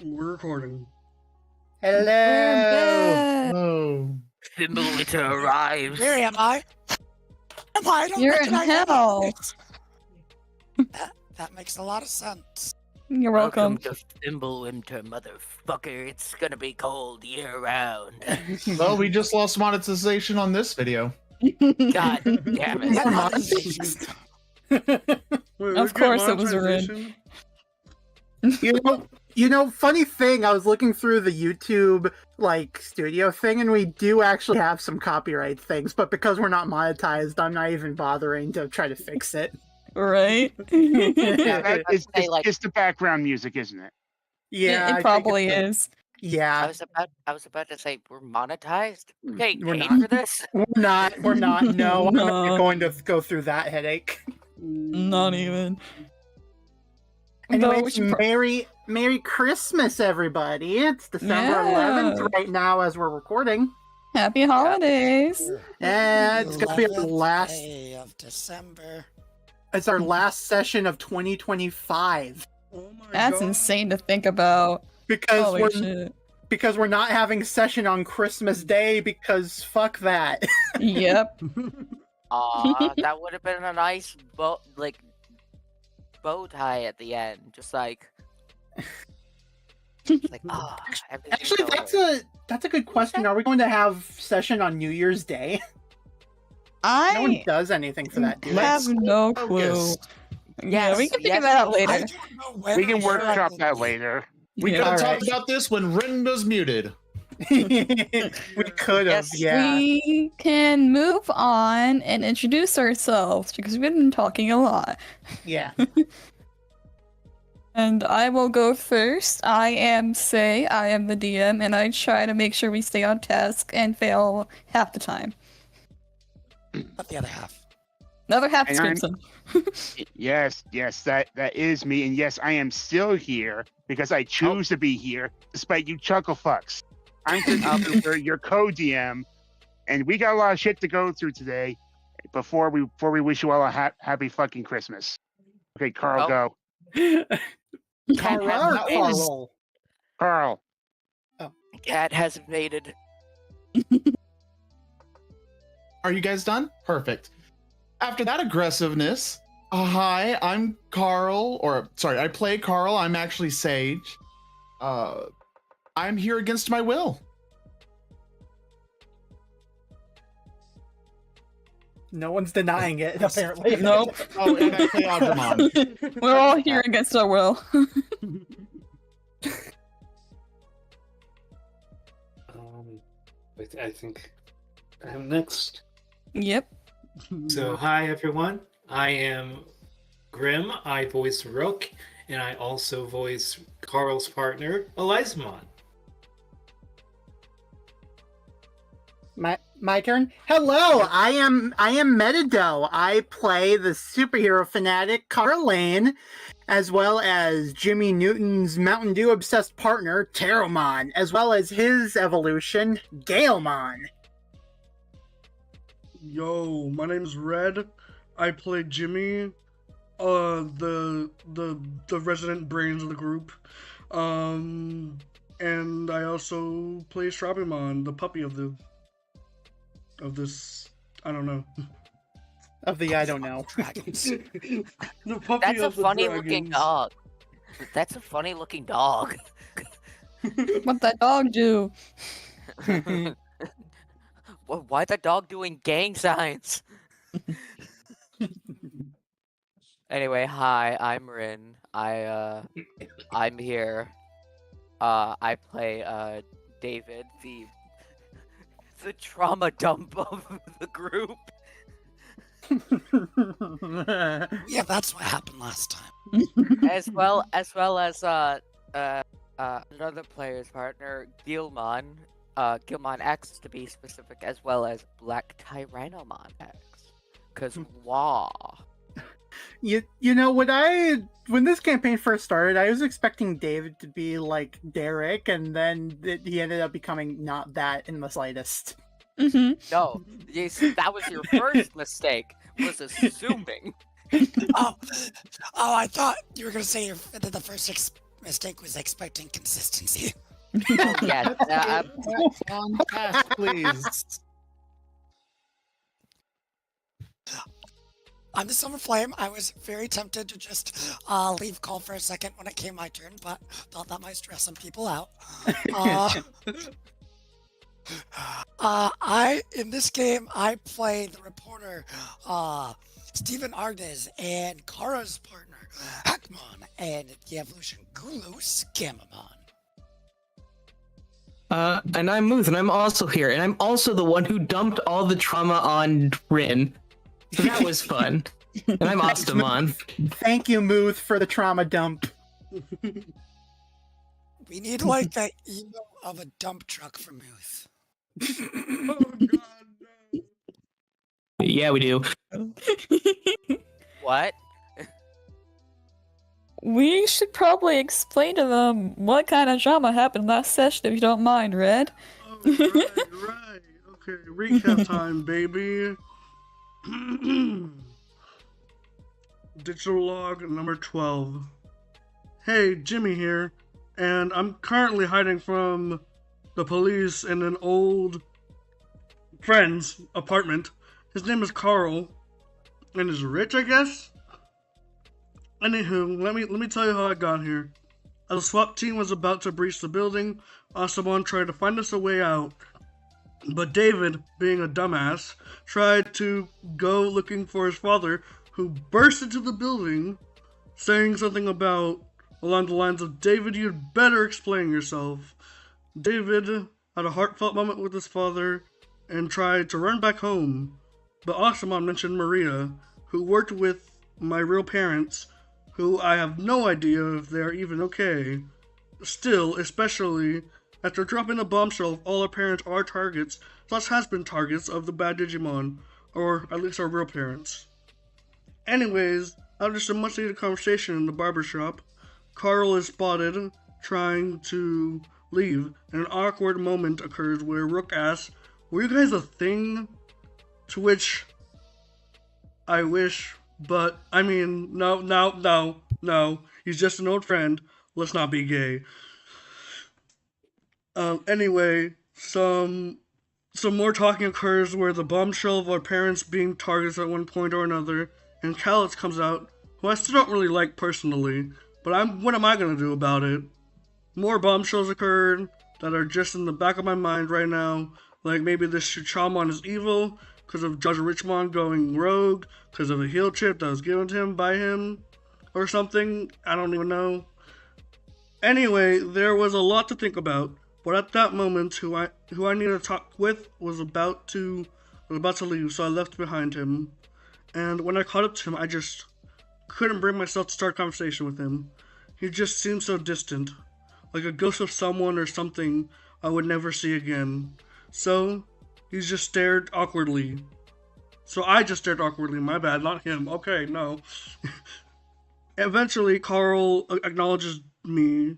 We're recording. Hello. Oh. Simulator arrives. Where am I? I don't You're in recognize hell. anything. That makes a lot of sense. You're welcome. To Thimblewinter, motherfucker. It's gonna be cold year round. Well, we just lost monetization on this video. God damn it. Wait, Of course it was monetization? You know, funny thing, I was looking through the YouTube, studio thing, and we do actually have some copyright things, but because we're not monetized, I'm not even bothering to try to fix it. Right? Yeah, it's the background music, isn't it? Yeah, it I probably think is. Yeah, I was about to say we're monetized. Okay, We're paid not. for this. we're not. No, I'm No. not going to go through that headache. Not even. Anyway, Though we should Merry Christmas, everybody! It's December Yeah. 11th right now as we're recording. Happy holidays. And it's gonna be our 11th last. day of December. It's our last session of 2025 Oh my That's God. insane to think about. because Holy we're shit. because we're not having a session on Christmas Day because fuck that. Yep. That would have been a nice bow tie at the end, just like. Actually, that's a good question. Are we going to have session on New Year's Day? No one I does anything for that. Do they? have no clue. Focus. Yeah, we can figure yes, that out I later. don't know when We can I workshop heard that it. later. We Yeah. could have Alright. talked about this when Rinda's muted. We could have, Yes. yeah. We can move on and introduce ourselves because we've been talking a lot. Yeah. And I will go first. I am Say, I am the DM, and I try to make sure we stay on task and fail half the time. Not the other half. Another half is And I'm- Crimson. Yes, that is me, and yes, I am still here because I choose to be here, despite you chuckle fucks. I'm Christopher, your co-DM, and we got a lot of shit to go through today. Before we wish you all a happy fucking Christmas. Okay, Carl, Oh. go. Carl. Carl. Cat has invaded. Are you guys done? Perfect. After that aggressiveness, hi, I'm Carl, I play Carl, I'm actually Sage. I'm here against my will. No one's denying it, apparently. Nope. Oh, and I play Agramon. We're all here against our will. I think I'm next. Yep. So, hi everyone. I am Grim. I voice Rook, and I also voice Carl's partner, Elizamon. My turn. Hello, I am MetaDoe. I play the superhero fanatic Carlane, as well as Jimmy Newton's Mountain Dew obsessed partner Terramon, as well as his evolution Galemon. Yo, my name's Red. I play Jimmy, the resident brains of the group. And I also play Strabimon, the puppy of this, I don't know. Of the I don't know. Dragons. The puppy That's a of the funny looking dragons. dog. That's a funny looking dog. What that dog do? Why the dog doing gang signs? Anyway, hi, I'm Rin. I'm here. I play David, the trauma dump of the group. Yeah, that's what happened last time. as well as another player's partner, Gilmon. Gilmon X to be specific, as well as Black Tyrannomon X. Cause wah. You know, when this campaign first started, I was expecting David to be like Derek, and then he ended up becoming not that in the slightest. Mm-hmm. No, yes, that was your first mistake. Was assuming. Oh, I thought you were gonna say the first mistake was expecting consistency. Oh, yes. On task, please. I'm the Silverflame. I was very tempted to just leave call for a second when it came my turn, but thought that might stress some people out. In this game, I play the reporter, Stephen Argnes, and Kara's partner, Hackmon, and the evolution Gulu Scamamon. And I'm Muth, and I'm also here, and I'm also the one who dumped all the trauma on Rin. So that was fun. And I'm Ostamon. Thank you, Muth, for the trauma dump. We need like that emo of a dump truck for Muth. Oh god, no. Yeah, we do. What? We should probably explain to them what kind of drama happened last session, if you don't mind, Red. Oh, right. Okay, recap time, baby. Digital log number 12. Hey, Jimmy here, and I'm currently hiding from the police in an old friend's apartment. His name is Carl, and is rich, I guess? Anywho, let me tell you how I got here. As the SWAT team was about to breach the building, Ostamon tried to find us a way out. But David, being a dumbass, tried to go looking for his father, who burst into the building, saying something along the lines of, "David, you'd better explain yourself." David had a heartfelt moment with his father and tried to run back home. But Ostamon mentioned Maria, who worked with my real parents, who I have no idea if they're even okay. Still, especially after dropping the bombshell, all our parents are targets, / has been targets of the bad Digimon, or at least our real parents. Anyways, after some much needed conversation in the barbershop, Carl is spotted trying to leave, and an awkward moment occurs where Rook asks, "Were you guys a thing?" To which I wish, but I mean, no. He's just an old friend. Let's not be gay. Anyway, some more talking occurs where the bombshell of our parents being targets at one point or another, and Callus comes out, who I still don't really like personally, but what am I gonna do about it? More bombshells occurred that are just in the back of my mind right now, like maybe this Shuchamon is evil because of Judge Richmond going rogue, because of a heal chip that was given to him by him, or something. I don't even know. Anyway, there was a lot to think about. But at that moment, who I needed to talk with was about to leave, so I left behind him. And when I caught up to him, I just couldn't bring myself to start a conversation with him. He just seemed so distant, like a ghost of someone or something I would never see again. So he just stared awkwardly. My bad, not him. Okay, no. Eventually, Carl acknowledges me,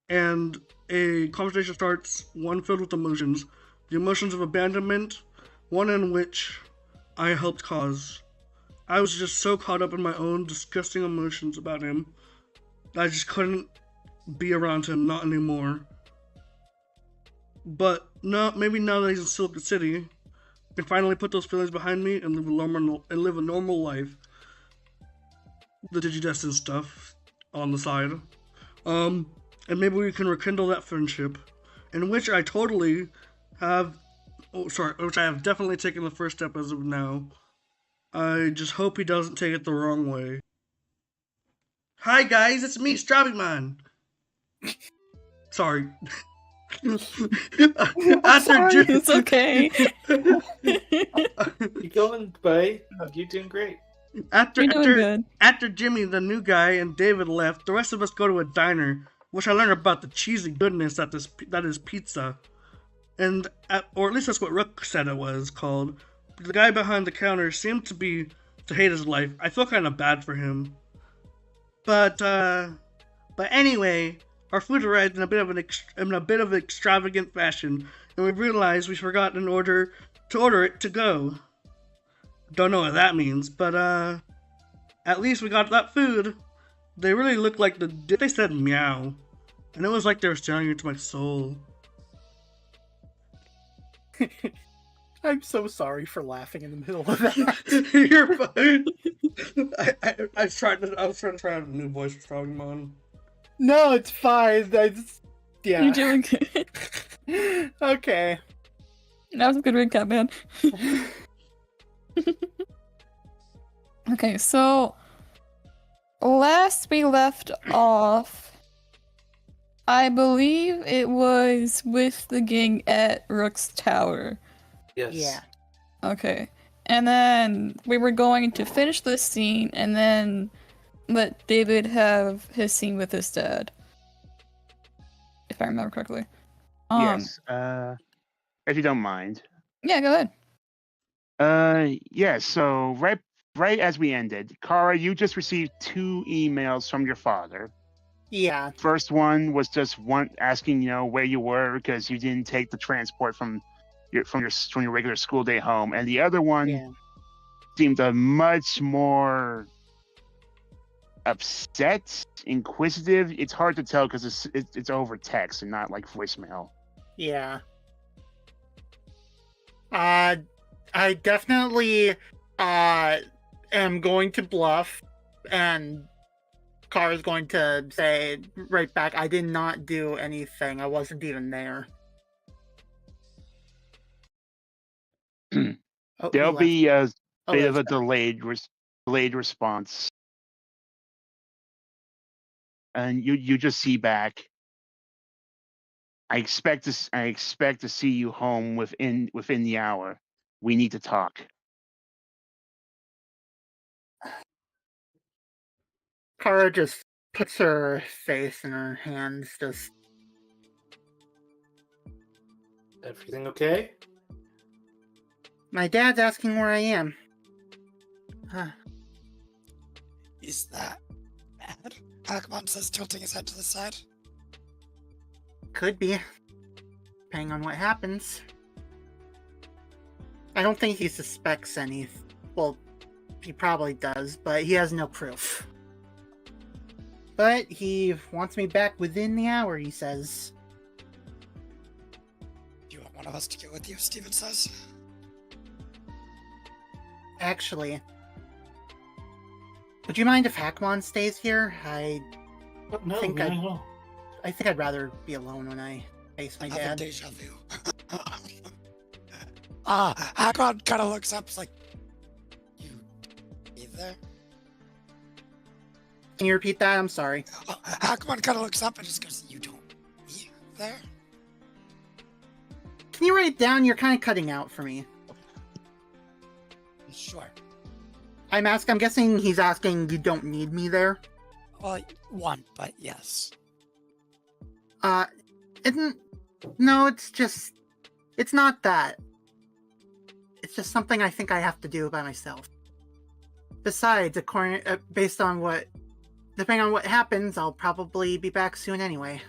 and a conversation starts, one filled with emotions. The emotions of abandonment, one in which I helped cause. I was just so caught up in my own disgusting emotions about him that I just couldn't be around him, not anymore. But no, maybe now that he's in Silica City, I can finally put those feelings behind me and live a normal life. The Digidestined stuff on the side. And maybe we can rekindle that friendship, in which I totally have, which I have definitely taken the first step as of now. I just hope he doesn't take it the wrong way. Hi guys, it's me, Strawberryman. Sorry. It's okay. You going, buddy? You're doing great. After Jimmy, the new guy, and David left, the rest of us go to a diner, which I learned about the cheesy goodness that is pizza, or at least that's what Rook said it was called. The guy behind the counter seemed to hate his life. I feel kind of bad for him. But anyway, our food arrived in a bit of extravagant fashion, and we realized we forgot to order it to go. Don't know what that means, but at least we got that food. They really look like they said meow. And it was like they were staring into my soul. I'm so sorry for laughing in the middle of that. You're fine. I was trying to try out a new voice for Strongmon. No, it's fine. Yeah. You're doing good. Okay. That was a good recap, man. Okay, so last we left off, I believe it was with the gang at Rook's Tower. Yes. Yeah. Okay. And then we were going to finish this scene and then let David have his scene with his dad. If I remember correctly. Yes. If you don't mind. Yeah, go ahead. Yeah, so right as we ended, Kara, you just received 2 emails from your father. Yeah. First one was just one asking, where you were because you didn't take the transport from your regular school day home, and the other one seemed a much more upset, inquisitive. It's hard to tell because it's over text and not like voicemail. Yeah. I definitely am going to bluff, and Kara's going to say right back, I did not do anything. I wasn't even there. There'll be a bit of a that's delayed response, and you just see back. I expect to see you home within the hour. We need to talk. Kara just puts her face in her hands, just... Everything okay? My dad's asking where I am. Is that bad? Akmon says, tilting his head to the side. Could be. Depending on what happens. I don't think he suspects any. Well, he probably does, but he has no proof. But he wants me back within the hour, he says. Do you want one of us to get with you, Steven says? Actually, would you mind if Hakmon stays here? No, think not I- at all. I think I'd rather be alone when I face my Another dad. deja vu. Akmon kind of looks up, like, you be there? Can you repeat that? I'm sorry. Akmon kind of looks up and just goes, you don't be there? Can you write it down? You're kind of cutting out for me. Sure. I'm guessing he's asking you don't need me there? Well, one, but yes. No, it's not that. It's just something I think I have to do by myself. Besides, depending on what happens, I'll probably be back soon anyway.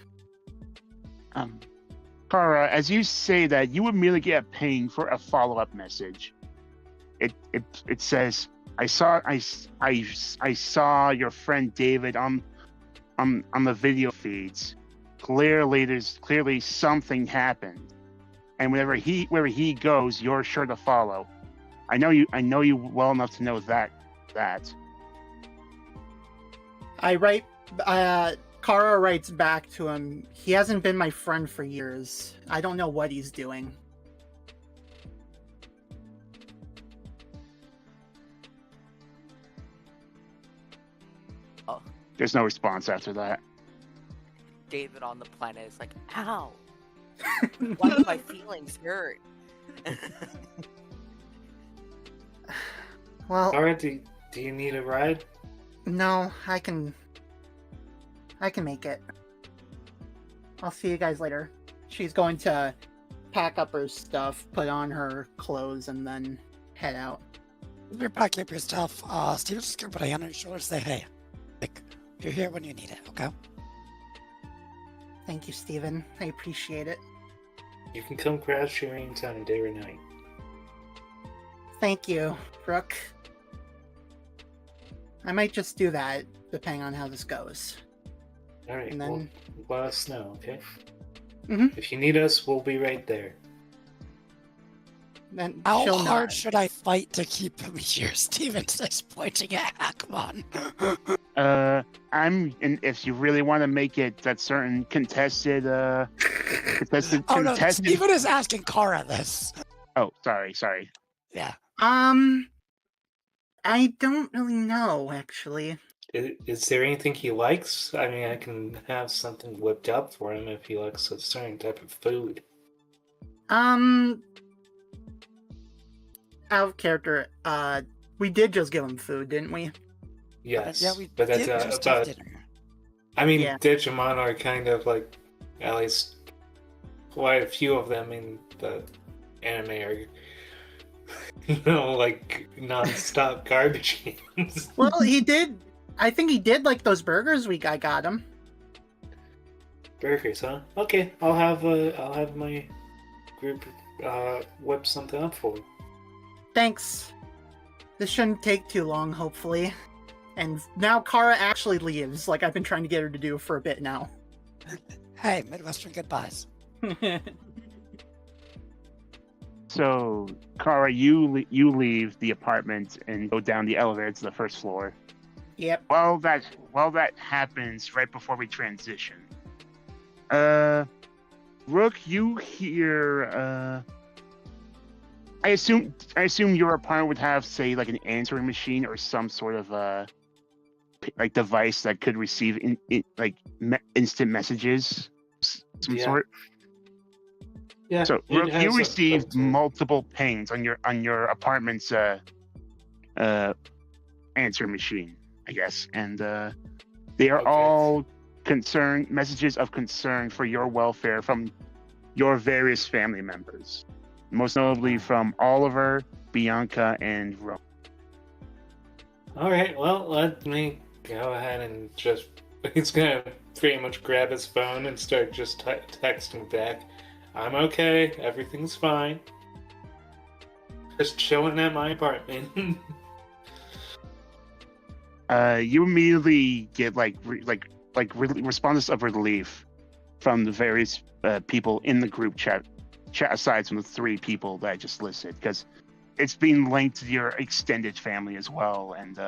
Kara, as you say that, you immediately get a ping for a follow-up message. It says, I saw your friend David on the video feeds. Clearly something happened, and wherever he goes, you're sure to follow. I know you well enough to know that. Kara writes back to him, he hasn't been my friend for years. I don't know what he's doing. There's no response after that. David on the planet is like, ow! Why do my feelings hurt? Well, Kara, do you need a ride? no, I can make it. I'll see you guys later. She's going to pack up her stuff, put on her clothes, and then head out. You're packing up your stuff. Steven's just gonna put a hand on your shoulder and say, hey, like, you're here when you need it, okay? Thank you, Steven. I appreciate it. You can come crash here anytime, day or night. Thank you, Rook. I might just do that, depending on how this goes. All right, And well, then- let us know, okay? Mhm. If you need us, we'll be right there. Then How she'll hard nod. should I fight to keep him here? Steven says, pointing at Hackmon. And if you really want to make it that certain contested, Oh no, Steven is asking Kara this. Oh, sorry. Yeah. I don't really know, actually. Is there anything he likes? I mean, I can have something whipped up for him if he likes a certain type of food. Out of character, we did just give him food, didn't we? Yes, Yeah, we but did that's just have about. dinner. I mean, Yeah. Digimon are kind of like, at least quite a few of them in the anime are, like non-stop garbage cans. Well, he did. I think he did like those burgers I got him. Burgers, huh? Okay, I'll have my group whip something up for him. Thanks. This shouldn't take too long, hopefully. And now Kara actually leaves, like I've been trying to get her to do for a bit now. Hey, Midwestern goodbyes. So, Kara, you leave the apartment and go down the elevator to the first floor. Yep. While that happens, right before we transition, Rook, you hear. I assume your apartment would have, say, like an answering machine or some sort of like device that could receive instant messages, some Yeah. sort. Yeah. So it Rook, has you a received filter. multiple pings on your apartment's answer machine, I guess, and they are Okay. all messages of concern for your welfare from your various family members, most notably from Oliver, Bianca, and Rook. All right. Well, let me go ahead and just. He's gonna pretty much grab his phone and start just texting back. I'm okay. Everything's fine. Just chilling at my apartment. You immediately get responses of relief from the various people in the group chat aside from the 3 people that I just listed, because it's being linked to your extended family as well, and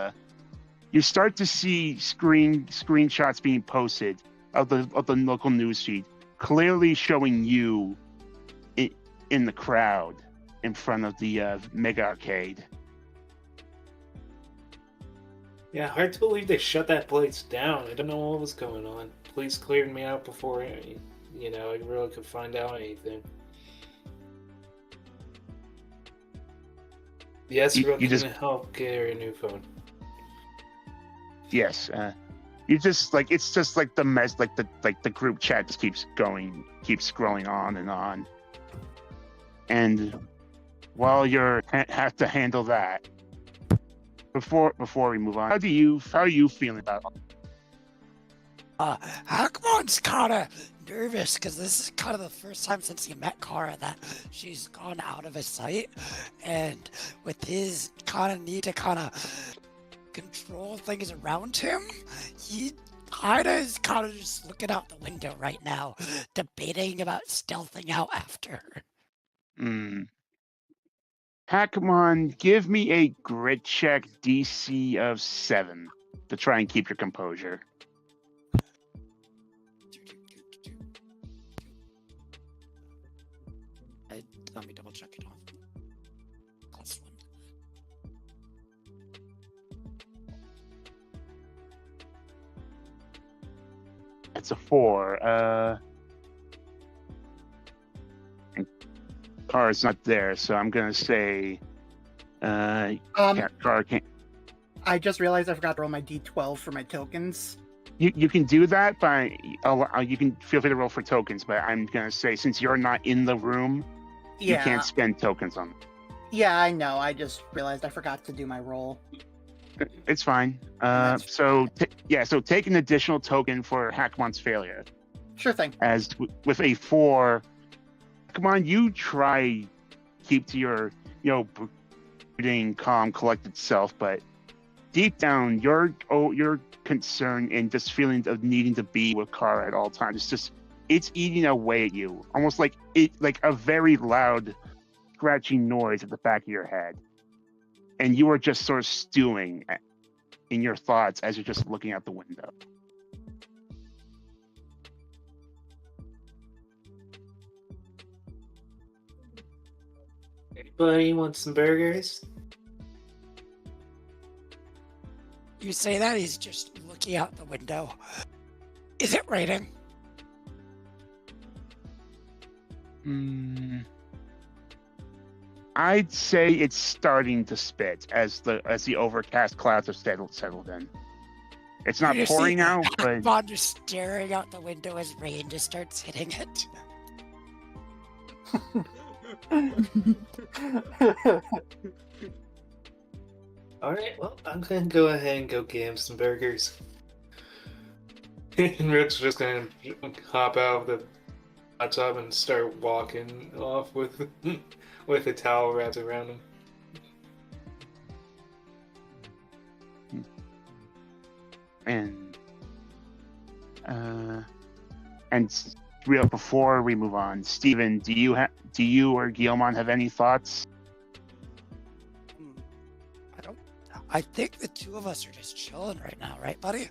you start to see screenshots being posted of the local newsfeed, clearly showing you in the crowd in front of the mega arcade. Yeah, hard to believe they shut that place down. I don't know what was going on. Police cleared me out before, I really could find out anything. Yes, You Rook can just- help get her a new phone. Yes, you just it's just like the mess, the group chat just keeps scrolling on and on. And while you're have to handle that, before we move on, how are you feeling about it? Hackmon's kind of nervous because this is kind of the first time since he met Kara that she's gone out of his sight, and with his kind of need to kind of control things around him, he is kind of just looking out the window right now, debating about stealthing out after her. Hackmon, give me a grit check DC of 7 to try and keep your composure. Let me double check it off. +1. It's a 4. And Kara's not there, so I'm gonna say Kara can't. I just realized I forgot to roll my d12 for my tokens. You can do that, but you can feel free to roll for tokens. But I'm gonna say, since you're not in the room, you Yeah, can't spend tokens on them. yeah, I know. I just realized I forgot to do my roll. It's fine. That's So take an additional token for Hackmon's failure. Sure thing. As with a 4, come on, you try keep to your brooding, calm, collected self, but deep down, you're concerned and just feeling of needing to be with Kara at all times. It's eating away at you, almost like a very loud, scratching noise at the back of your head, and you are just sort of stewing in your thoughts as you're just looking out the window. Anybody want some burgers? You say that, he's just looking out the window. Is it raining? I'd say it's starting to spit as the overcast clouds have settled in. It's not You pouring see out, but Bond just staring out the window as rain just starts hitting it. Alright, well, I'm gonna go ahead and go get him some burgers. And Rook's just gonna hop out of the hot tub and start walking off with a towel wrapped around him. And real before we move on, Steven, do you or Guillemon have any thoughts? I think the two of us are just chilling right now, right, buddy?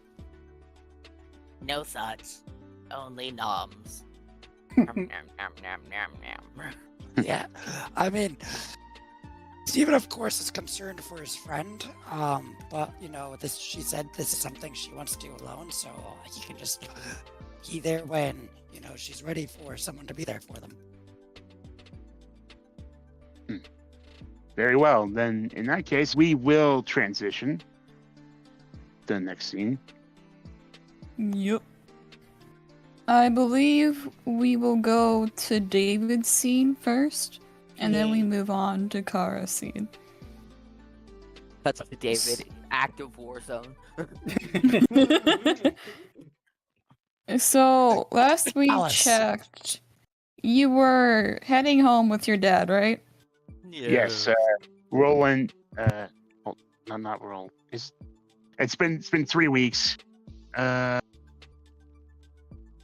No thoughts, only noms. Nom, nom, nom, nom, nom, nom. Yeah, I mean, Steven, of course, is concerned for his friend, but, you know, she said this is something she wants to do alone, so he can just be there when, you know, she's ready for someone to be there for them. Very well. Then, in that case, we will transition to the next scene. Yep. I believe we will go to David's scene first, and then we move on to Kara's scene. That's up to David. Active war zone. So, last we Alice. checked, you were heading home with your dad, right? Yes, Roland. Well, no, not Roland. It's been 3 weeks.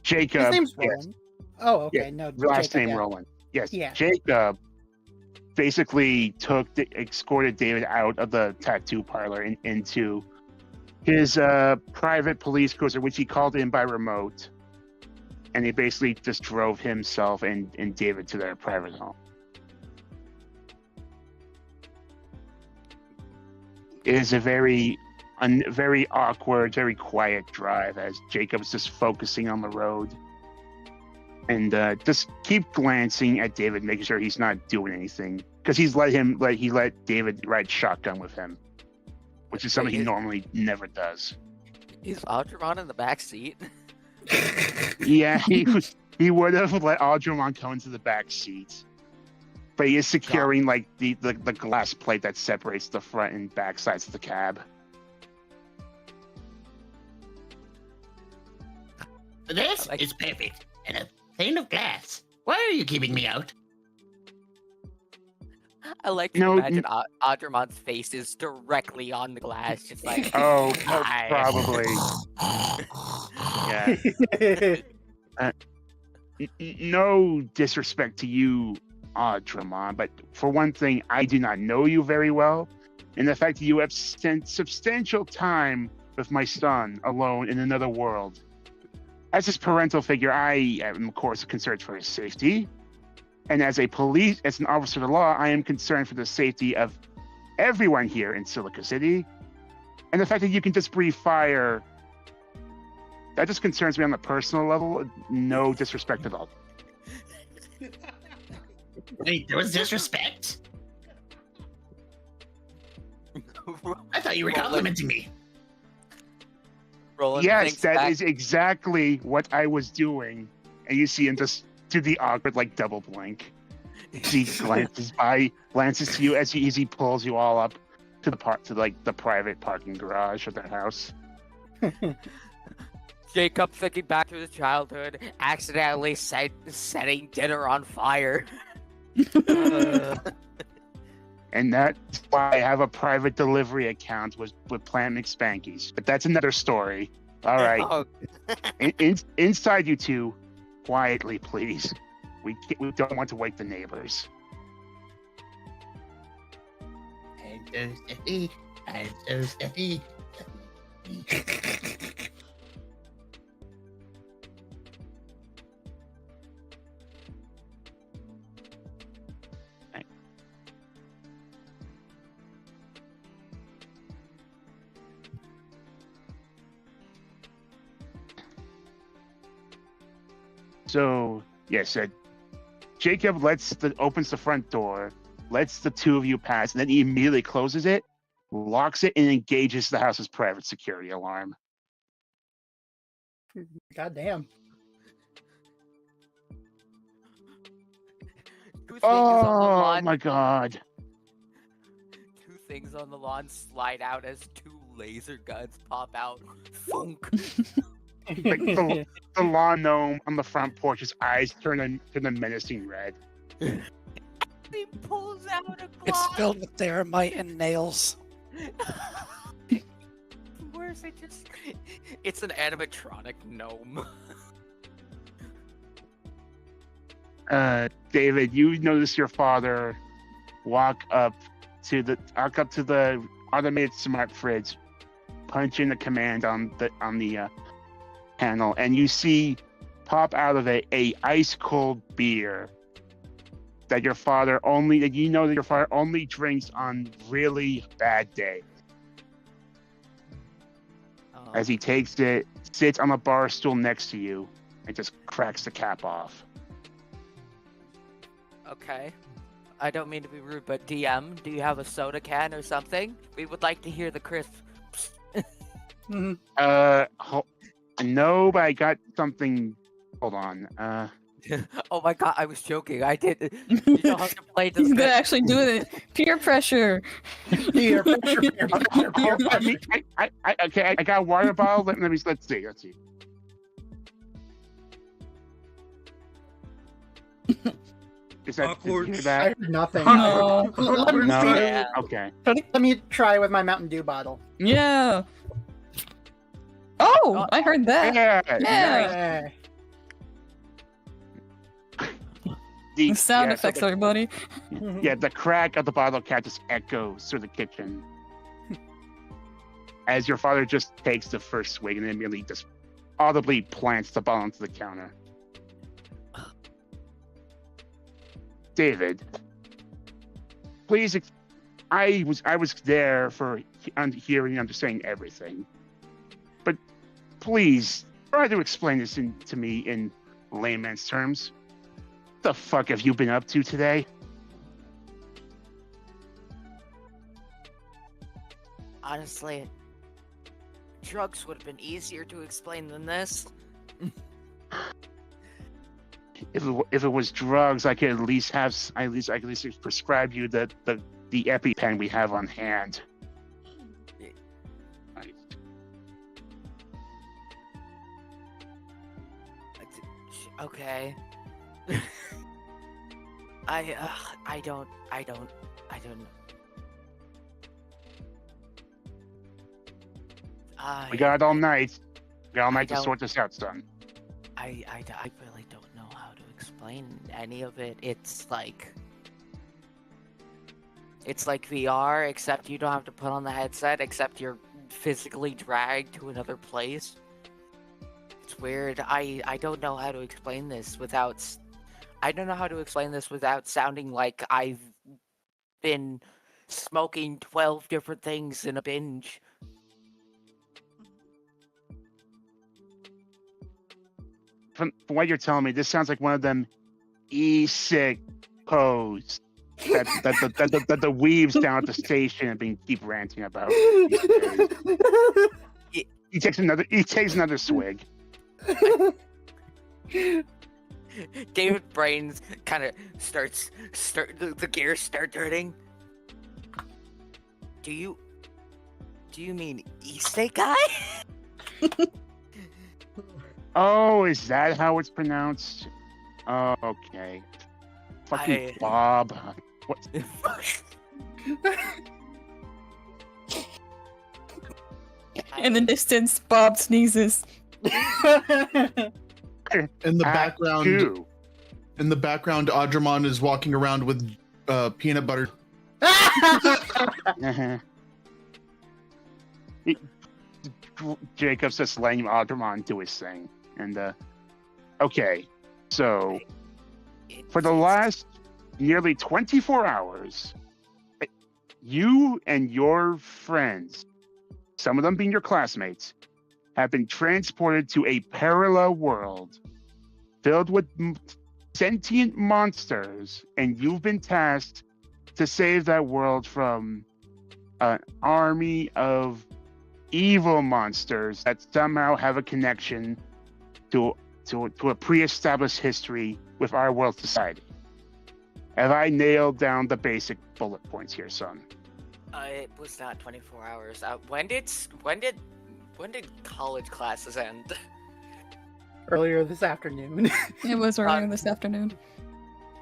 Jacob. His name's yes, Roland. Oh, okay. Yeah, No, last Jacob, name yeah. Roland. Yes, Yeah. Jacob basically escorted David out of the tattoo parlor and into his private police cruiser, which he called in by remote, and he basically just drove himself and David to their private home. It is a very awkward, very quiet drive as Jacob's just focusing on the road and just keep glancing at David, making sure he's not doing anything because he let David ride shotgun with him, which is something he normally never does. Is Aldramon in the back seat? Yeah, he would have let Aldramon come into the back seat. But he is securing like the glass plate that separates the front and back sides of the cab. This is perfect. And a pane of glass. Why are you keeping me out? I like to imagine Aldramon's face is directly on the glass, just like probably. Yeah. No disrespect to you, Aldramon, but for one thing, I do not know you very well, and the fact that you have spent substantial time with my son alone in another world. As his parental figure, I am, of course, concerned for his safety. And as an officer of the law, I am concerned for the safety of everyone here in Silica City. And the fact that you can just breathe fire, that just concerns me on the personal level. No disrespect at all. Wait, there was disrespect? I thought you were complimenting me. Roland Yes, that is exactly what I was doing. And you see him just do the awkward, like, double blink. He glances to you as he pulls you all up to the private parking garage of their house. Jacob thinking back to his childhood, accidentally setting dinner on fire. And that's why I have a private delivery account with Plant McSpankies. But that's another story. All right. Oh, Inside you two, quietly, please. We don't want to wake the neighbors. I'm so stuffy. I'm so stuffy. So, yes, Jacob opens the front door, lets the two of you pass, and then he immediately closes it, locks it, and engages the house's private security alarm. God damn. two things on the Oh lawn. my god. Two things on the lawn slide out as two laser guns pop out. Funk. Like the lawn gnome on the front porch, his eyes turn a menacing red. He pulls out a It's Glock. filled with thermite and nails. Where's it just? It's an animatronic gnome. David, you notice your father walk up to the automated smart fridge, punch in the command on the panel, and you see pop out of it a ice cold beer that your father only drinks on really bad days. As he takes it, sits on a bar stool next to you, and just cracks the cap off. Okay. I don't mean to be rude, but DM, do you have a soda can or something? We would like to hear the crisp. No, but I got something. Hold on. Oh my god, I was joking. I did. You don't have to play this. He's gonna actually do it. Peer pressure. Peer pressure, peer pressure, peer pressure. Okay, I got a water bottle. Let's see. Is that Awkward. did you hear I that? heard nothing. No. No. Yeah. Okay. Let me try with my Mountain Dew bottle. Yeah. Oh, I heard that. Yeah. Yeah. Hey. Sound effects, everybody. Yeah, the crack of the bottle cap just echoes through the kitchen. As your father just takes the first swig and then immediately just audibly plants the bottle onto the counter. David, please. I was there for hearing and understanding everything, but please try to explain this to me in layman's terms. What the fuck have you been up to today? Honestly, drugs would have been easier to explain than this. If it was drugs, I could at least prescribe you the EpiPen we have on hand. Right. Okay. I don't. We got all night. We got all night to don't- sort this out, son. I really don't know how to explain any of it. It's like VR, except you don't have to put on the headset, except you're physically dragged to another place. It's weird. I don't know how to explain this without. I don't know how to explain this without sounding like I've been smoking 12 different things in a binge. From what you're telling me, this sounds like one of them e-sick pose that the weaves down at the station have been keep ranting about. He takes another swig. David Brains kind of the gears start turning. Do you mean E-State guy? Oh, is that how it's pronounced? Oh, okay. Fucking I- Bob. What? In the distance, Bob sneezes. In the Act background, two. Audremon is walking around with peanut butter. Uh-huh. Jacob's just letting Audremon do his thing. And, okay. So, for the last nearly 24 hours, you and your friends, some of them being your classmates, have been transported to a parallel world filled with sentient monsters, and you've been tasked to save that world from an army of evil monsters that somehow have a connection to a pre-established history with our world society. Have I nailed down the basic bullet points here, son? It was not 24 hours. When did college classes end? Earlier this afternoon. It was earlier this afternoon.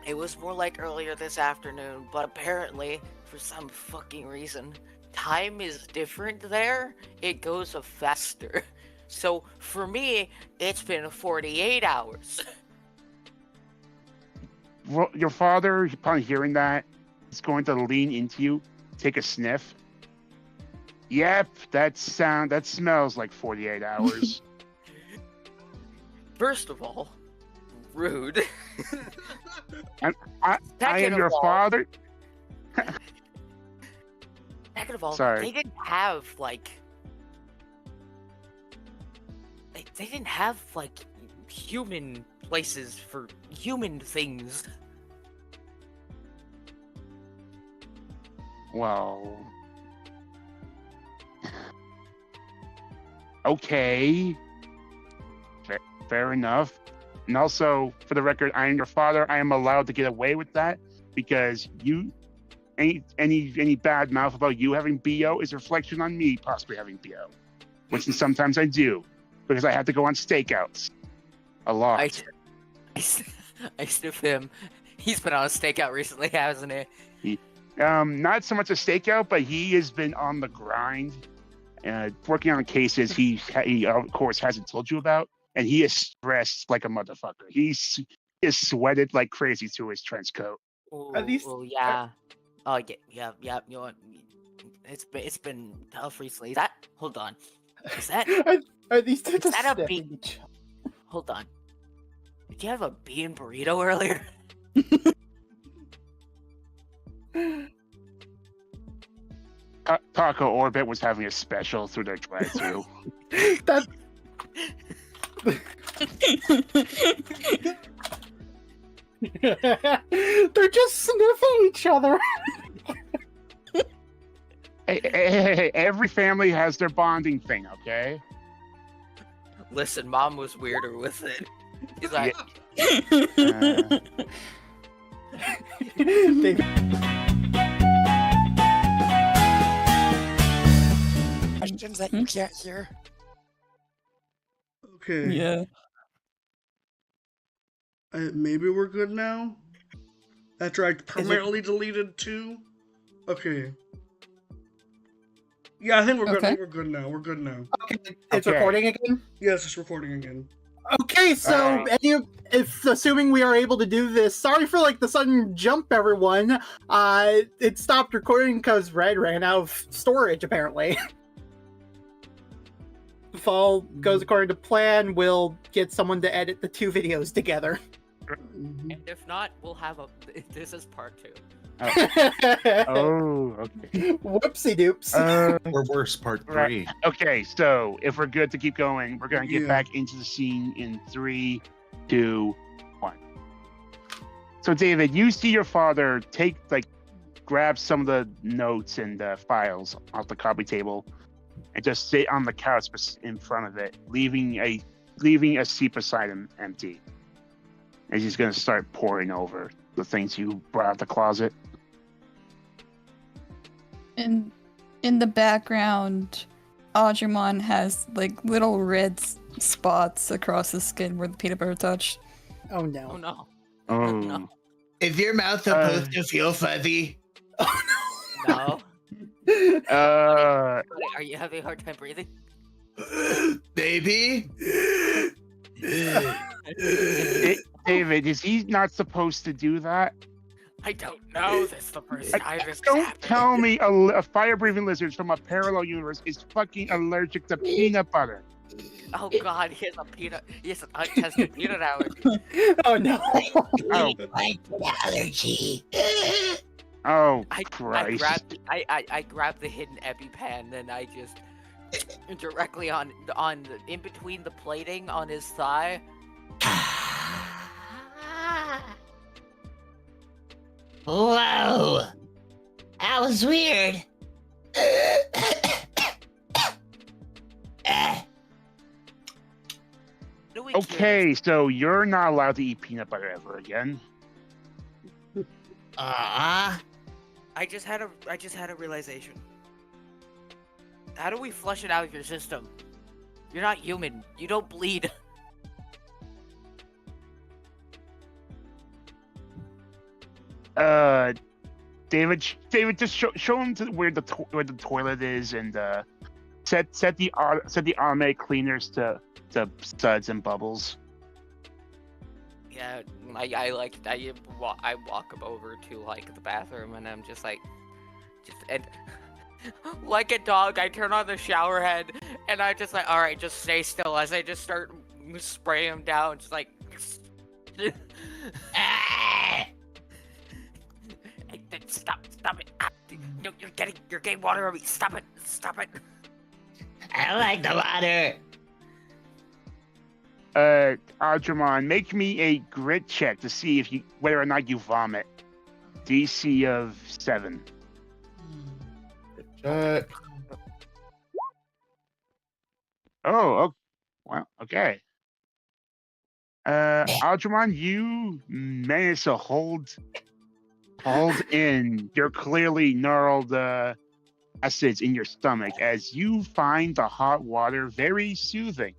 It was more like earlier this afternoon, but apparently, for some fucking reason, time is different there. It goes faster. So, for me, it's been 48 hours. Well, your father, upon hearing that, is going to lean into you, take a sniff. Yep, that smells like 48 hours. First of all, rude. I am your father. Second of all, Sorry. they didn't have human places for human things. Well, okay, fair enough. And also, for the record, I am your father. I am allowed to get away with that because any bad mouth about you having BO is a reflection on me possibly having BO, which sometimes I do because I have to go on stakeouts a lot. I sniff him. He's been on a stakeout recently, hasn't he? Not so much a stakeout, but he has been on the grind, working on cases he of course hasn't told you about, and he is stressed like a motherfucker. He is sweated like crazy through his trench coat. Ooh, At least- yeah. Oh yeah. You know what? It's been tough recently. Hold on. Is that Are these two Is just that a sniffing bee? each other? Hold on. Did you have a bean burrito earlier? Taco Orbit was having a special through their drive-through. That they're just sniffing each other. Hey, every family has their bonding thing, okay? Listen, Mom was weirder with it. He's like, They- Questions that you can't hear. Okay. Yeah. Maybe we're good now? After I permanently deleted 2? Okay. Yeah, I think we're good. Okay. We're good now. We're good now. It's Okay. recording again. Yes, it's recording again. Okay, so if assuming we are able to do this, sorry for the sudden jump, everyone. It stopped recording because Red ran out of storage apparently. If all goes according to plan, we'll get someone to edit the 2 videos together. Mhm. and if not, we'll have a. This is part 2. Oh, okay. Whoopsie doops. Or worse, part 3. Right. Okay, so if we're good to keep going, we're gonna get Yeah. back into the scene in 3, 2, 1. So, David, you see your father grab some of the notes and files off the coffee table, and just sit on the couch in front of it, leaving a seat beside him empty. And he's gonna start poring over the things you brought out the closet. In the background, Audremon has little red spots across his skin where the peanut butter touched. Oh no. Oh no. Oh, No. Is your mouth supposed to feel fuzzy? Oh Oh, Uh, are you having a hard time breathing? Baby. David, is he not supposed to do that? I don't know. This is the first time this Don't happened. tell me a fire-breathing lizard from a parallel universe is fucking allergic to peanut butter. Oh God, he has an untested peanut allergy. Oh no. Oh, Like allergy. oh, I Christ. grabbed the hidden EpiPen and I just directly on in between the plating on his thigh. Whoa. That was weird. Do we cure Okay, so you're not allowed to eat peanut butter ever again. Uh-uh. I just had a realization. How do we flush it out of your system? You're not human. You don't bleed. David, just show him to where the toilet is and set the automatic cleaners to suds and bubbles. Yeah, I walk him over to like the bathroom and I'm just and like a dog, I turn on the shower head and I just like, all right, just stay still as I just start spraying him down, just like. Ah! Stop it! Ah, no, you're getting water on me. Stop it! I like the water. Adramon, make me a grit check to see whether or not you vomit. DC of 7. Check. Oh, well, okay. Adramon, you managed to hold in your clearly gnarled acids in your stomach as you find the hot water very soothing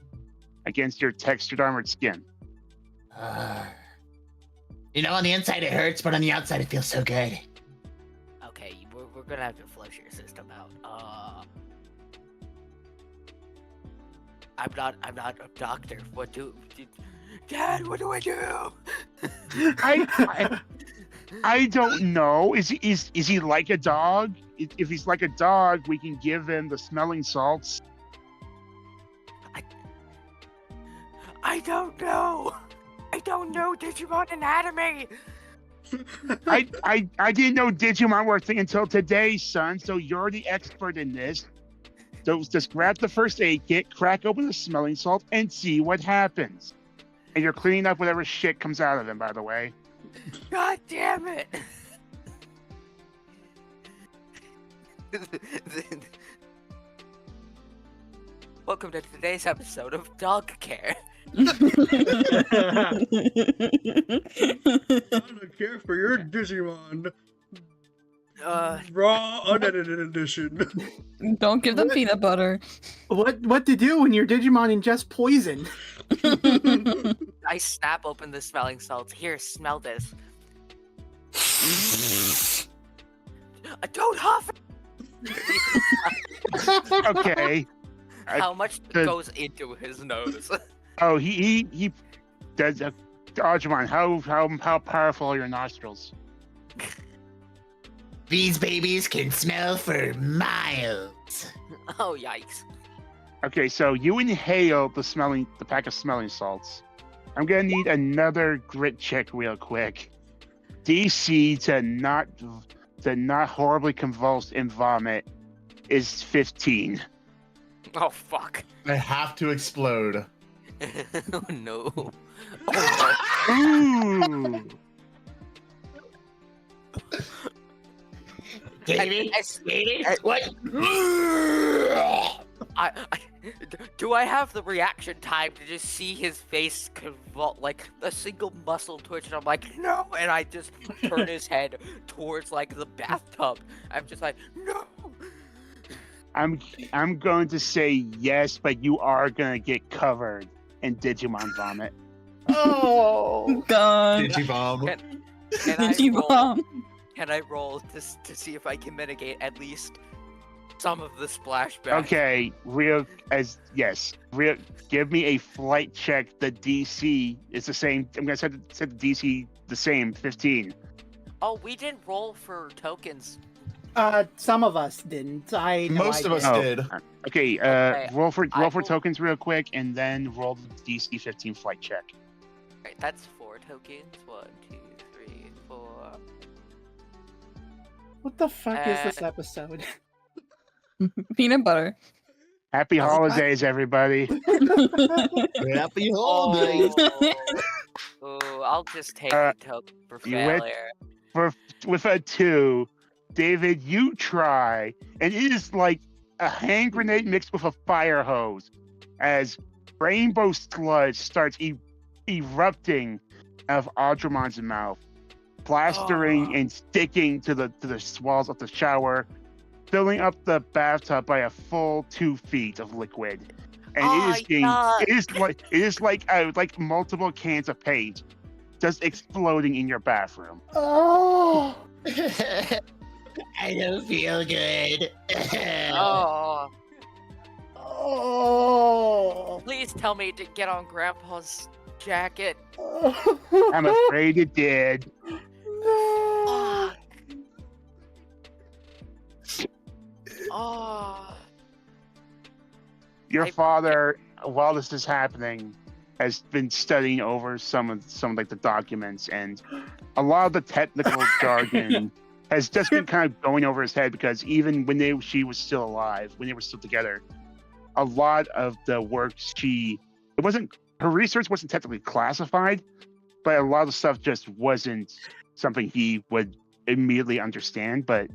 against your textured armored skin. You know, on the inside it hurts, but on the outside it feels so good. Okay, we're gonna have to flush your system out. I'm not a doctor. Dad, what do I do? I don't know. Is he like a dog? If he's like a dog, we can give him the smelling salts. I don't know. I don't know Digimon anatomy. I didn't know Digimon were a thing until today, son. So you're the expert in this. So just grab the first aid kit, crack open the smelling salt, and see what happens. And you're cleaning up whatever shit comes out of them, by the way. God damn it! Welcome to today's episode of Dog Care. I don't care for your Digimon. Raw, unedited edition. Don't give them peanut butter. What to do when your Digimon ingests poison? I snap open the smelling salts. Here, smell this. Don't huff! Okay. How much goes into his nose? Oh, he does. Arjumon, how powerful are your nostrils? These babies can smell for miles. Oh, yikes. Okay, so you inhale the pack of smelling salts. I'm gonna need another grit check real quick. DC to not horribly convulse and vomit is 15. Oh, fuck. I have to explode. Oh, no. Ooh. David? What? Do I have the reaction time to just see his face convulse, like a single muscle twitch, and I'm like, no, and I just turn his head towards like the bathtub. I'm just like, no. I'm going to say yes, but you are gonna get covered in Digimon vomit. Oh, God. Digibomb. Can I roll? Can I roll to see if I can mitigate at least some of the splashback? Okay, give me a flight check. The DC is the same. I'm gonna set the DC the same, 15. Oh, we didn't roll for tokens. Some of us didn't. Most of us Oh. did. Okay, Okay, roll for I will- tokens real quick, and then roll the DC 15 flight check. Alright, that's 4 tokens. 1, 2, 3, 4. What the fuck is this episode? Peanut butter. Happy I like holidays, everybody. Happy holidays. Oh, I'll just take Uh, the token for you went- failure. With a 2, David, you try, and it is like a hand grenade mixed with a fire hose, as rainbow sludge starts erupting out of Audremon's mouth, plastering and sticking to the walls of the shower, filling up the bathtub by a full 2 feet of liquid, and it is like multiple cans of paint just exploding in your bathroom. Oh. I don't feel good. Oh, Oh. please tell me to get on Grandpa's jacket. I'm afraid it did. No. Oh, Your I- father, while this is happening, has been studying over some of like the documents, and a lot of the technical jargon has just been kind of going over his head, because even when she was still alive, when they were still together, a lot of the work her research wasn't technically classified, but a lot of the stuff just wasn't something he would immediately understand. But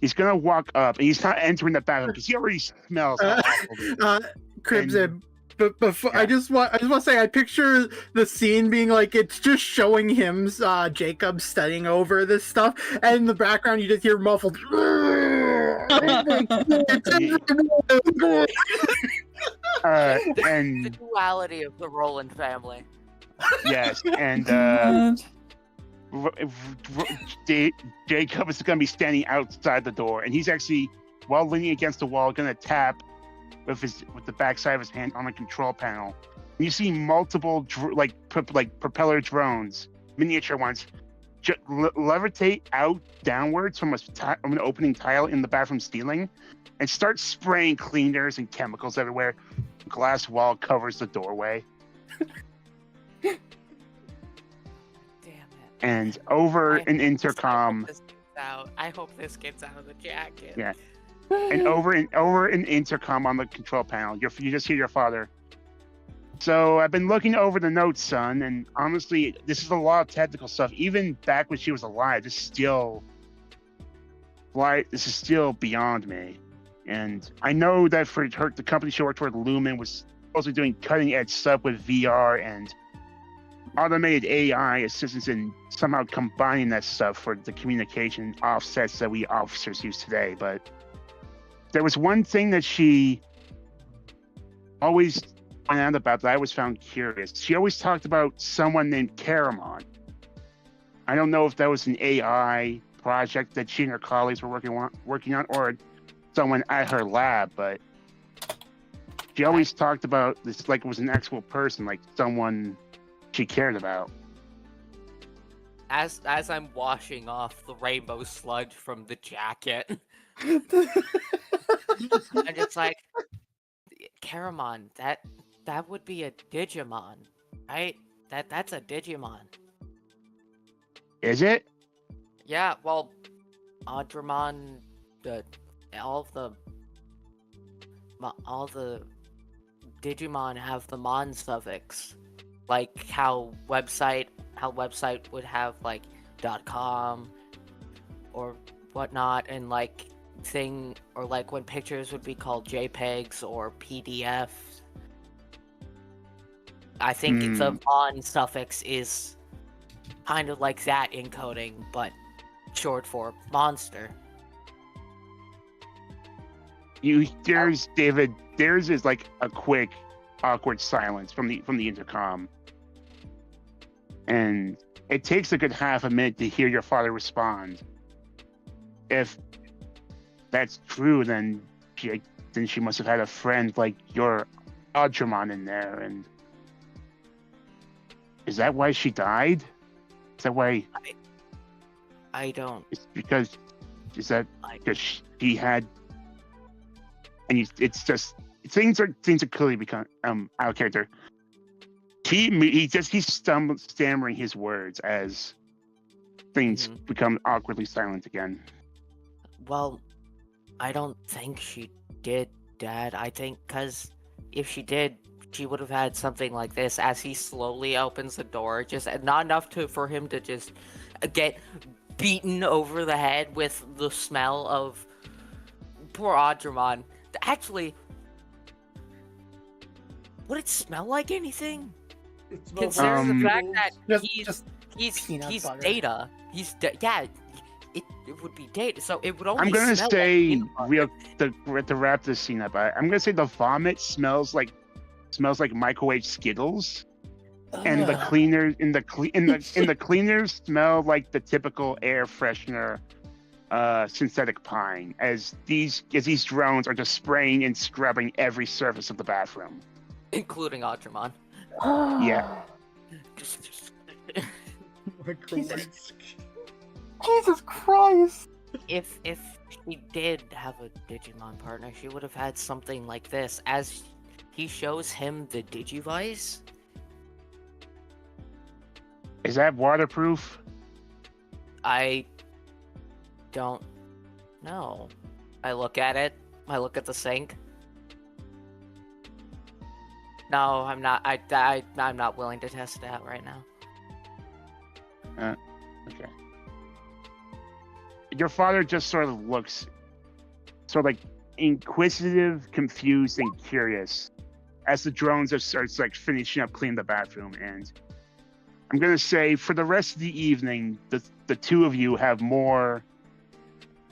he's gonna walk up, and he's not entering the bathroom because he already smells how awful it is. Crimson. But before I just want to say, I picture the scene being like it's just showing him, Jacob studying over this stuff, and in the background you just hear muffled. And the duality of the Roland family. yes, and Jacob is going to be standing outside the door, and he's actually, while leaning against the wall, going to tap with the backside of his hand on the control panel. And you see multiple propeller drones, miniature ones, levitate out downwards from an opening tile in the bathroom ceiling, and start spraying cleaners and chemicals everywhere. A glass wall covers the doorway. Damn it. And over an intercom, I hope this gets out of the jacket. Yeah. and over an intercom on the control panel, you just hear your father. So I've been looking over the notes, son, and honestly, this is a lot of technical stuff. Even back when she was alive, this is still beyond me. And I know that for her, the company she worked for, Lumen, was supposed to be doing cutting edge stuff with VR and automated AI assistance, and somehow combining that stuff for the communication offsets that we officers use today. But there was one thing that she always pointed out about that I always found curious. She always talked about someone named Caramon. I don't know if that was an AI project that she and her colleagues were working on, or someone at her lab, but she always talked about this like it was an actual person, like someone she cared about. As I'm washing off the rainbow sludge from the jacket, I'm just like, Caramon, that would be a Digimon, right? That's a Digimon. Is it? Yeah, well, Audremon, all the Digimon have the mon suffix, like how website would have like .com or whatnot, and like when pictures would be called JPEGs or PDFs. I think the mon suffix is kind of like that encoding, but short for monster. David, theirs is like a quick, awkward silence from the intercom. And it takes a good half a minute to hear your father respond. if that's true, then she must have had a friend like your Ultramon in there, and is that why she died? Is that why? I don't. It's because she had, and it's just things are clearly become out of character. He's stammering his words as things become awkwardly silent again. Well, I don't think she did, Dad. I think because if she did, she would have had something like this as he slowly opens the door, just not enough for him to just get beaten over the head with the smell of poor Audremon. Actually, would it smell like anything? Considering the fact that he's Data. It would be Data, so it would only I'm gonna smell say like to wrap this scene up. I'm gonna say the vomit smells like microwave Skittles, and the cleaners in the cleaners smell like the typical air freshener, synthetic pine. As these drones are just spraying and scrubbing every surface of the bathroom, including Audremon. Yeah. Jesus Christ! If she did have a Digimon partner, she would have had something like this. As he shows him the Digivice. Is that waterproof? I don't know. I look at it. I look at the sink. No, I'm not. I'm not willing to test it out right now. Okay. Your father just sort of looks, sort of like inquisitive, confused, and curious, as the drones starts like finishing up cleaning the bathroom. And I'm gonna say, for the rest of the evening, the two of you have more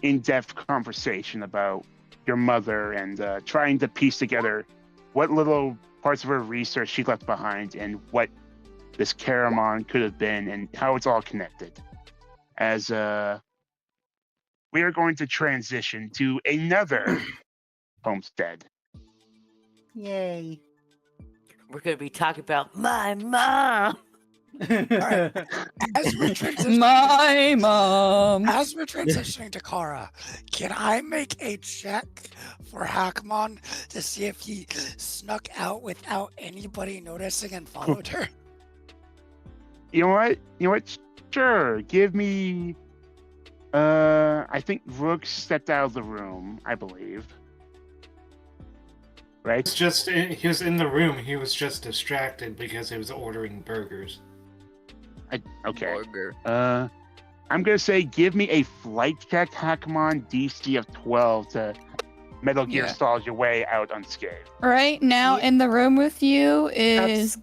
in-depth conversation about your mother and trying to piece together what little parts of her research she left behind and what this Caramon could have been and how it's all connected. As we are going to transition to another homestead. Yay. We're going to be talking about my mom. Alright. As we're transitioning, My mom. As we're transitioning to Kara, can I make a check for Hackmon to see if he snuck out without anybody noticing and followed her? You know what? Sure. Give me. I think Rook stepped out of the room, I believe. Right? He was in the room. He was just distracted because he was ordering burgers. Okay. Burger. I'm gonna say, give me a flight check, Hackmon, DC of 12 to Metal Gear Solid your way out unscathed. Right now in the room with you is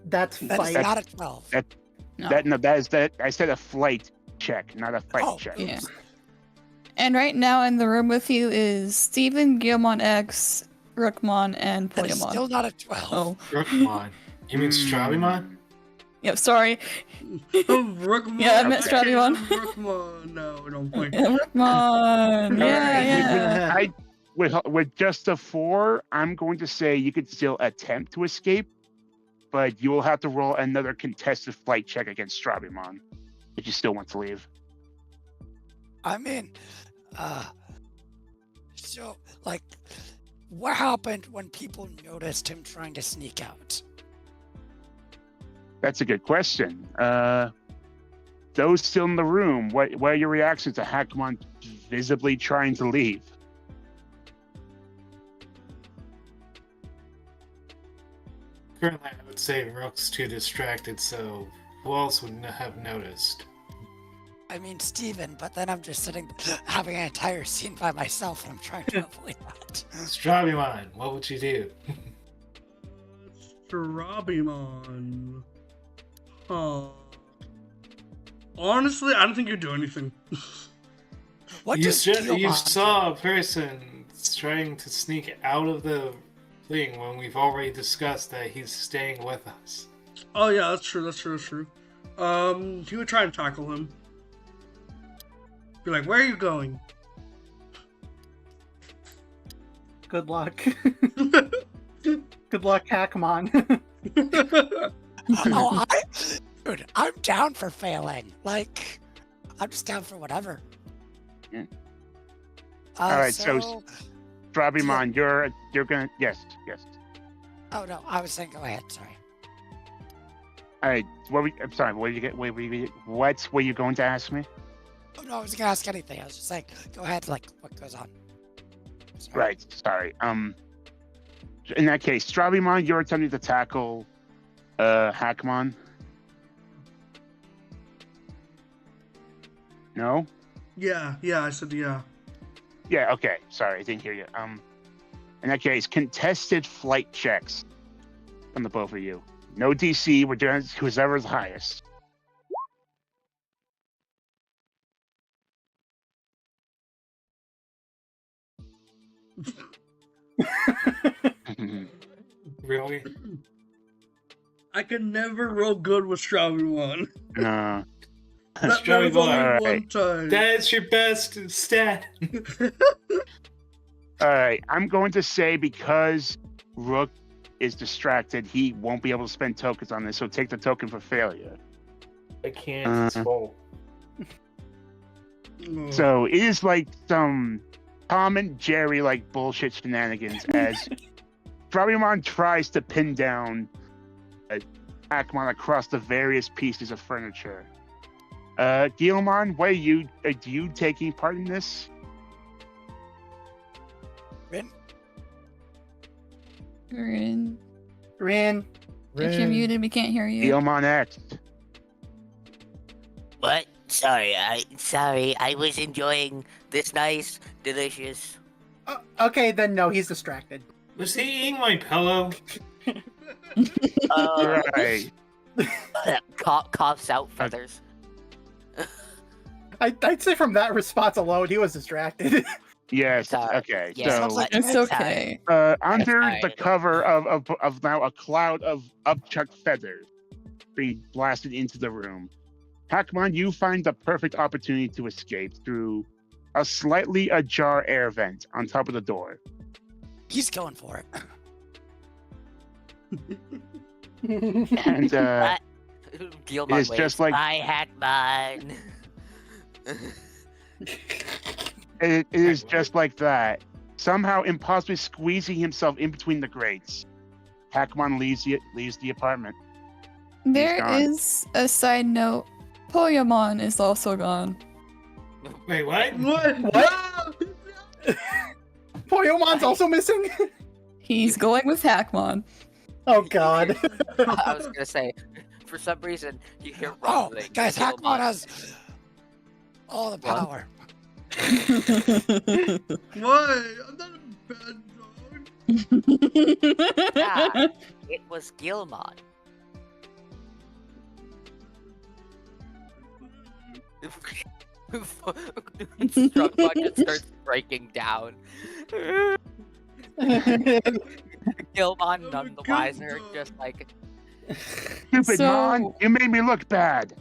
that's fight. Not a 12. That is that. I said a flight check, not a fight check. Yeah. And right now in the room with you is Steven, Gilmon X, Rookmon, and That is Poyamon. still not a 12. Oh. Rookmon. You mean Strawbymon? Yep, sorry. Rookmon. Yeah, I meant Strawbymon. Rookmon. No, don't point. Rookmon. Yeah. With just a 4, I'm going to say you could still attempt to escape, but you will have to roll another contested flight check against Strawbymon if you still want to leave. I mean, so, like, what happened when people noticed him trying to sneak out? That's a good question. Those still in the room, what are your reactions to Hackmon visibly trying to leave? Currently, I would say Rook's too distracted, so who else would have noticed? I mean, Steven, but then I'm just sitting, having an entire scene by myself, and I'm trying to avoid that. Strawbymon, what would you do? Strawbymon. Huh. Honestly, I don't think you'd do anything. What You does you saw a person trying to sneak out of the thing when we've already discussed that he's staying with us. Oh yeah, that's true. He would try and tackle him. Be like, where are you going? Good luck. Good luck, Hackmon. Oh, dude, I'm down for failing. Like, I'm just down for whatever. Yeah. All right, so Strabimon, you're gonna yes. Oh no, I was saying go ahead. Sorry. All right, I'm sorry. What were you going to ask me? Oh no, I wasn't gonna ask anything. I was just saying go ahead. Like, what goes on? Sorry. Right. Sorry. In that case, Strabimon, you're attempting to tackle Hackmon. No? Yeah, I said yeah. Yeah, okay. Sorry, I didn't hear you. In that case, contested flight checks from the both of you. No DC, we're doing whoever's highest. Really? I can never roll good with Strabimon. No. That was Strabimon, only alright. one time. That's your best stat. Alright, I'm going to say because Rook is distracted, he won't be able to spend tokens on this, so take the token for failure. I can't. It's full. Oh. So it is like some Tom and Jerry like bullshit shenanigans as Strabimon tries to pin down Hackmon across the various pieces of furniture. Guillemon, are you taking part in this? Rin? Rin. Rin. If you're muted, we can't hear you. Guillemon X. What? Sorry, I was enjoying this nice, delicious. Okay, then no, he's distracted. Was he eating my pillow? Right. Coughs out feathers. I'd say from that response alone, he was distracted. Yes. Sorry. Okay. Yeah, So sounds like- It's okay. under Sorry. the cover of now a cloud of upchucked feathers being blasted into the room, Hackmon, you find the perfect opportunity to escape through a slightly ajar air vent on top of the door. He's going for it. And Guillemon it's waves. just like I had mine. it is just like that. Somehow impossibly squeezing himself in between the grates. Hackmon leaves the apartment. There gone. is a side note. Poyamon is also gone. Wait, what? What? Poyomon's also missing? He's going with Hackmon. Oh god. I was gonna say, for some reason, you hear Oh, rumbling. guys, Guillemon- Hackmon has all the What? power. Why? I'm not a bad dog. Yeah, it was Guillemon. Strugmon just starts breaking down. Guillemon, none the good wiser, dog. just like Stupid So- Mon, you made me look bad.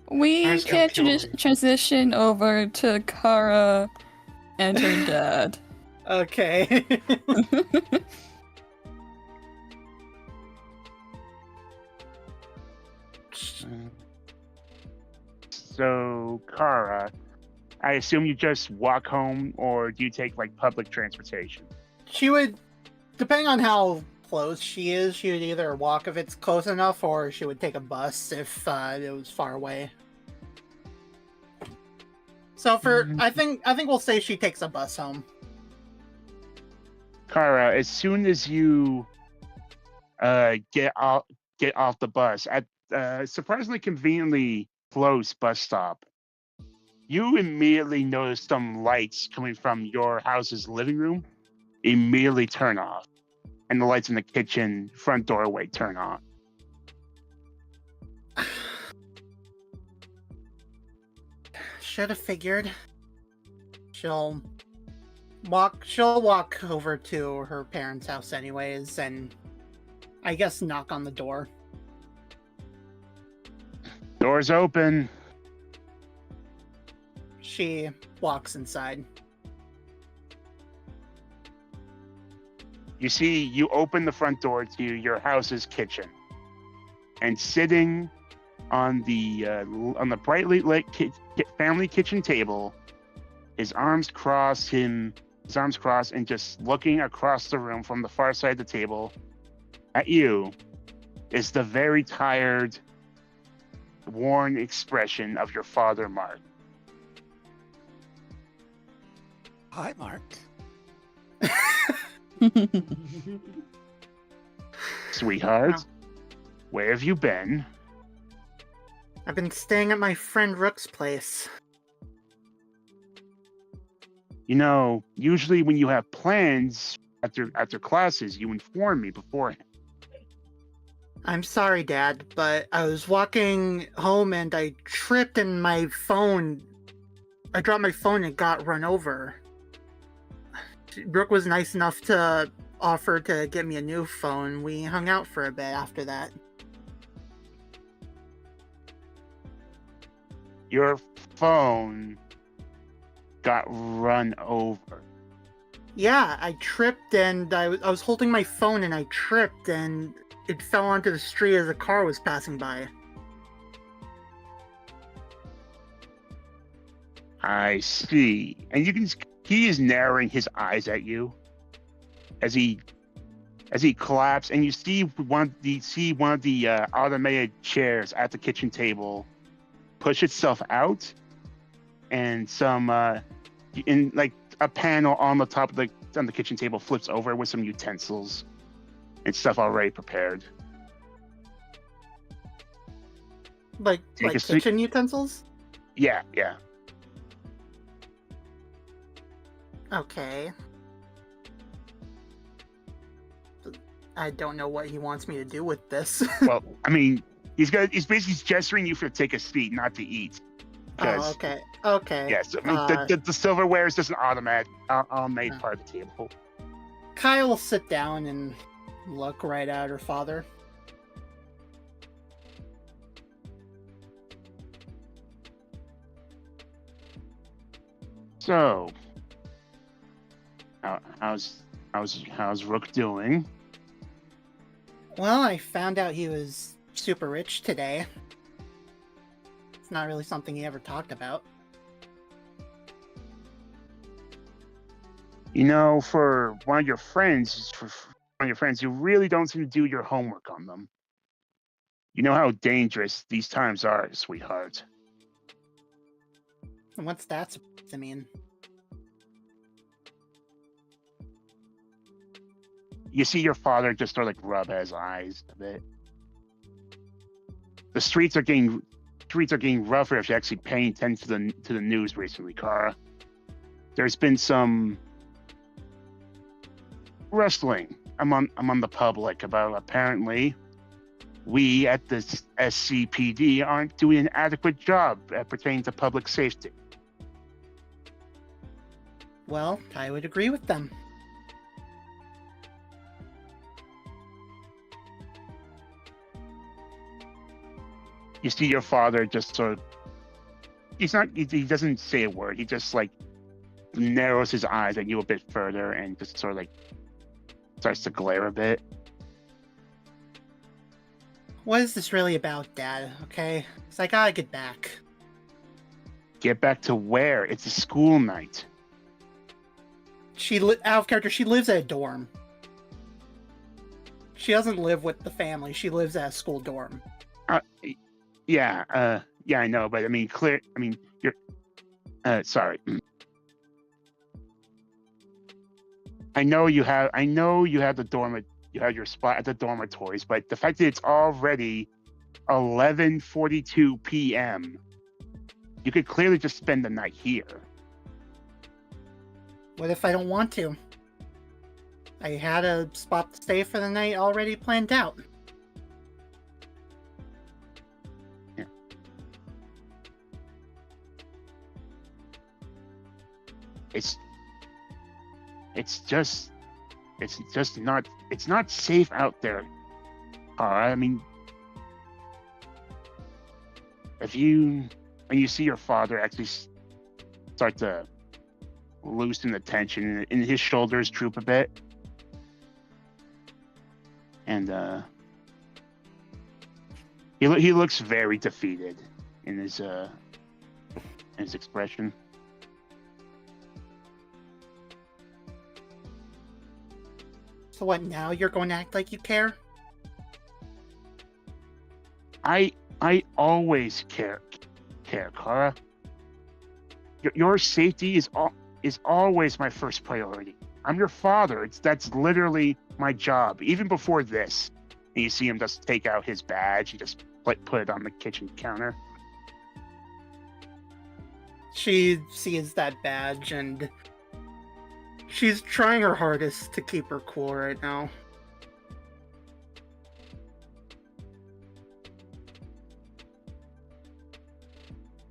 We Ours can got killed. transition over to Kara and her dad. Okay. So, Kara, I assume you just walk home, or do you take like public transportation? She would, depending on how close she is, she would either walk if it's close enough, or she would take a bus if it was far away. So I think we'll say she takes a bus home. Kara, as soon as you get off the bus at surprisingly conveniently close bus stop, you immediately notice some lights coming from your house's living room immediately turn off, and the lights in the kitchen front doorway turn on. Should have figured. She'll walk over to her parents' house anyways, and I guess knock on the door. Doors open. She walks inside. You see, you open the front door to your house's kitchen, and sitting on the brightly lit family kitchen table, his arms crossed, and just looking across the room from the far side of the table at you, is the very tired, worn expression of your father, Mark. Hi, Mark. Sweetheart, where have you been? I've been staying at my friend Rook's place. You know, usually when you have plans after classes, you inform me beforehand. I'm sorry, Dad, but I was walking home and I tripped and my phone... I dropped my phone and got run over. Rook was nice enough to offer to get me a new phone. We hung out for a bit after that. Your phone got run over. Yeah, I tripped and I was holding my phone and I tripped and it fell onto the street as a car was passing by. I see. And he is narrowing his eyes at you as he collapsed, and you see one of the automated chairs at the kitchen table push itself out, and some in like a panel on the top of on the kitchen table flips over with some utensils and stuff already prepared. Like kitchen utensils? Yeah. Okay. I don't know what he wants me to do with this. Well, I mean, he's basically gesturing you for to take a seat, not to eat. Oh, okay. Yes, I mean, the silverware is just an automatic, made part of the table. Kyle will sit down and look right at her father. So, how's Rook doing? Well, I found out he was super rich today. It's not really something he ever talked about. You know, for one of your friends, you really don't seem to do your homework on them. You know how dangerous these times are, sweetheart. And what's that supposed to mean? You see your father just sort of like rub his eyes a bit. The streets are getting rougher if you're actually paying attention to the news recently, Kara. There's been some rustling among the public about apparently we at the SCPD aren't doing an adequate job pertaining to public safety. Well, I would agree with them. You see your father just sort of, he doesn't say a word. He just like narrows his eyes at you a bit further and just sort of like starts to glare a bit. What is this really about, Dad? Okay? Because I gotta get back. Get back to where? It's a school night. Out of character, she lives at a dorm. She doesn't live with the family. She lives at a school dorm. Yeah, I know, but I mean, you're, sorry. I know you have you have your spot at the dormitories, but the fact that it's already 11:42 p.m., you could clearly just spend the night here. What if I don't want to? I had a spot to stay for the night already planned out. Yeah. It's not safe out there. I mean, when you see your father actually start to loosen the tension, and his shoulders droop a bit. And he looks very defeated in his expression. So what, now you're going to act like you care? I always care, Kara. Your safety is always my first priority. I'm your father. That's literally my job. Even before this, and you see him just take out his badge. He just put it on the kitchen counter. She sees that badge and she's trying her hardest to keep her cool right now.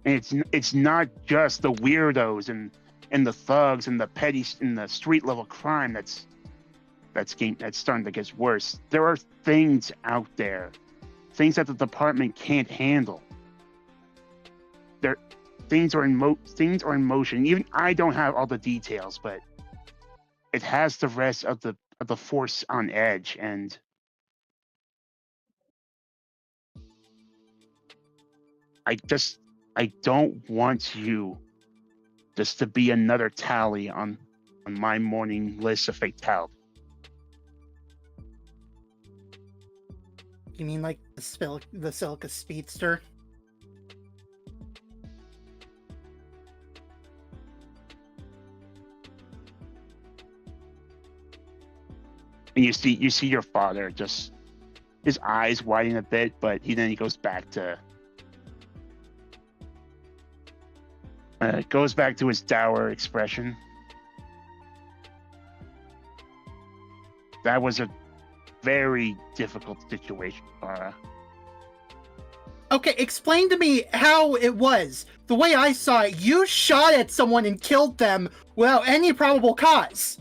And it's not just the weirdos and the thugs and the petty and the street level crime that's starting to get worse. There are things out there, things that the department can't handle. Things are in motion. Even I don't have all the details, but it has the rest of the force on edge, and I don't want you just to be another tally on my morning list of fatalities. You mean like the Silica Speedster? And you see your father, just his eyes widen a bit, but then he goes back to his dour expression. That was a very difficult situation, Kara. Okay, explain to me how it was. The way I saw it, you shot at someone and killed them without any probable cause.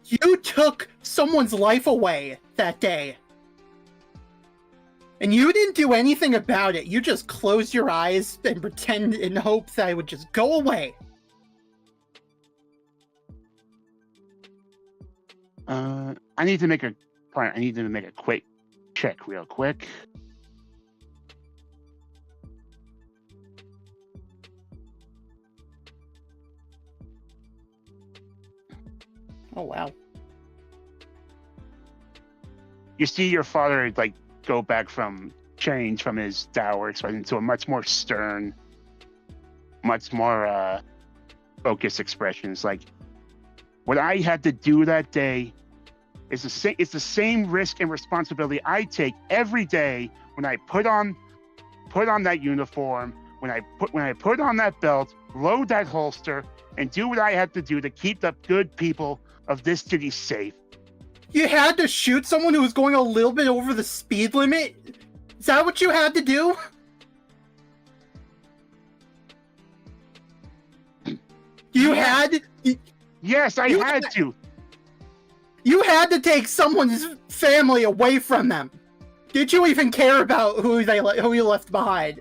You took someone's life away that day. And you didn't do anything about it. You just closed your eyes and pretend in hopes that it would just go away. I need to make a quick check real quick. Oh, wow. You see your father go back change from his dour expression to a much more stern, much more focused expression. It's like, what I had to do that day is the same risk and responsibility I take every day when I put on that uniform, when I put on that belt, load that holster, and do what I had to do to keep the good people of this city safe. You had to shoot someone who was going a little bit over the speed limit? Is that what you had to do? Yes, I had to. You had to take someone's family away from them. Did you even care about who you left behind?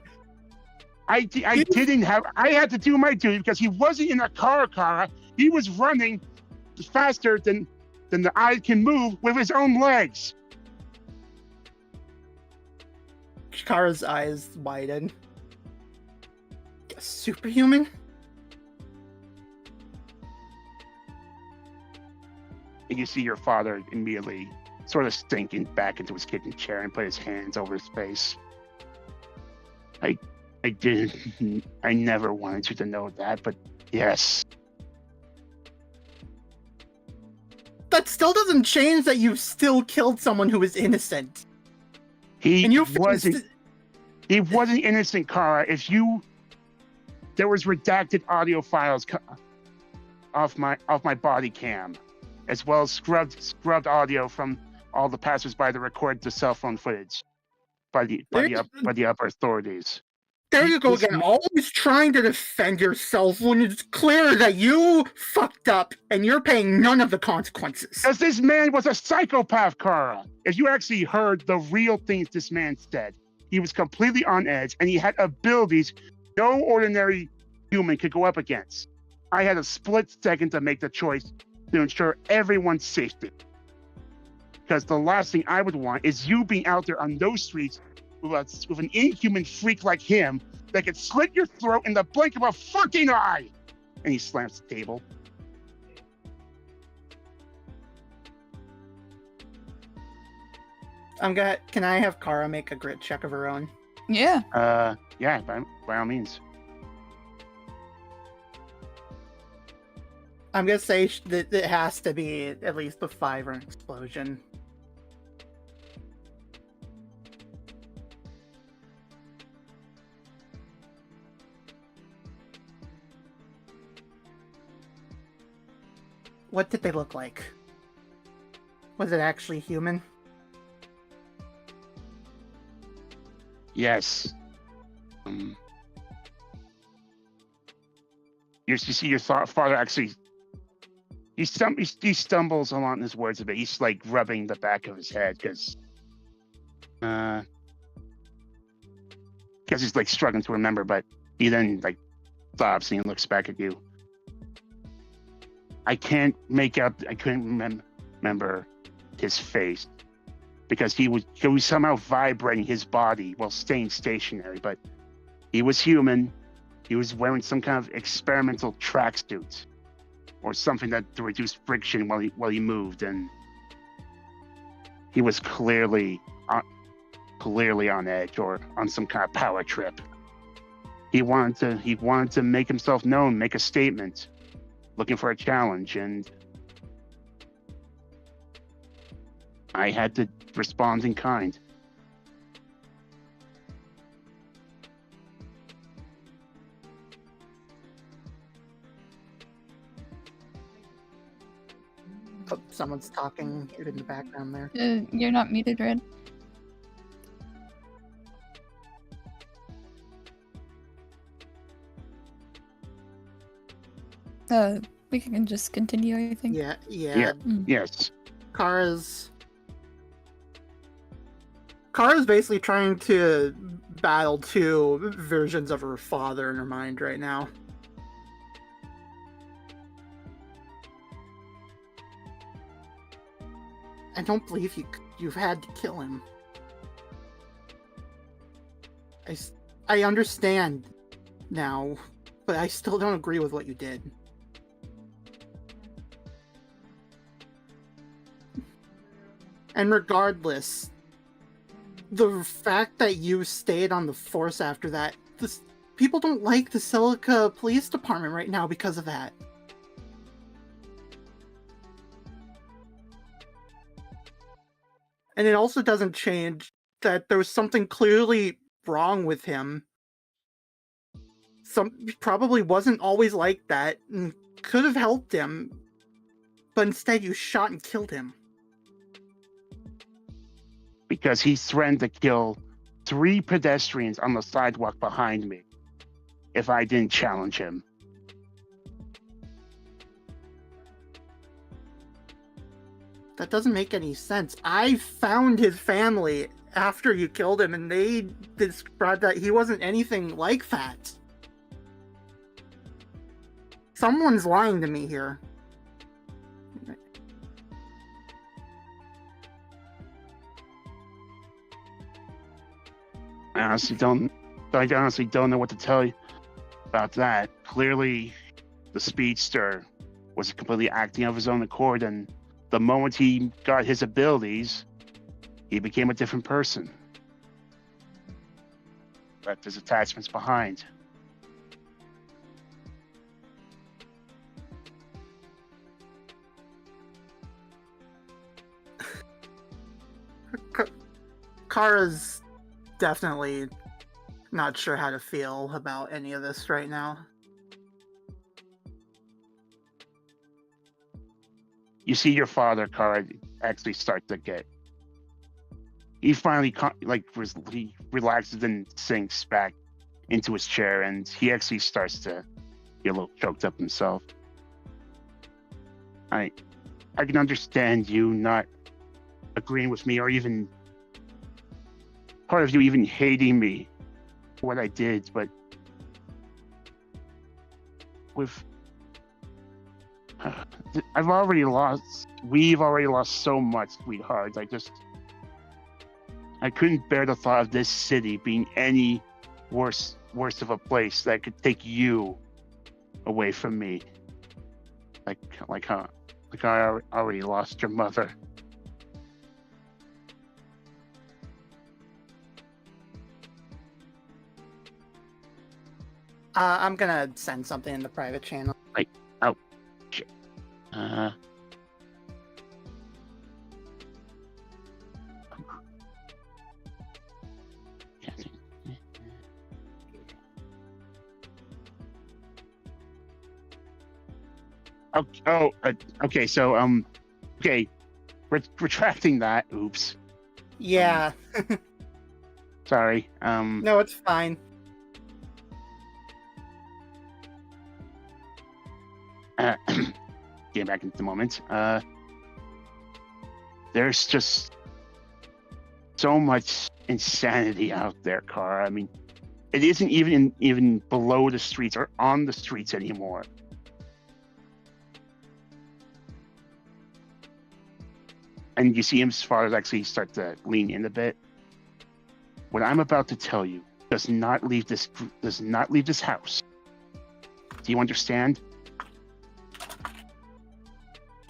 I had to do my duty because he wasn't in a car, Kara. He was running faster than the eye can move with his own legs. Kara's eyes widen. A superhuman? And you see your father immediately sort of sinking back into his kitchen chair and put his hands over his face. I never wanted you to know that, but yes. That still doesn't change that you still killed someone who was innocent. He wasn't innocent, Kara. There was redacted audio files off my body cam, as well as scrubbed audio from all the passersby to record the cell phone footage by the upper authorities. there you go again, always trying to defend yourself when it's clear that you fucked up and you're paying none of the consequences. Because this man was a psychopath, Kara. If you actually heard the real things this man said, he was completely on edge and he had abilities no ordinary human could go up against. I had a split second to make the choice to ensure everyone's safety. Because the last thing I would want is you being out there on those streets with an inhuman freak like him that could slit your throat in the blink of a fucking eye. And he slams the table. Can I have Kara make a grit check of her own? Yeah. Yeah, by all means. I'm gonna say that it has to be at least a 5 or an explosion. What did they look like? Was it actually human? Yes. You see your father actually. He stumbles along his words a bit. He's like rubbing the back of his head because he's like struggling to remember. But he then like stops and he looks back at you. I couldn't remember his face because he was somehow vibrating his body while staying stationary. But he was human. He was wearing some kind of experimental tracksuit or something to reduce friction while he moved, and he was clearly on edge or on some kind of power trip. He wanted to make himself known, make a statement, looking for a challenge, and I had to respond in kind. Oh, someone's talking in the background there. You're not muted, Red. We can just continue, I think. Yeah. Yes. Kara's basically trying to battle two versions of her father in her mind right now. I don't believe you've had to kill him. I understand now, but I still don't agree with what you did. And regardless, the fact that you stayed on the force after that, people don't like the Silica Police Department right now because of that. And it also doesn't change that there was something clearly wrong with him. Probably wasn't always like that and could have helped him, but instead you shot and killed him. Because he threatened to kill 3 pedestrians on the sidewalk behind me if I didn't challenge him. That doesn't make any sense. I found his family after you killed him, and they described that he wasn't anything like that. Someone's lying to me here. I honestly don't know what to tell you about that. Clearly, the speedster was completely acting of his own accord, and the moment he got his abilities, he became a different person. Left his attachments behind. Kara's definitely not sure how to feel about any of this right now. You see your father, Kara, actually start to get. He finally he relaxes and sinks back into his chair, and he actually starts to get a little choked up himself. I can understand you not agreeing with me, or even part of you even hating me for what I did, but we've already lost so much, sweetheart. I couldn't bear the thought of this city being any worse of a place that could take you away from me. Like I already lost your mother. I'm gonna send something in the private channel. Oh, shit. Okay. So, okay, retracting that. Oops. Yeah. Sorry. No, it's fine. Get back into the moment. There's just so much insanity out there, Kara. I mean, it isn't even below the streets or on the streets anymore. And you see his father actually start to lean in a bit. What I'm about to tell you does not leave this house. Do you understand?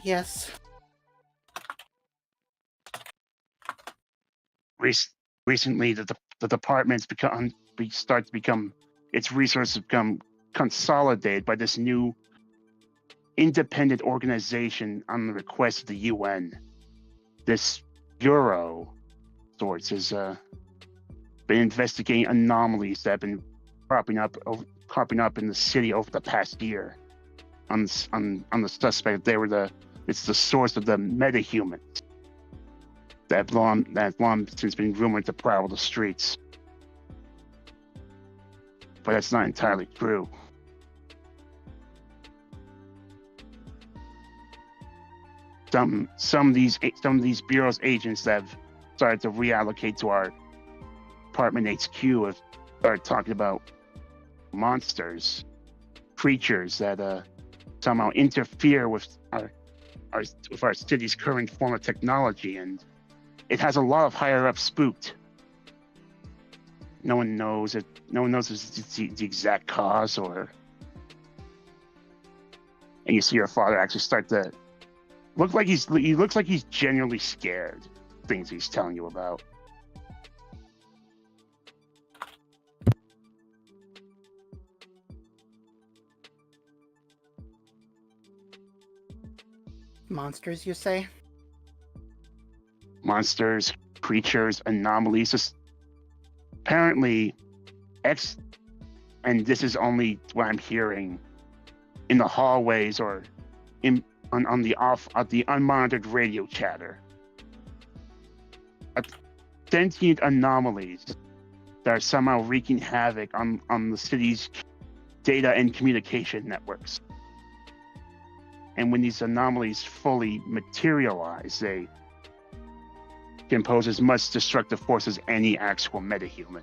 Yes. Recently, the department's its resources become consolidated by this new independent organization on the request of the UN. This bureau, sorts, has been investigating anomalies that have been cropping up in the city over the past year. On the suspect, it's the source of the metahumans that have long since been rumored to prowl the streets. But that's not entirely true. Some of these bureau's agents that have started to reallocate to our department HQ have started talking about monsters, creatures that somehow interfere with our city's current form of technology, and it has a lot of higher ups spooked. No one knows if it's the exact cause, and you see your father actually start to he looks like he's genuinely scared of things he's telling you about. Monsters, you say? Monsters, creatures, anomalies. Just apparently, and this is only what I'm hearing in the hallways or on the unmonitored radio chatter. Sentient anomalies that are somehow wreaking havoc on the city's data and communication networks. And when these anomalies fully materialize, they can pose as much destructive force as any actual metahuman.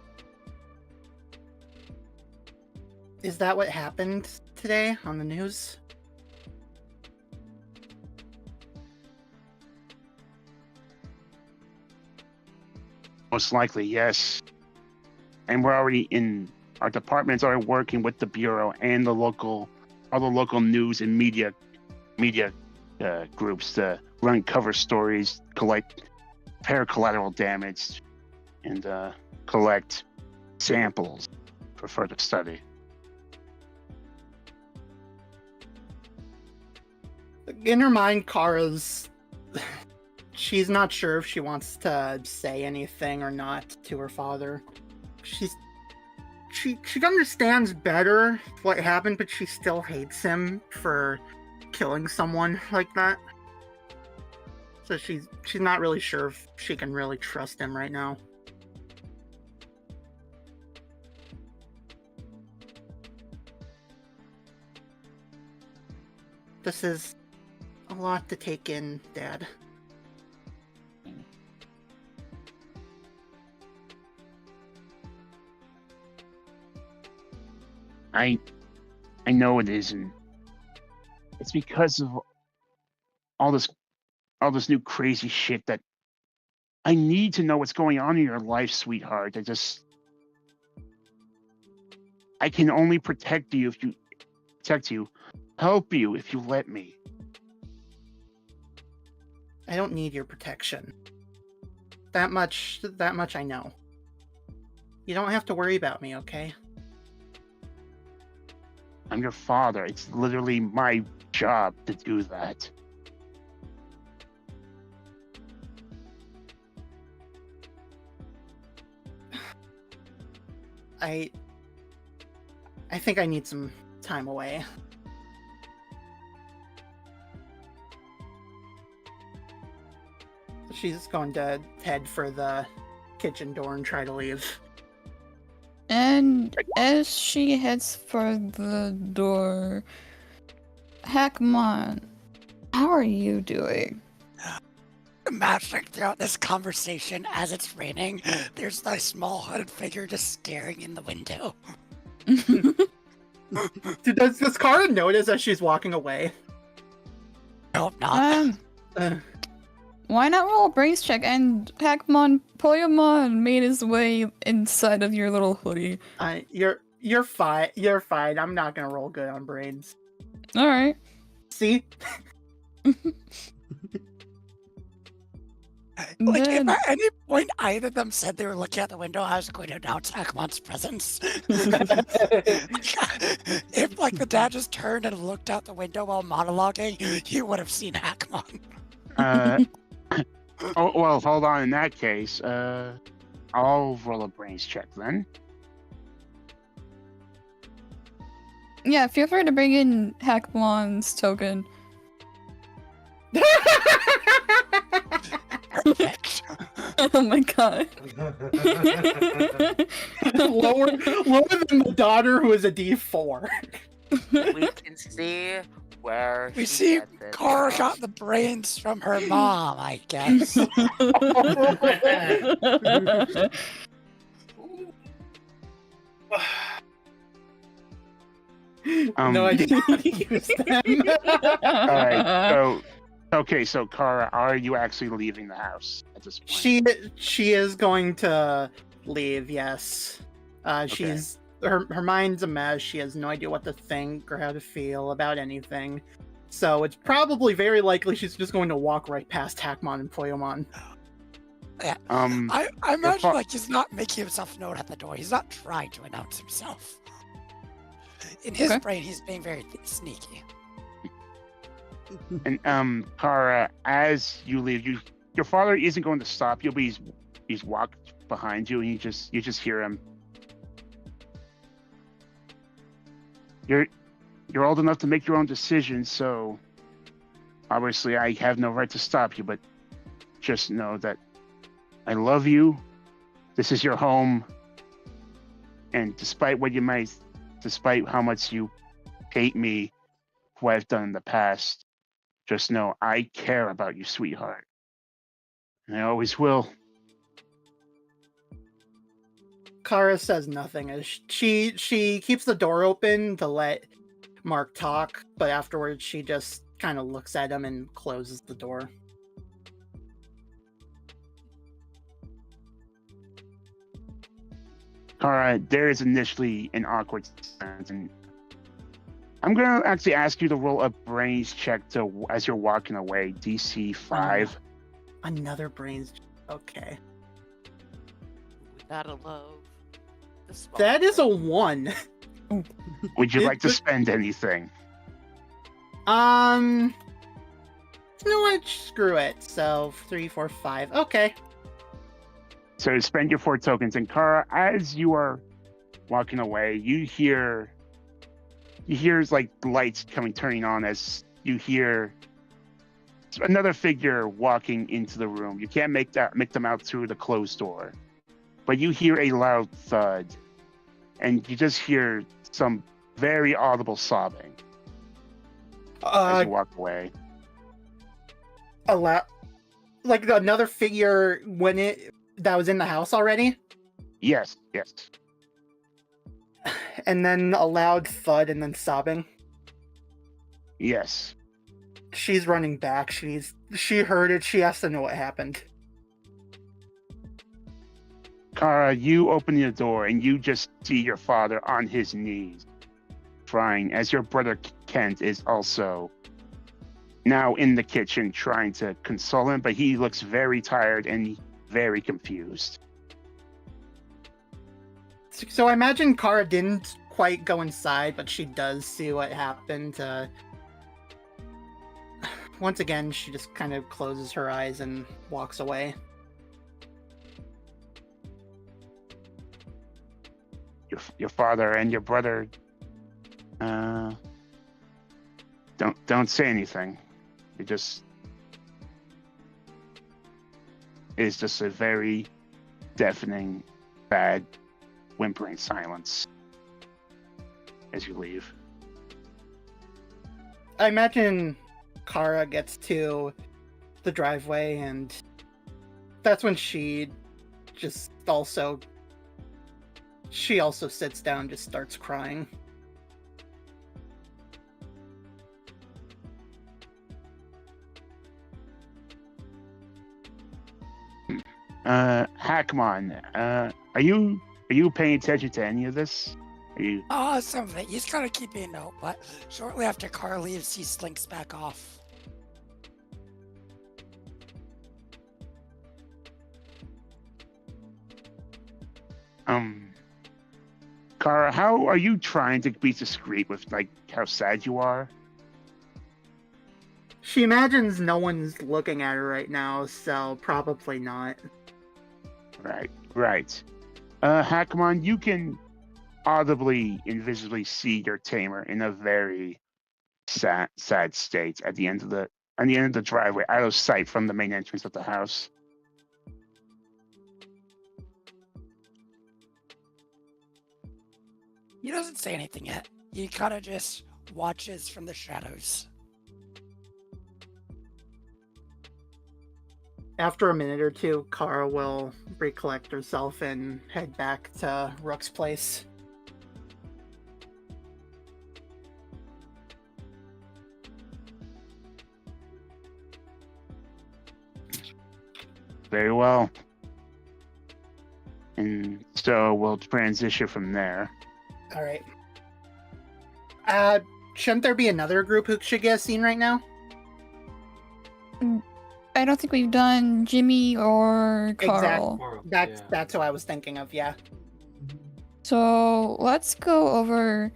Is that what happened today on the news? Most likely, yes. And our departments are working with the Bureau and all the local news and media groups to run cover stories, repair collateral damage, and collect samples for further study. In her mind, she's not sure if she wants to say anything or not to her father. She understands better what happened, but she still hates him for killing someone like that. So she's not really sure if she can really trust him right now. This is a lot to take in, Dad. I know it isn't. It's because of all this new crazy shit that I need to know what's going on in your life, sweetheart. I can only protect you, help you if you let me. I don't need your protection. That much I know. You don't have to worry about me, okay? I'm your father. It's literally my job to do that. I think I need some time away. She's going to head for the kitchen door and try to leave. And as she heads for the door, Hackmon, how are you doing? Imagining throughout this conversation as it's raining, there's a small hooded figure just staring in the window. Does Kara notice as she's walking away? Nope, not. Why not roll a brains check? And Hackmon Poyamon made his way inside of your little hoodie. You're fine. You're fine. I'm not gonna roll good on brains. All right. See? Like, Then- if at any point either of them said they were looking out the window, I was going to announce Hackmon's presence. If, like, the dad just turned and looked out the window while monologuing, you would have seen Hackmon. Oh, well, hold on. In that case, I'll roll a brains check then. Yeah, feel free to bring in Hackmon's token. Perfect. Oh my god. lower than the daughter who is a D4. We can see where We she see gets it Cora from. got the brains from her mom, I guess. No idea how to use them. All right. So Kara, are you actually leaving the house at this point? She is going to leave. Yes. She's her mind's a mess. She has no idea what to think or how to feel about anything. So it's probably very likely she's just going to walk right past Hackmon and Poyomon. Yeah. I imagine like he's not making himself known at the door. He's not trying to announce himself. In his brain, he's being very sneaky. And Kara, as you leave, your father isn't going to stop you, but he's walked behind you, and you just hear him. You're old enough to make your own decisions, so obviously I have no right to stop you, but just know that I love you. This is your home, and despite how much you hate me, what I've done in the past, just know I care about you, sweetheart. And I always will. Kara says nothing as she keeps the door open to let Mark talk, but afterwards she just kind of looks at him and closes the door. Kara, there is initially an awkward silence, and I'm gonna actually ask you to roll a brains check as you're walking away. DC 5. Another brains. Okay. We gotta love the small That is a things. 1. Would you like to spend anything? You know what? Screw it. So 3, 4, 5. Okay. So spend your 4 tokens, and Kara, as you are walking away, you hear like lights turning on as you hear another figure walking into the room. You can't make them out through the closed door, but you hear a loud thud, and you just hear some very audible sobbing. as Uh, you walk away. like another figure that was in the house already, Yes. and then a loud thud, and then sobbing. Yes. She's running back. She heard it. She has to know what happened. Kara, you open the door and you just see your father on his knees, crying, as your brother Kent is also now in the kitchen trying to console him, but he looks very tired and very confused. So I imagine Kara didn't quite go inside, but she does see what happened. Once again, she just kind of closes her eyes and walks away. Your father and your brother don't say anything. It's just a very deafening, bad, whimpering silence as you leave. I imagine Kara gets to the driveway, and that's when she also sits down and just starts crying. Hackmon, are you paying attention to any of this? Are you? Oh, some of it. He's kind of keeping a note, but shortly after Carl leaves, he slinks back off. Kara, how are you trying to be discreet with how sad you are? She imagines no one's looking at her right now, so probably not. Right. Hackmon, you can audibly and visibly see your tamer in a very sad state at the end of the driveway, out of sight from the main entrance of the house. He doesn't say anything yet. He kind of just watches from the shadows. After a minute or two, Kara will recollect herself and head back to Rook's place. Very well. And so we'll transition from there. All right. Shouldn't there be another group who should get a scene right now? I don't think we've done Jimmy or Carl. Exactly. That's what I was thinking of. Yeah. So let's go over.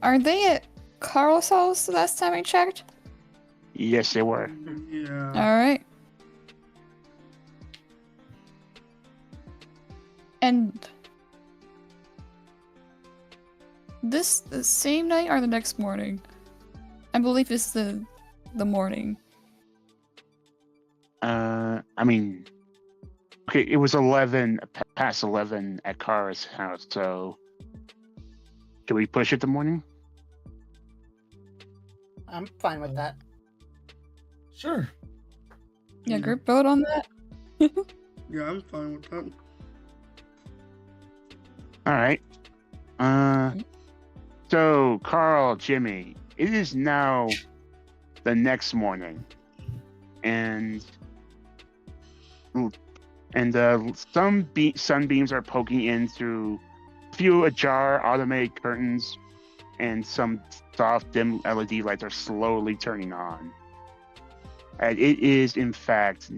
Are they at Carl's house the last time I checked? Yes, they were. Yeah. All right. And the same night or the next morning? I believe it's the morning. I mean, okay, it was past 11 at Kara's house, so can we push it to morning? I'm fine with that. Sure. Yeah, group vote on that? Yeah, I'm fine with that. All right. So Carl, Jimmy, it is now the next morning, and some sunbeams are poking in through a few ajar automated curtains, and some soft dim LED lights are slowly turning on. And it is in fact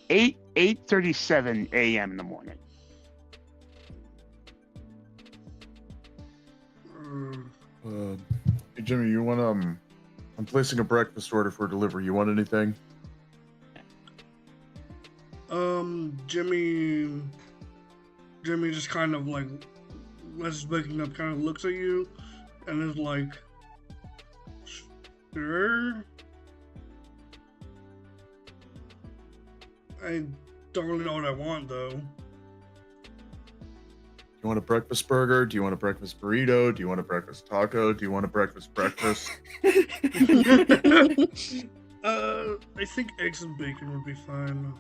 8:37 a.m. in the morning. Hey Jimmy, you want I'm placing a breakfast order for delivery. You want anything? Jimmy just kind of like, as he's waking up, kind of looks at you, and is like, sure. I don't really know what I want though. You want a breakfast burger? Do you want a breakfast burrito? Do you want a breakfast taco? Do you want a breakfast breakfast? I think eggs and bacon would be fine.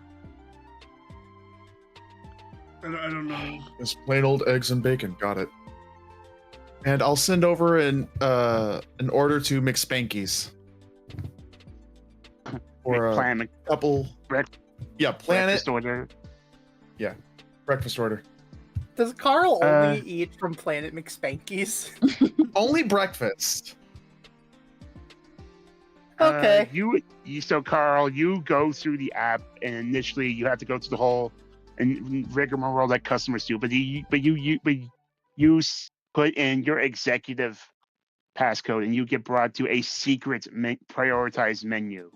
I don't know. Just plain old eggs and bacon. Got it. And I'll send over an order to McSpankies. Or a couple. Yeah, Planet. Breakfast order. Yeah, breakfast order. Does Carl only eat from Planet McSpankies? Only breakfast. Okay. So Carl, you go through the app, and initially you have to go through the whole and rigmarole that customers do. But you put in your executive passcode, and you get brought to a secret prioritized menu,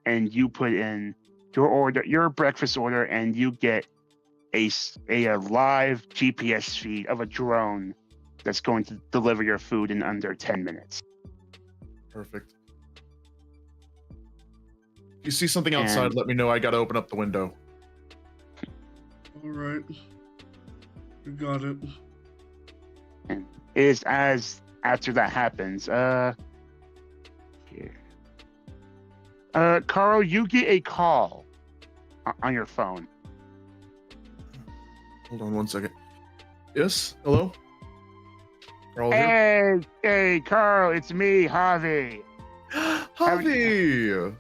and you put in your order, your breakfast order, and you get a live GPS feed of a drone that's going to deliver your food in under 10 minutes. Perfect. If you see something outside, let me know. I gotta open up the window. Alright. You got it. And is as after that happens, Carl, you get a call on your phone. Hold on one second. Yes? Hello? Carl here? Hey, Carl, it's me, Javi. Javi!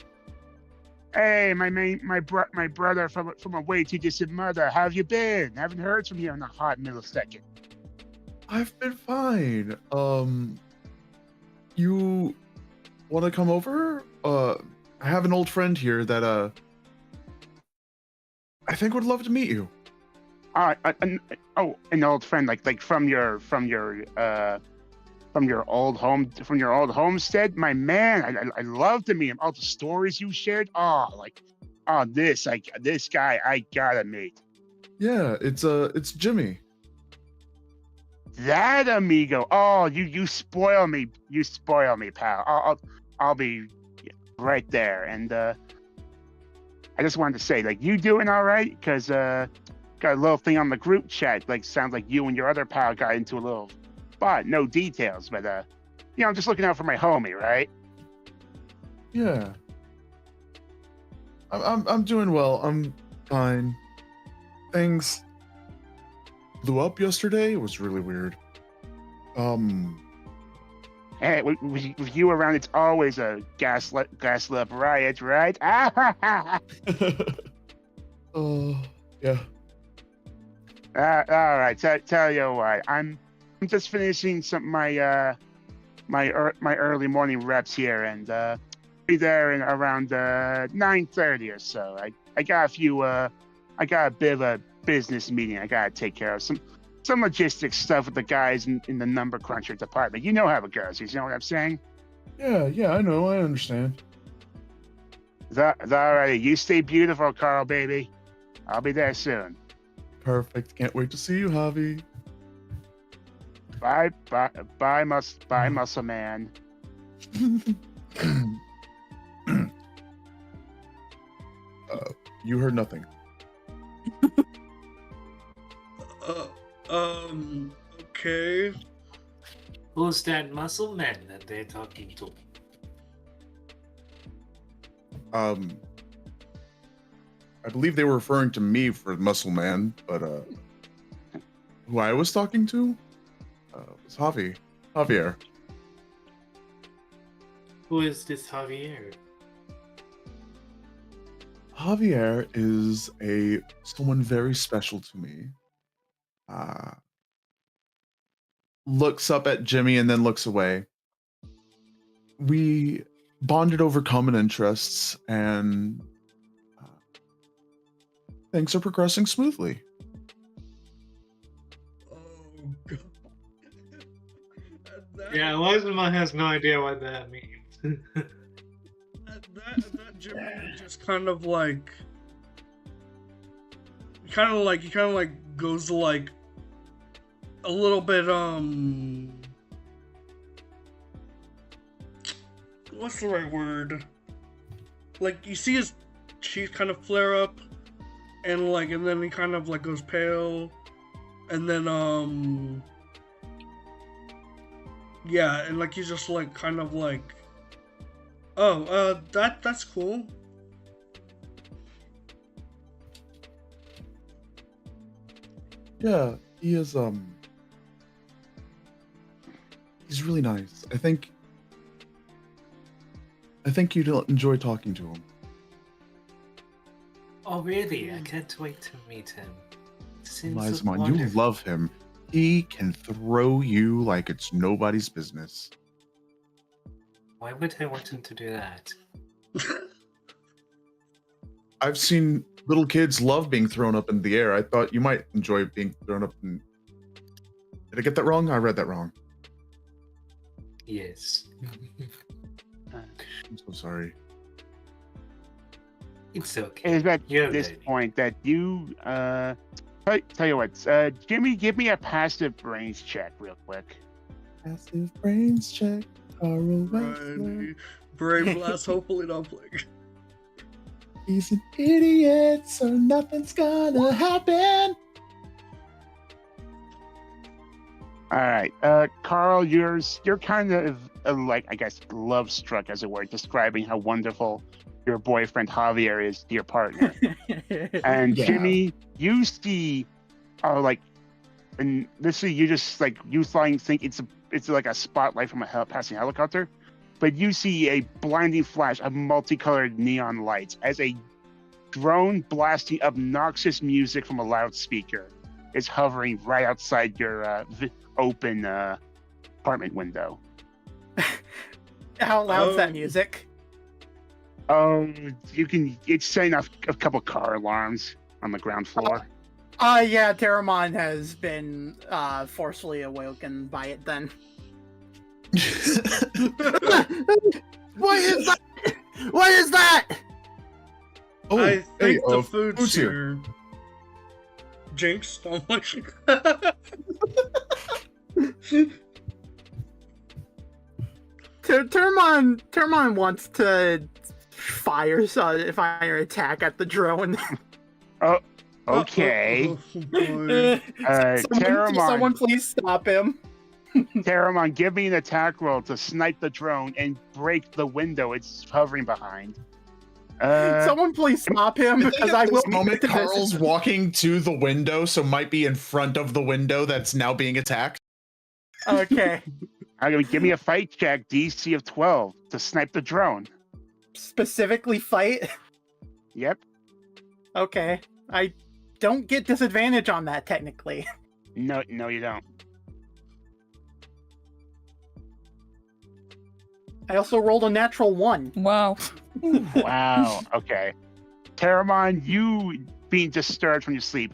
Hey, my brother from a way too distant mother. How have you been? Haven't heard from you in a hot millisecond. I've been fine. You want to come over? I have an old friend here that I think would love to meet you. An old friend, like from your old homestead. My man, I love to meet him. All the stories you shared. This guy I gotta meet. Yeah, it's Jimmy. That amigo. Oh, you spoil me. You spoil me, pal. I'll be right there. And I just wanted to say, like, you doing all right? Because got a little thing on the group chat. Like, sounds like you and your other pal got into a little spot. No details, but I'm just looking out for my homie, right? Yeah. I'm doing well. I'm fine. Things blew up yesterday. It was really weird. Hey, with you around, it's always a gaslit riot, right? Yeah. All right. Tell you what, I'm just finishing my early morning reps here, and be there in around 9:30 or so. I got a bit of a business meeting I gotta take care of. Some logistics stuff with the guys in the number cruncher department. You know how it goes. You know what I'm saying? Yeah, I know. I understand. All right. You stay beautiful, Carl, baby. I'll be there soon. Perfect. Can't wait to see you, Javi. Bye, muscle man. You heard nothing. Okay. Who's that muscle man that they're talking to? I believe they were referring to me for Muscle Man, but who I was talking to was Javier. Who is this Javier? Javier is someone very special to me. Looks up at Jimmy and then looks away. We bonded over common interests, and things are progressing smoothly. Oh god. Yeah, Wiseman has no idea what that means. that Jimmy just kind of like goes to like a little bit what's the right word? Like, you see his cheeks kind of flare up, and then he kind of like goes pale, And then yeah, and like he's just like kind of like, oh, that's cool. Yeah, he is. He's really nice. I think you'd enjoy talking to him. Oh, really? I can't wait to meet him. Seems Lizamon, you wonderful. love him. He can throw you like it's nobody's business. Why would I want him to do that? I've seen little kids love being thrown up in the air. I thought you might enjoy being thrown up in... Did I get that wrong? I read that wrong. Yes. I'm so sorry. It's okay. It is at You're this ready. point that you tell you what, Jimmy, give me a passive brains check real quick. Passive brains check. Carl Wessler. Right. Brain blast, hopefully not playing. He's an idiot, so nothing's gonna happen. All right, Carl, you're kind of like, I guess, love struck, as it were, describing how wonderful your boyfriend Javier is to your partner. And Yeah. Jimmy, you see, like, and literally, you just like you think it's like a spotlight from a passing helicopter, but you see a blinding flash of multicolored neon lights as a drone blasting obnoxious music from a loudspeaker is hovering right outside your open apartment window. How loud's that music? It's setting off a couple car alarms on the ground floor. Yeah, Terramon has been forcefully awoken by it then. What is that? What is that? Oh, I hey, think the food's food's here. here. Jinx, don't like Terramon wants to fire attack at the drone. Okay. boy. Someone please stop him. Terramon, give me an attack roll to snipe the drone and break the window it's hovering behind. Someone please stop him I think because at I will this moment Carl's walking to the window, so might be in front of the window that's now being attacked. Okay. Give me a fight check, DC of 12, to snipe the drone. Specifically fight? Yep. Okay. I don't get disadvantage on that technically. No, you don't. I also rolled a natural 1. Wow. Wow. Okay. Terramon, you being disturbed from your sleep,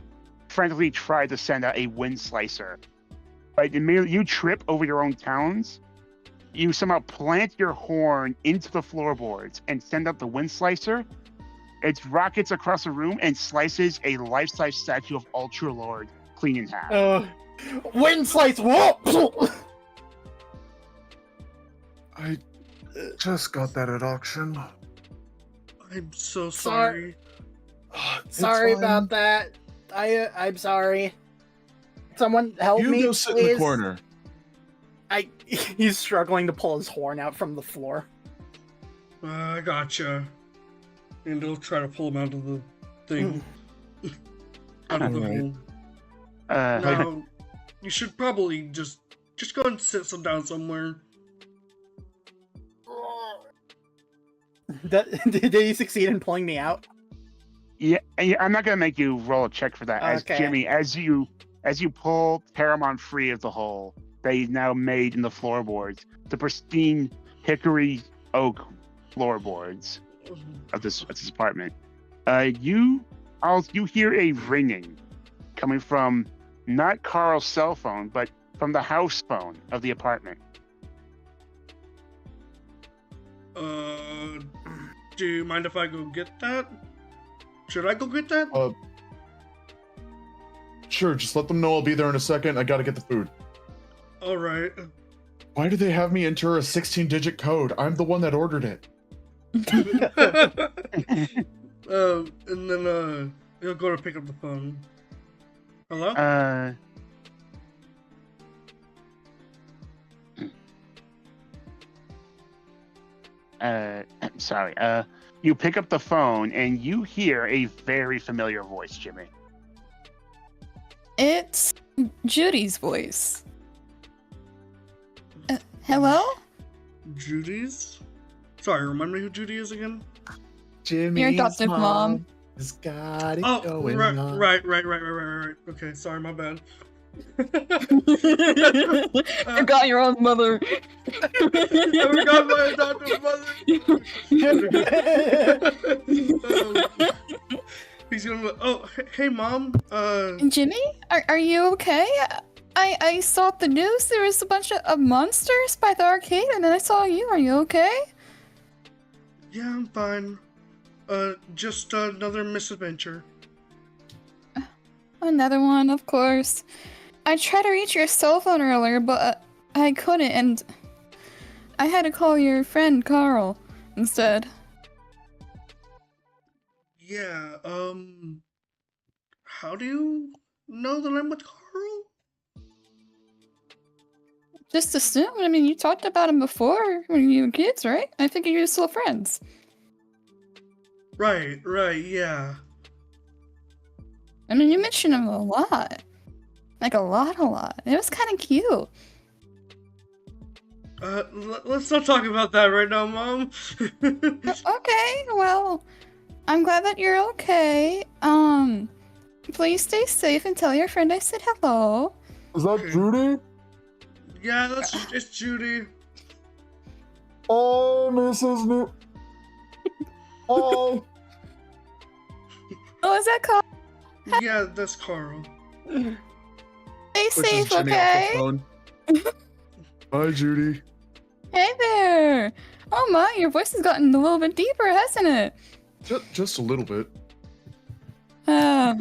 frantically tried to send out a wind slicer. But immediately you trip over your own talons. You somehow plant your horn into the floorboards and send out the wind slicer. It rockets across the room and slices a life-size statue of Ultra Lord clean in half. Wind slice! Whoa! I just got that at auction. I'm so sorry. It's Sorry fine. about that. I'm sorry. Someone help You me, go sit please. in the corner. He's struggling to pull his horn out from the floor. I gotcha. And they'll try to pull him out of the thing. Out of the Alright. hole. Uh, Now, you should probably just go and sit down somewhere. Did he succeed in pulling me out? Yeah, I'm not gonna make you roll a check for that. As Okay. Jimmy, as you pull Paramount free of the hole they now made in the floorboards, the pristine hickory oak floorboards of this apartment, you hear a ringing coming from not Carl's cell phone, but from the house phone of the apartment. Do you mind if I go get that? Should I go get that? Sure, just let them know I'll be there in a second. I gotta get the food. Alright. Why do they have me enter a 16-digit code? I'm the one that ordered it. And then, he'll go to pick up the phone. Hello? sorry. You pick up the phone and you hear a very familiar voice, Jimmy. It's Judy's voice. Hello? Judy's? Sorry, remind me who Judy is again? Jimmy's Your adoptive mom. has got it Oh, going right, on. right. Okay, sorry, my bad. Forgot your own mother. I forgot my adoptive mother. He's gonna. Oh, hey, mom. Jimmy, are you okay? I saw the news. There was a bunch of monsters by the arcade, and then I saw you. Are you okay? Yeah, I'm fine. Just another misadventure. Another one, of course. I tried to reach your cell phone earlier, but I couldn't, and I had to call your friend Carl instead. Yeah. How do you know that I'm with Carl? Just assume. I mean, you talked about him before when you were kids, right? I think you're still friends. Right, yeah. I mean, you mentioned him a lot. Like, a lot. It was kind of cute. Let's not talk about that right now, Mom. Okay, well, I'm glad that you're okay. Please stay safe and tell your friend I said hello. Is that Judy? Yeah, it's Judy. Oh, Mrs. New. Oh. Oh, is that Carl? Yeah, that's Carl. Stay safe, okay? Hi, Judy. Hey there! Oh my, your voice has gotten a little bit deeper, hasn't it? Just a little bit. Oh,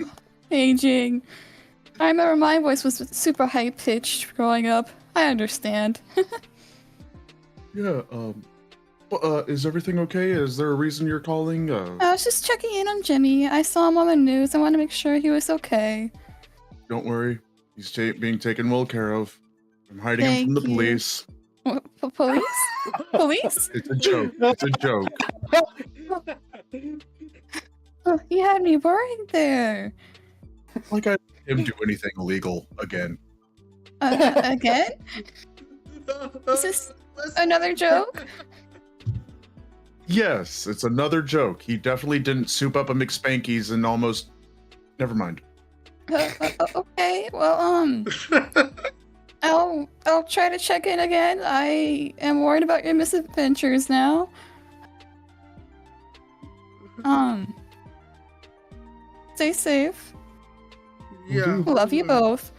aging. I remember my voice was super high-pitched growing up. I understand. Yeah, is everything okay? Is there a reason you're calling? I was just checking in on Jimmy. I saw him on the news. I wanted to make sure he was okay. Don't worry. He's being taken well care of. I'm hiding him Thank from the you. police. Police? Police? It's a joke. It's a joke. Oh, you had me worried there. Like I let him do anything illegal again. Again? Is this another joke? Yes, it's another joke. He definitely didn't soup up a McSpankies and almost. Never mind. Okay, well, I'll try to check in again. I am worried about your misadventures now. Stay safe. Yeah. Love you both.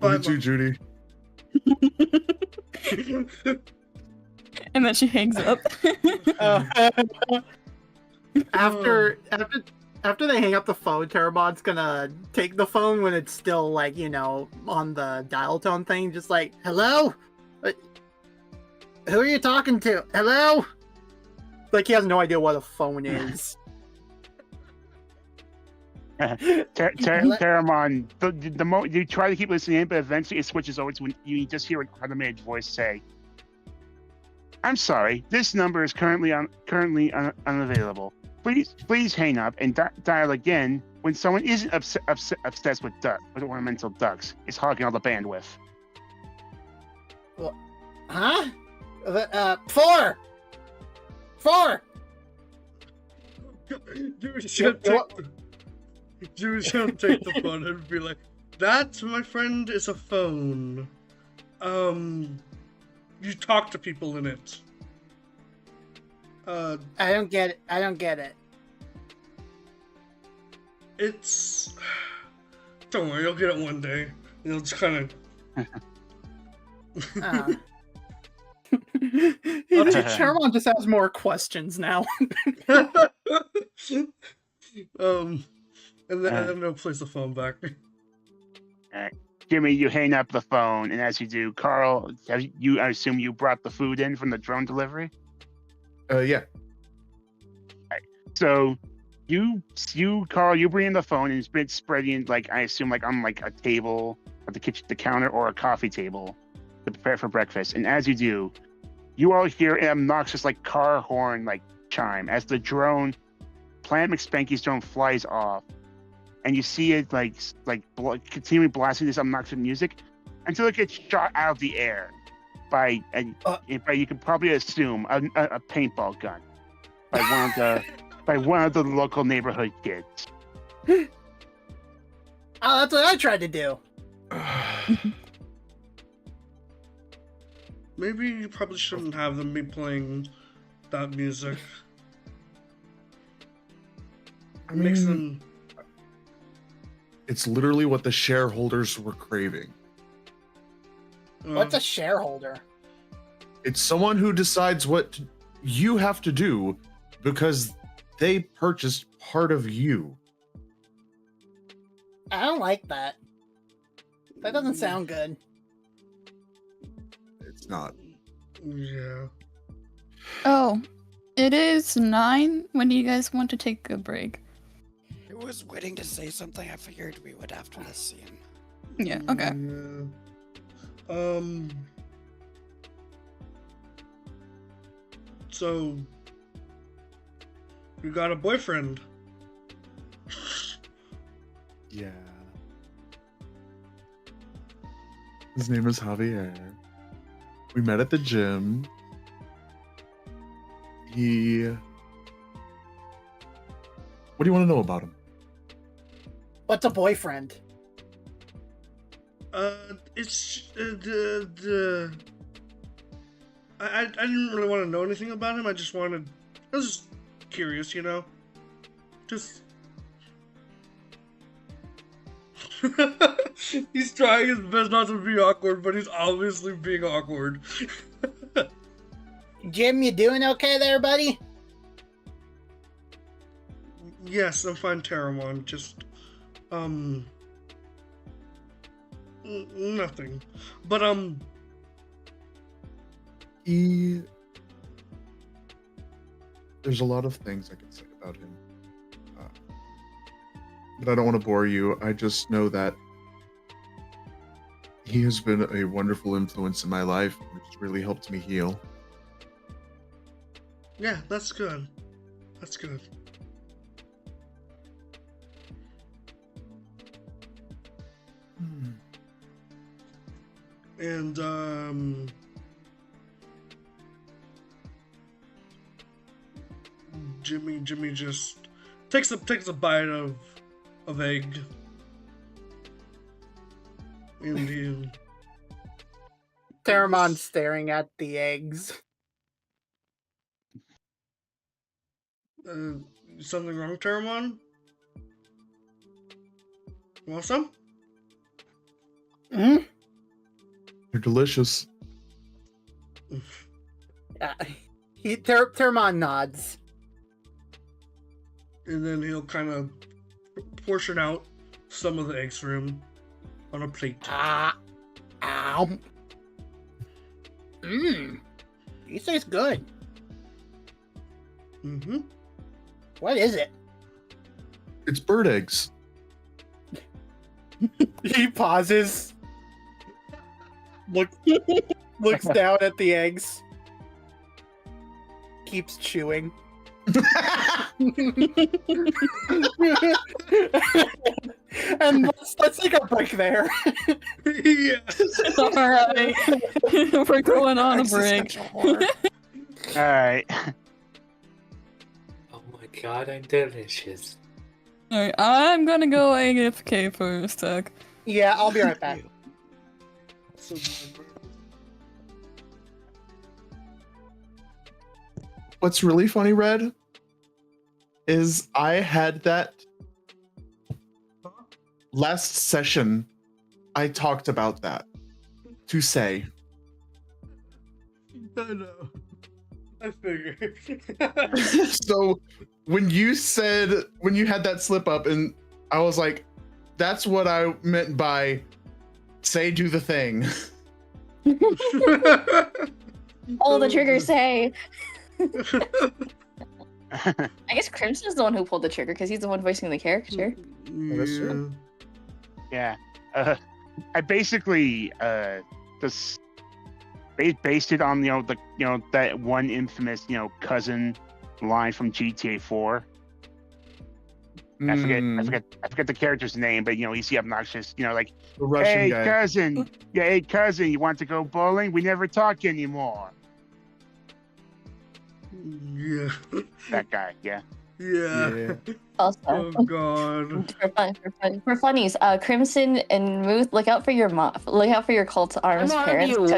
Bye, you, Judy. And then she hangs up. After they hang up the phone, Terabon's gonna take the phone when it's still like, on the dial tone thing, just like, hello? Who are you talking to? Hello? Like he has no idea what a phone is. Teramon, the moment you try to keep listening in, but eventually it switches over to when you just hear an automated voice say, "I'm sorry, this number is currently unavailable. Please hang up and dial again when someone isn't obsessed with ornamental ducks. It's hogging all the bandwidth." Huh? 4! Judy should take the phone and be like, "That, my friend, is a phone. You talk to people in it." I don't get it. It's... Don't worry, you'll get it one day. You'll just kind of... Terabon just has more questions now. And then they'll place the phone back. Jimmy, you hang up the phone, and as you do, Carl, I assume you brought the food in from the drone delivery? Yeah. Right. So, Carl, you bring in the phone, and it's been spreading, I assume, on a table at the counter or a coffee table. to prepare for breakfast. And as you do, you all hear an obnoxious like car horn like chime as the drone, Plan McSpanky's drone, flies off, and you see it continuing blasting this obnoxious music until it gets shot out of the air by you can probably assume a paintball gun by one of the local neighborhood kids. Oh, that's what I tried to do. Maybe you probably shouldn't have them be playing that music. It makes them. It's literally what the shareholders were craving. What's a shareholder? It's someone who decides what you have to do because they purchased part of you. I don't like that. That doesn't sound good. It's not. Yeah. Oh, it is 9. When do you guys want to take a break? I was waiting to say something. I figured we would after this scene. Yeah, okay. Yeah. So, you got a boyfriend? Yeah. His name is Javier. We met at the gym. What do you want to know about him? What's a boyfriend? It's I didn't really want to know anything about him. I was just curious, you know? Just... He's trying his best not to be awkward, but he's obviously being awkward. Jim, you doing okay there, buddy? Yes, I'm fine, Terramon. Just, nothing. But, There's a lot of things I can say about him. But I don't want to bore you. I just know that he has been a wonderful influence in my life, which has really helped me heal. yeah, that's good. That's good. And, Jimmy just takes a bite of egg. And he... Terramon's staring at the eggs. Something wrong, Terramon? You want some? Hmm? They're delicious. Terramon nods. And then he'll kind of portion out some of the eggs for him on a plate. Ow. These taste good. Mm-hmm. What is it? It's bird eggs. He pauses. Looks down at the eggs. Keeps chewing. And let's take a break there. Yeah. Alright. We're going on a break. Alright. Oh my god, I'm delicious. Alright, I'm gonna go AFK for a sec. Yeah, I'll be right back. What's really funny, Red, is I had that last session. I talked about that to say. I know. I figured. So when you had that slip up, and I was like, that's what I meant by say do the thing. All the triggers say. I guess Crimson's the one who pulled the trigger because he's the one voicing the character. Yeah. I basically just based it on that one infamous cousin line from GTA 4. I forget the character's name, but he's the obnoxious, like, The Russian hey guy. cousin, you want to go bowling? We never talk anymore. Yeah. That guy, yeah. Yeah. Also, Oh god. for funnies, Crimson and Muth, look out for your look out for your cult to Arm's parents. 'Cause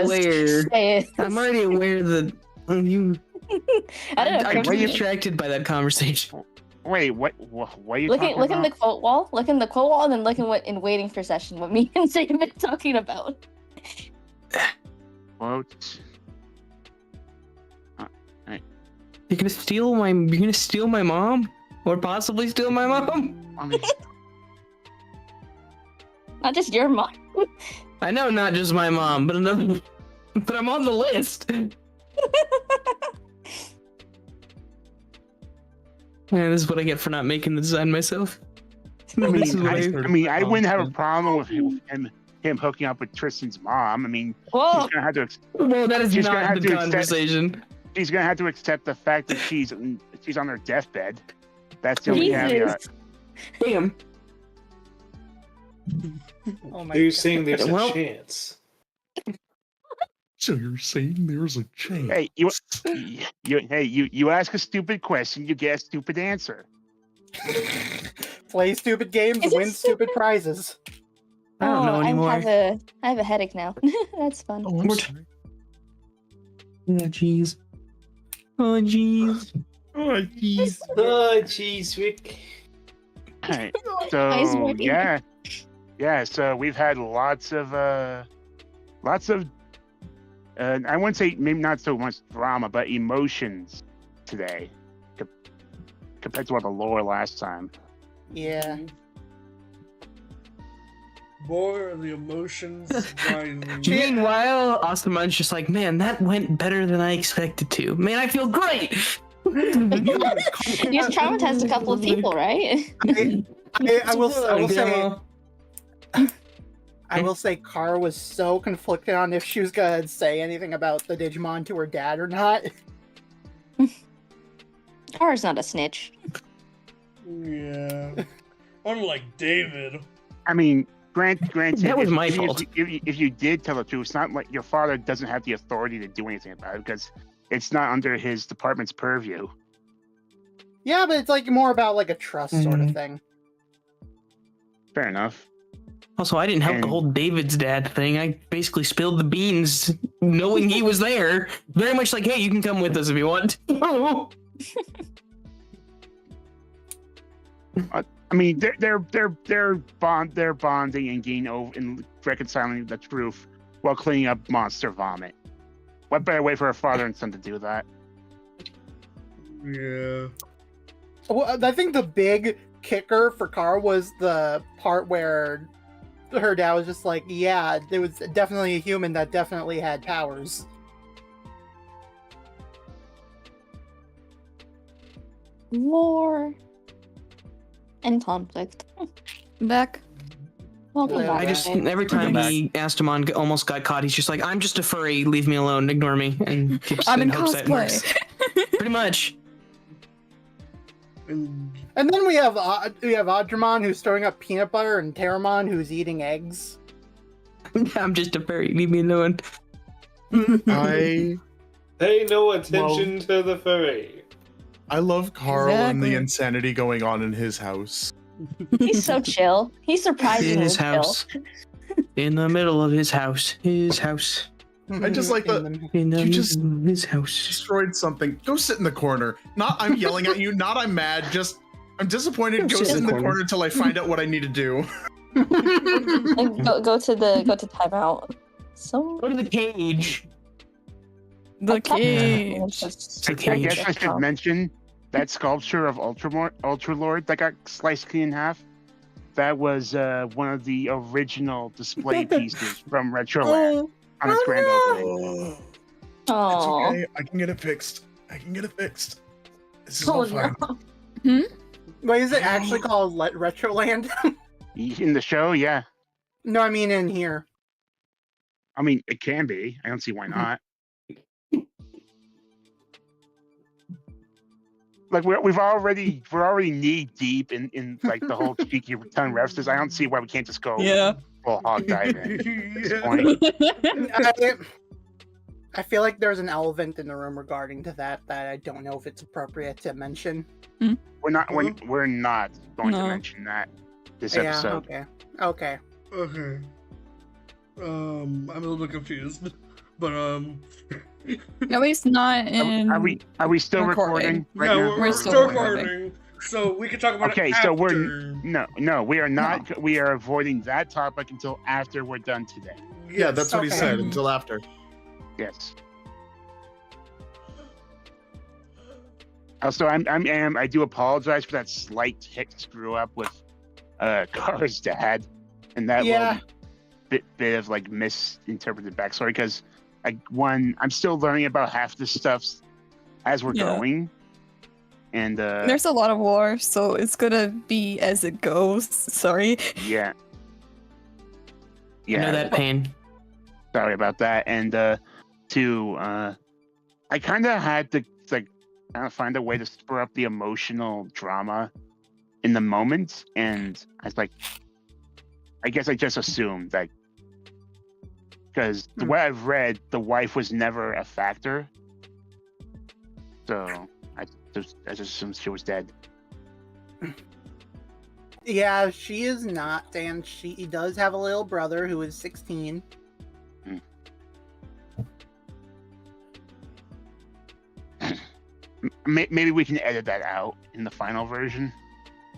I'm already aware that you. I don't know. I'm Crimson, distracted by that conversation. Wait, what are you look talking in about? the quote wall. Look in the quote wall, and then look in waiting for session. What me and David are talking about. Quote. You're gonna steal my mom, or possibly steal my mom. I mean, Not just your mom. I know, not just my mom, but I'm on the list. Man, this is what I get for not making the design myself. I wouldn't have a problem with him hooking up with Tristan's mom. I mean, Whoa. he's gonna have to. Well, that is She's not gonna have the to conversation. She's gonna have to accept the fact that she's on her deathbed. That's the only caveat. Damn. Oh my Are you God. saying there's a Well- chance? So you're saying there's a chance? Hey, you ask a stupid question, you get a stupid answer. Play stupid games, Is it win stupid prizes. I don't know anymore. I have a headache now. That's fun. Oh, I'm sorry. Oh, jeez. Oh, jeez. Oh, jeez. Oh, jeez, Rick. Alright, Eyes so working. yeah. So we've had lots of I wouldn't say maybe not so much drama, but emotions today compared to what the lore last time. Yeah. Boy, are the emotions rising. Meanwhile, Osterman's just like, man, that went better than I expected to. Man, I feel great. You traumatized a couple of people, right? I will say Kara was so conflicted on if she was gonna say anything about the Digimon to her dad or not. Kara's not a snitch. Yeah. Unlike David. I mean, granted, That was if- my if you- fault. If you did tell the truth, it's not like your father doesn't have the authority to do anything about it because it's not under his department's purview. Yeah, but it's like more about like a trust sort of thing. Fair enough. Also, I didn't help the And- whole David's dad thing. I basically spilled the beans knowing he was there. Very much like, hey, you can come with us if you want. I mean, they're bonding and getting over and reconciling the truth while cleaning up monster vomit. What better way for a father and son to do that? Yeah. Well, I think the big kicker for Kara was the part where her dad was just like, yeah, there was definitely a human that definitely had powers. War and conflict. Back. Welcome Yeah, back. I just, every time he asked him on almost got caught, he's just like, I'm just a furry, leave me alone, ignore me, and keeps I'm in hopes that it works. cosplay. Pretty much. And And then we have Audramon who's throwing up peanut butter and Terramon who's eating eggs. I'm just a furry, leave me alone. I Pay no attention to the furry. love Carl and the Exactly. insanity going on in his house. He's so chill. He's surprisingly In his chill. house. In the middle of his house. His house. I just like the In the You just- middle of his house. destroyed something. Go sit in the corner. Not I'm yelling at you. Not I'm mad. Just I'm disappointed. Go sit in the corner until I find out what I need to do. And go to timeout. So Go to the cage. The cage. The I cage. guess I should mention that sculpture of Ultralord that got sliced in half. That was one of the original display pieces from Retroland on its grand opening. It's Oh, okay. I can get it fixed. This is all fine. Wait, is it actually called Retroland? In the show, yeah. No, I mean in here. I mean, it can be. I don't see why not. like we're already knee deep in like the whole cheeky tongue references. I don't see why we can't just go full hog dive in at this point. I feel like there's an elephant in the room regarding to that I don't know if it's appropriate to mention. We're not going to mention that this episode. Okay. I'm a little bit confused, but At least not in. Are we still recording? Right now? We're still recording. So we can talk about it after. So we are not. No. We are avoiding that topic until after we're done today. Yes. Yeah, that's what he said. Until after. Yes. Also, I do apologize for that slight tick screw up with Kara's dad, and that little bit of like misinterpreted backstory because I'm still learning about half this stuff as we're going, and there's a lot of war, so it's gonna be as it goes. Sorry. Yeah. I know that pain. Sorry about that, and I kind of had to find a way to spur up the emotional drama in the moment, and I was like, I guess I just assumed that because the way I've read, the wife was never a factor, so I just assumed she was dead. Yeah, she is not, and she does have a little brother who is 16. Maybe we can edit that out in the final version.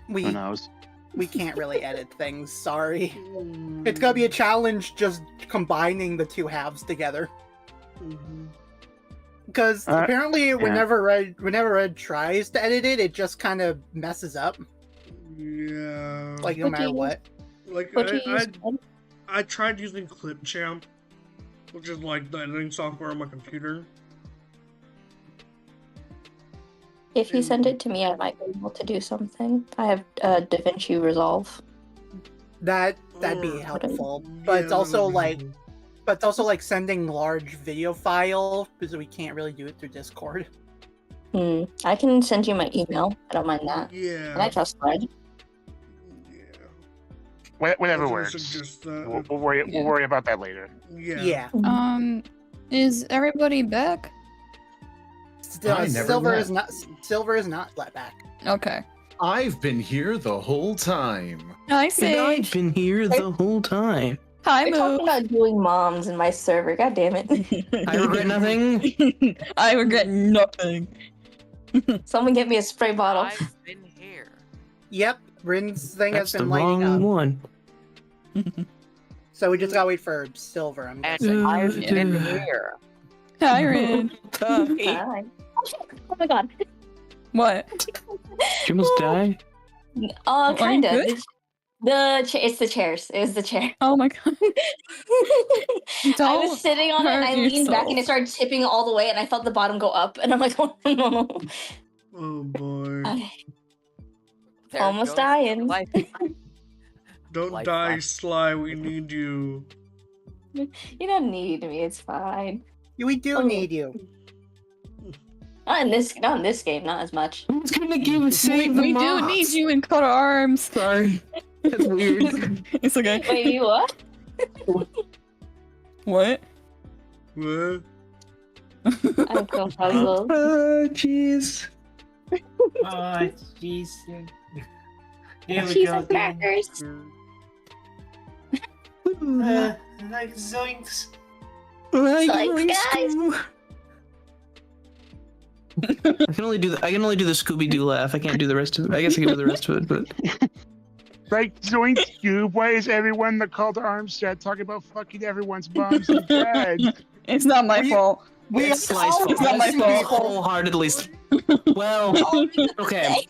Who knows? We can't really edit things. Sorry. It's gonna be a challenge just combining the two halves together. Because apparently, whenever Red tries to edit it, it just kind of messes up. Yeah. Like no matter what. Like I tried using Clipchamp, which is like the editing software on my computer. If you send it to me, I might be able to do something. I have DaVinci Resolve. That'd be helpful, but it's also like sending large video file because we can't really do it through Discord. I can send you my email. I don't mind that. Yeah. And I trust Red. Whatever works. We'll worry about that later. Yeah. Is everybody back? Silver is not let back. Okay. I've been here the whole time. I see. I've been here the whole time. Hi, We're talking about doing moms in my server. God damn it. I regret nothing. I regret nothing. Someone get me a spray bottle. I've been here. Yep, Rin's thing That's has been the lighting wrong up. one. So we just gotta wait for Silver. I'm guessing. I've been here. Hi, Rin. Hi. Oh my god. What? Did you almost die? Kind of. good? It's the chairs. It was the chair. Oh my god. I was sitting on it and I hurt leaned back and it yourself. started tipping all the way and I felt the bottom go up and I'm like, oh no. Oh boy. There Almost goes dying. life. Don't Life die, left. Sly. We need you. You don't need me. It's fine. We do need you. Not in this game. Not as much. Who's gonna give save the We do moms? need you in cut arms. Sorry. That's weird. It's okay. Wait, you what? What? What? I'm puzzled. Jeez. Oh, jeez. Here we Cheese go and again. crackers. Like zoinks. Guys. I can only do the Scooby Doo laugh. I can't do the rest of it. I guess I can do the rest of it, but Like Zoink Scoob, why is everyone in the Call to Arms chat talking about fucking everyone's moms and dads? It's not my fault. it's Sly's fault. It's not my fault. Wholeheartedly. Well, okay.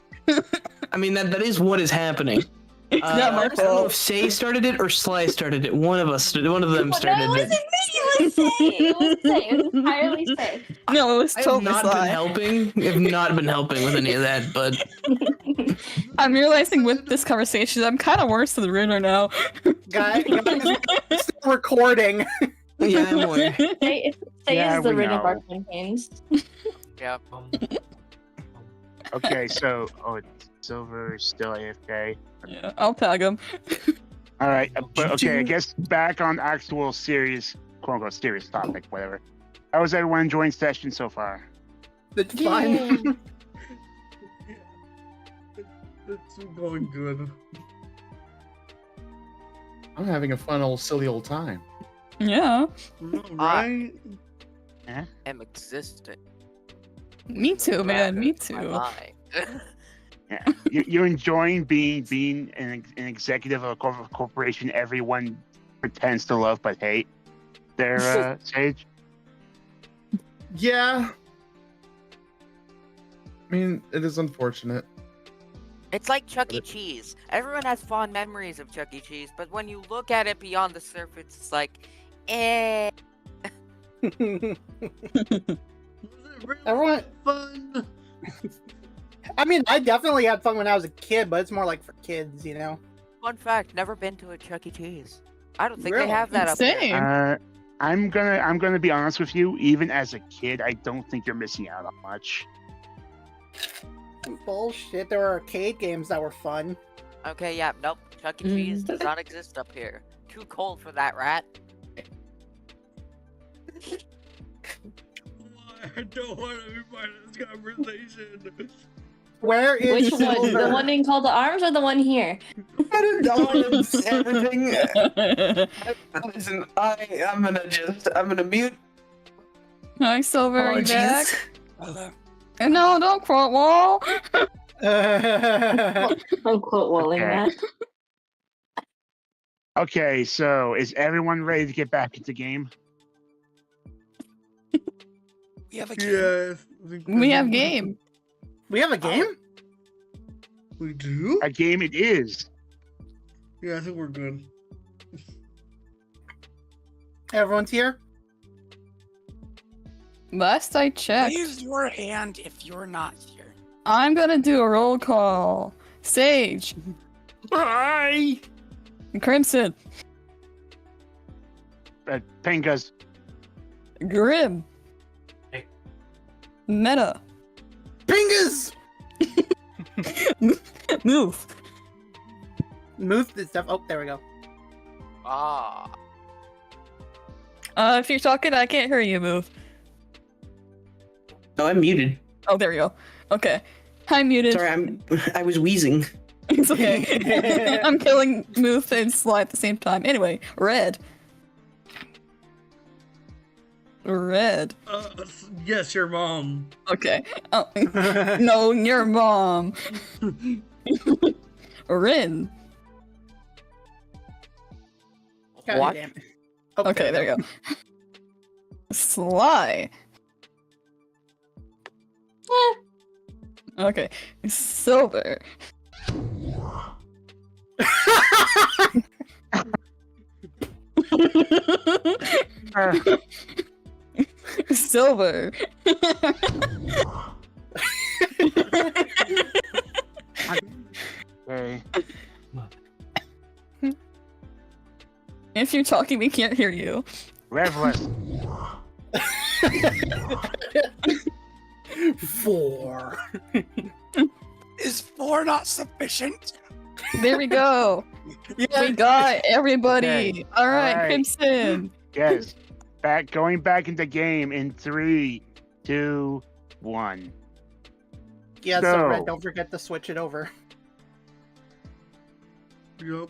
I mean that is what is happening. It's not my I don't know fault. if Say started it or Sly started it. One of them started No, it wasn't it. me. It was Say. It was entirely Say. No, it was I have totally not been Sly. helping. I've not been helping with any of that, but I'm realizing with this conversation, I'm kind of worse than Rin right now. Guys, still recording. yeah, I'm aware. Say Yeah, is the we rid of know. our campaigns. Yep. Okay, so Silver is still AFK. Yeah, I'll tag him. All right, but okay, I guess back on actual serious, quote unquote, serious topic, whatever. How is everyone enjoying session so far? It's fine. It's going good. I'm having a fun old silly old time. Yeah, Right? am existent. me too, man. Me My too. mind. Yeah, you're enjoying being an executive of a corporation everyone pretends to love but hate. There, Sage. Yeah. I mean, it is unfortunate. It's like Chuck E. Cheese. Everyone has fond memories of Chuck E. Cheese, but when you look at it beyond the surface, it's like, eh. Everyone, Fun. I mean, I definitely had fun when I was a kid, but it's more like for kids, you know. Fun fact: never been to a Chuck E. Cheese. I don't think Really? they have that up there. Same. I'm gonna be honest with you. Even as a kid, I don't think you're missing out on much. Bullshit. There were arcade games that were fun. Okay, yeah, nope. Chuck E. Cheese does not exist up here. Too cold for that rat. I don't want to be part of this conversation. Where is Which one? The Silver? one in Call to Arms or the one here? Everything. Listen, I'm gonna mute. Hi, Silver, are you back? Apologies. No, don't quote wall. I'm quote walling Okay. that. Okay, so is everyone ready to get back into game? We have a game. Yeah. I think We have game. We have a game? We do? A game it is. Yeah, I think we're good. Everyone's here? Last I checked, Raise your hand if you're not here. I'm gonna do a roll call. Sage, Hi. Crimson, Pengas. Grim, Hey. Meta, Pingas! Move. Move this stuff. Oh, there we go. Ah. If you're talking, I can't hear you. Move. No, I'm muted. Oh, there we go. Okay. Hi, muted. Sorry, I was wheezing. It's okay. I'm killing Move and Sly at the same time. Anyway, Red. Red. Yes, your mom. Okay. Oh, no, your mom. Rin. God What? damn it. Oh, Okay, there you go. Sly. Okay. Silver. Silver. Okay. If you're talking, we can't hear you. Revelist. 4. Is 4 not sufficient? There we go. We got everybody. Okay. All right, Alright. Crimson. Yes. Going back into game in 3, 2, 1. Yeah, So- so Red, don't forget to switch it over. Yup.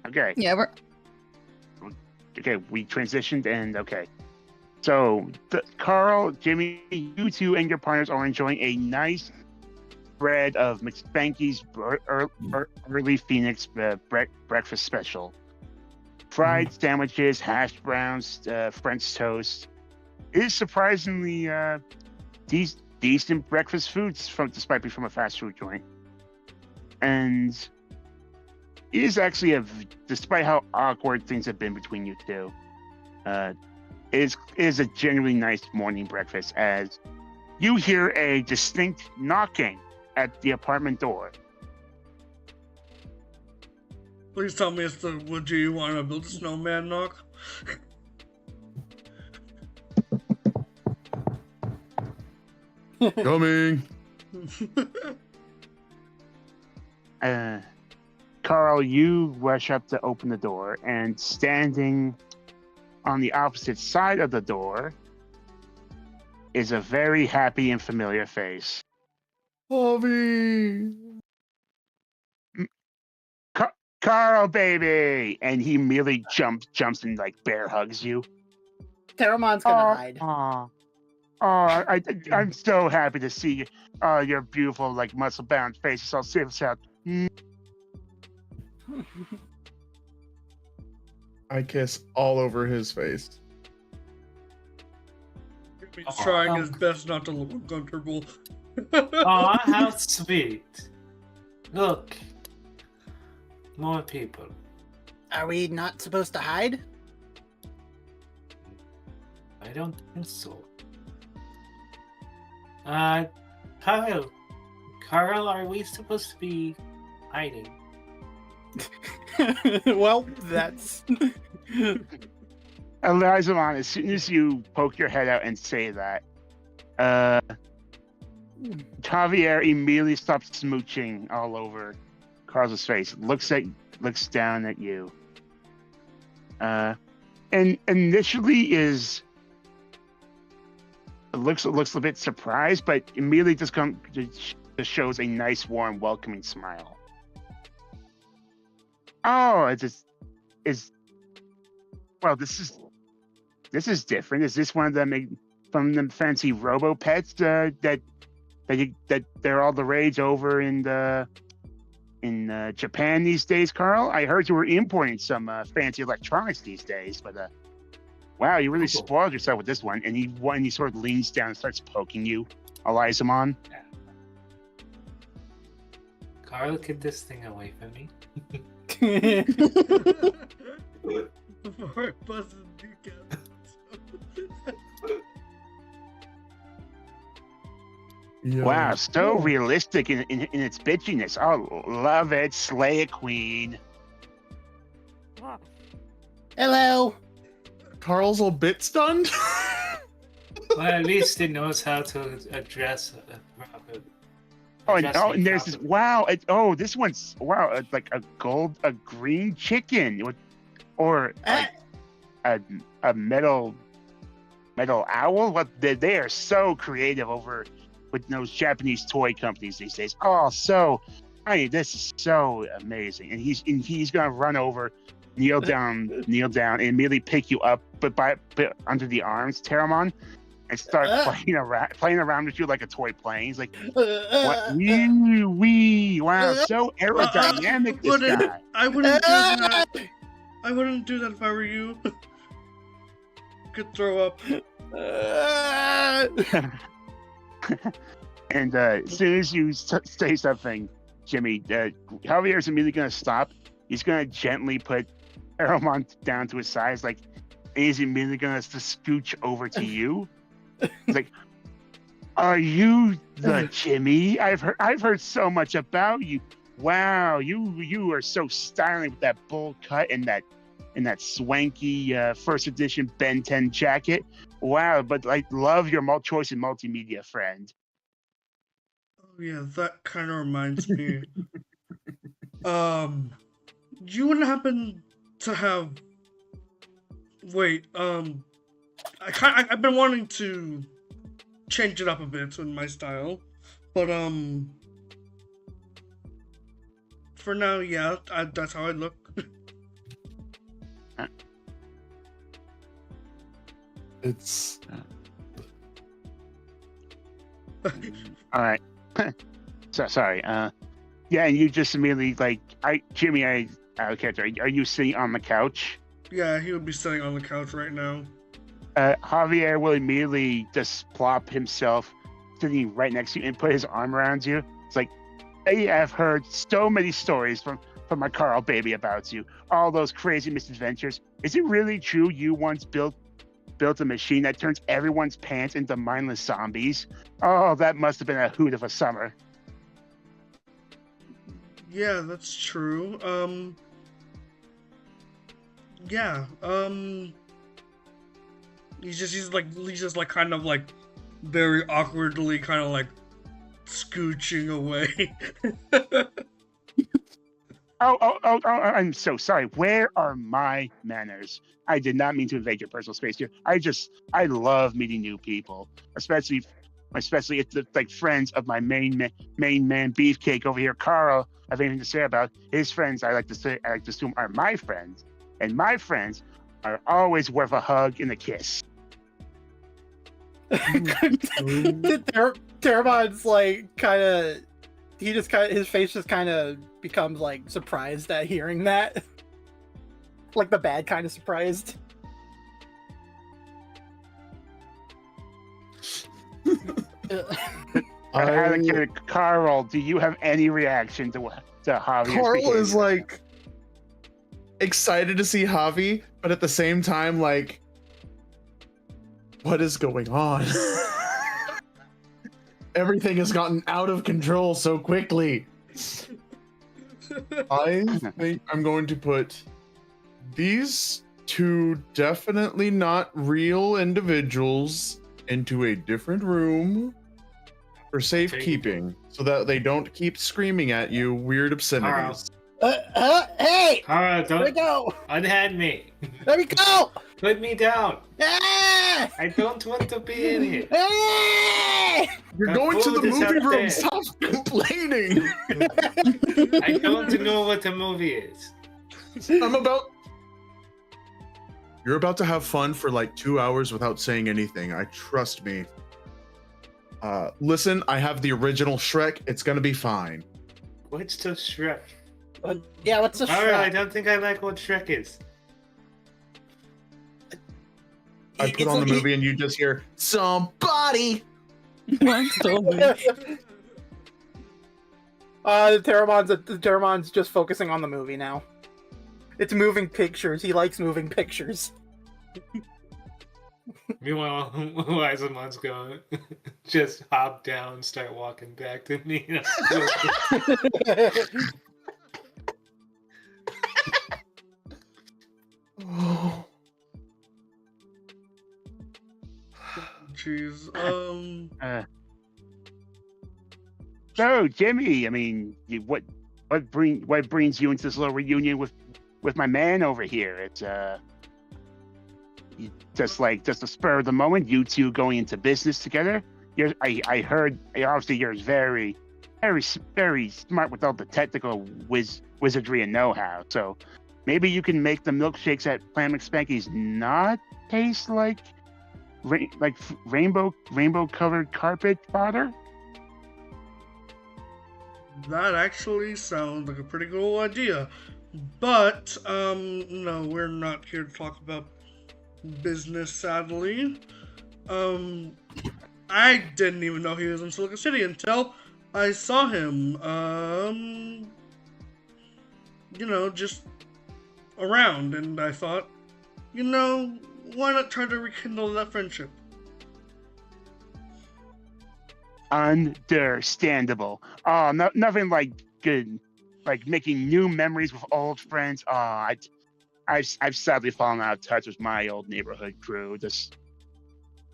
Okay. Yeah, we're Okay, we transitioned and okay. So, Carl, Jimmy, you two and your partners are enjoying a nice spread of McSpanky's early Phoenix breakfast special. Fried sandwiches, hash browns, French toast. It is surprisingly decent breakfast foods despite being from a fast food joint. And it is actually despite how awkward things have been between you two, it is a genuinely nice morning breakfast as you hear a distinct knocking at the apartment door. Please tell me it's the would you want to build a snowman knock? Coming. Carl, you rush up to open the door, and standing on the opposite side of the door is a very happy and familiar face. Bobby. Carl, baby! And he immediately jumps and like bear hugs you. Terramon's gonna hide. I'm so happy to see you. Your beautiful, like muscle-bound face is all safe and sound. I kiss all over his face. He's trying his best not to look uncomfortable. Aw, how sweet. Look. More people. Are we not supposed to hide? I don't think so. Carl, are we supposed to be hiding? Well, that's... Elizamon, as soon as you poke your head out and say that, Javier immediately stops smooching all over Carl's face, looks down at you, and initially looks a bit surprised, but immediately just shows a nice, warm, welcoming smile. Oh, well, this is different. Is this one of them from the fancy robo pets that they're all the rage over in Japan these days, Carl? I heard you were importing some fancy electronics these days, but wow, you really spoiled yourself with this one. And he sort of leans down and starts poking you, Elizamon. Carl, get this thing away from me. Before it buzzes kneecaps. Wow, so realistic in its bitchiness. Oh, love it. Slay a queen. Hello. Carl's a bit stunned. Well, at least it knows how to address a problem. And there's this. Wow. This one's like a green chicken, or like a metal owl. What they are so creative over with those Japanese toy companies these days. This is so amazing. And he's gonna run over, kneel down, and immediately pick you up, but under the arms, Terramon, and start playing around with you like a toy plane. He's like, what? Wow, so aerodynamic. This guy. I wouldn't do that. I wouldn't do that if I were you. Could throw up. And as soon as you say something, Jimmy, Javier's immediately going to stop. He's going to gently put Aeromon down to his size, and he's immediately going to scooch over to you. He's like, "Are you the Jimmy? I've heard so much about you. Wow, you are so styling with that bowl cut and that swanky first edition Ben 10 jacket. Wow, but I love your choice in multimedia, friend." Oh yeah, that kind of reminds me. You wouldn't happen to have? Wait, I've been wanting to change it up a bit in my style, but for now, yeah, that's how I look. It's all right. So sorry. Yeah, and you just immediately Jimmy, out of character. Are you sitting on the couch? Yeah, he would be sitting on the couch right now. Javier will immediately just plop himself sitting right next to you and put his arm around you. It's like, hey, I've heard so many stories from my Carl baby about you. All those crazy misadventures. Is it really true you once built a machine that turns everyone's pants into mindless zombies? Oh, that must have been a hoot of a summer. Yeah, that's true. Yeah. He's just kind of like very awkwardly kind of like scooching away. Oh, I'm so sorry. Where are my manners? I did not mean to invade your personal space here. I love meeting new people, especially if the like friends of my main man Beefcake over here, Carl. I have anything to say about his friends. I like to assume are my friends, and my friends are always worth a hug and a kiss. Terramon's like kind of, his face just kind of becomes like surprised at hearing that, like the bad kind of surprised. Carl, do you have any reaction to Javi's Carl behavior? is like excited to see Javi, but at the same time, like, what is going on? Everything has gotten out of control so quickly. I think I'm going to put these two definitely not real individuals into a different room for safekeeping, so that they don't keep screaming at you weird obscenities. Hey! Alright, Let me go! unhand me. Let me go! Put me down. Ah! I don't want to be in here. Ah! You're The going to the food is movie up room. there. Stop complaining. I don't know what the movie is. You're about to have fun for like 2 hours without saying anything. Trust me. Listen, I have the original Shrek. It's gonna be fine. What's the Shrek? Yeah, what's the Shrek? Alright, I don't think I like what Shrek is. I put on the movie and you just hear somebody. The Terramon's just focusing on the movie now. It's moving pictures. He likes moving pictures. Meanwhile, Wiseman's going, just hop down, start walking back to me. Jeez. So, Jimmy, I mean, what brings you into this little reunion with my man over here? It's just a spur of the moment. You two going into business together. I heard obviously you're very, very, very smart with all the technical wizardry and know-how. So maybe you can make the milkshakes at Planet McSpanky's not taste like rainbow covered carpet fodder. That actually sounds like a pretty cool idea. But, no, we're not here to talk about business, sadly. I didn't even know he was in Silica City until I saw him, just around, and I thought, why not try to rekindle that friendship? Understandable. Oh, nothing like good, like making new memories with old friends. Oh, I've sadly fallen out of touch with my old neighborhood crew. Just,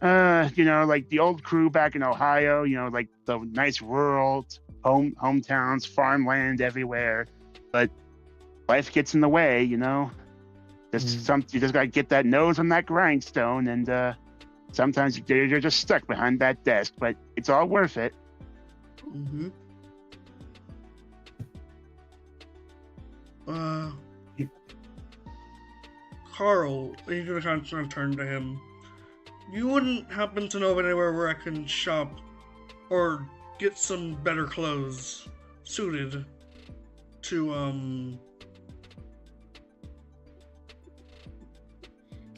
like the old crew back in Ohio. Like the nice rural hometowns, farmland everywhere. But life gets in the way. You just gotta get that nose on that grindstone, and sometimes you're just stuck behind that desk. But it's all worth it. Mm-hmm. Carl, you're gonna kind of turn to him. You wouldn't happen to know of anywhere where I can shop or get some better clothes suited to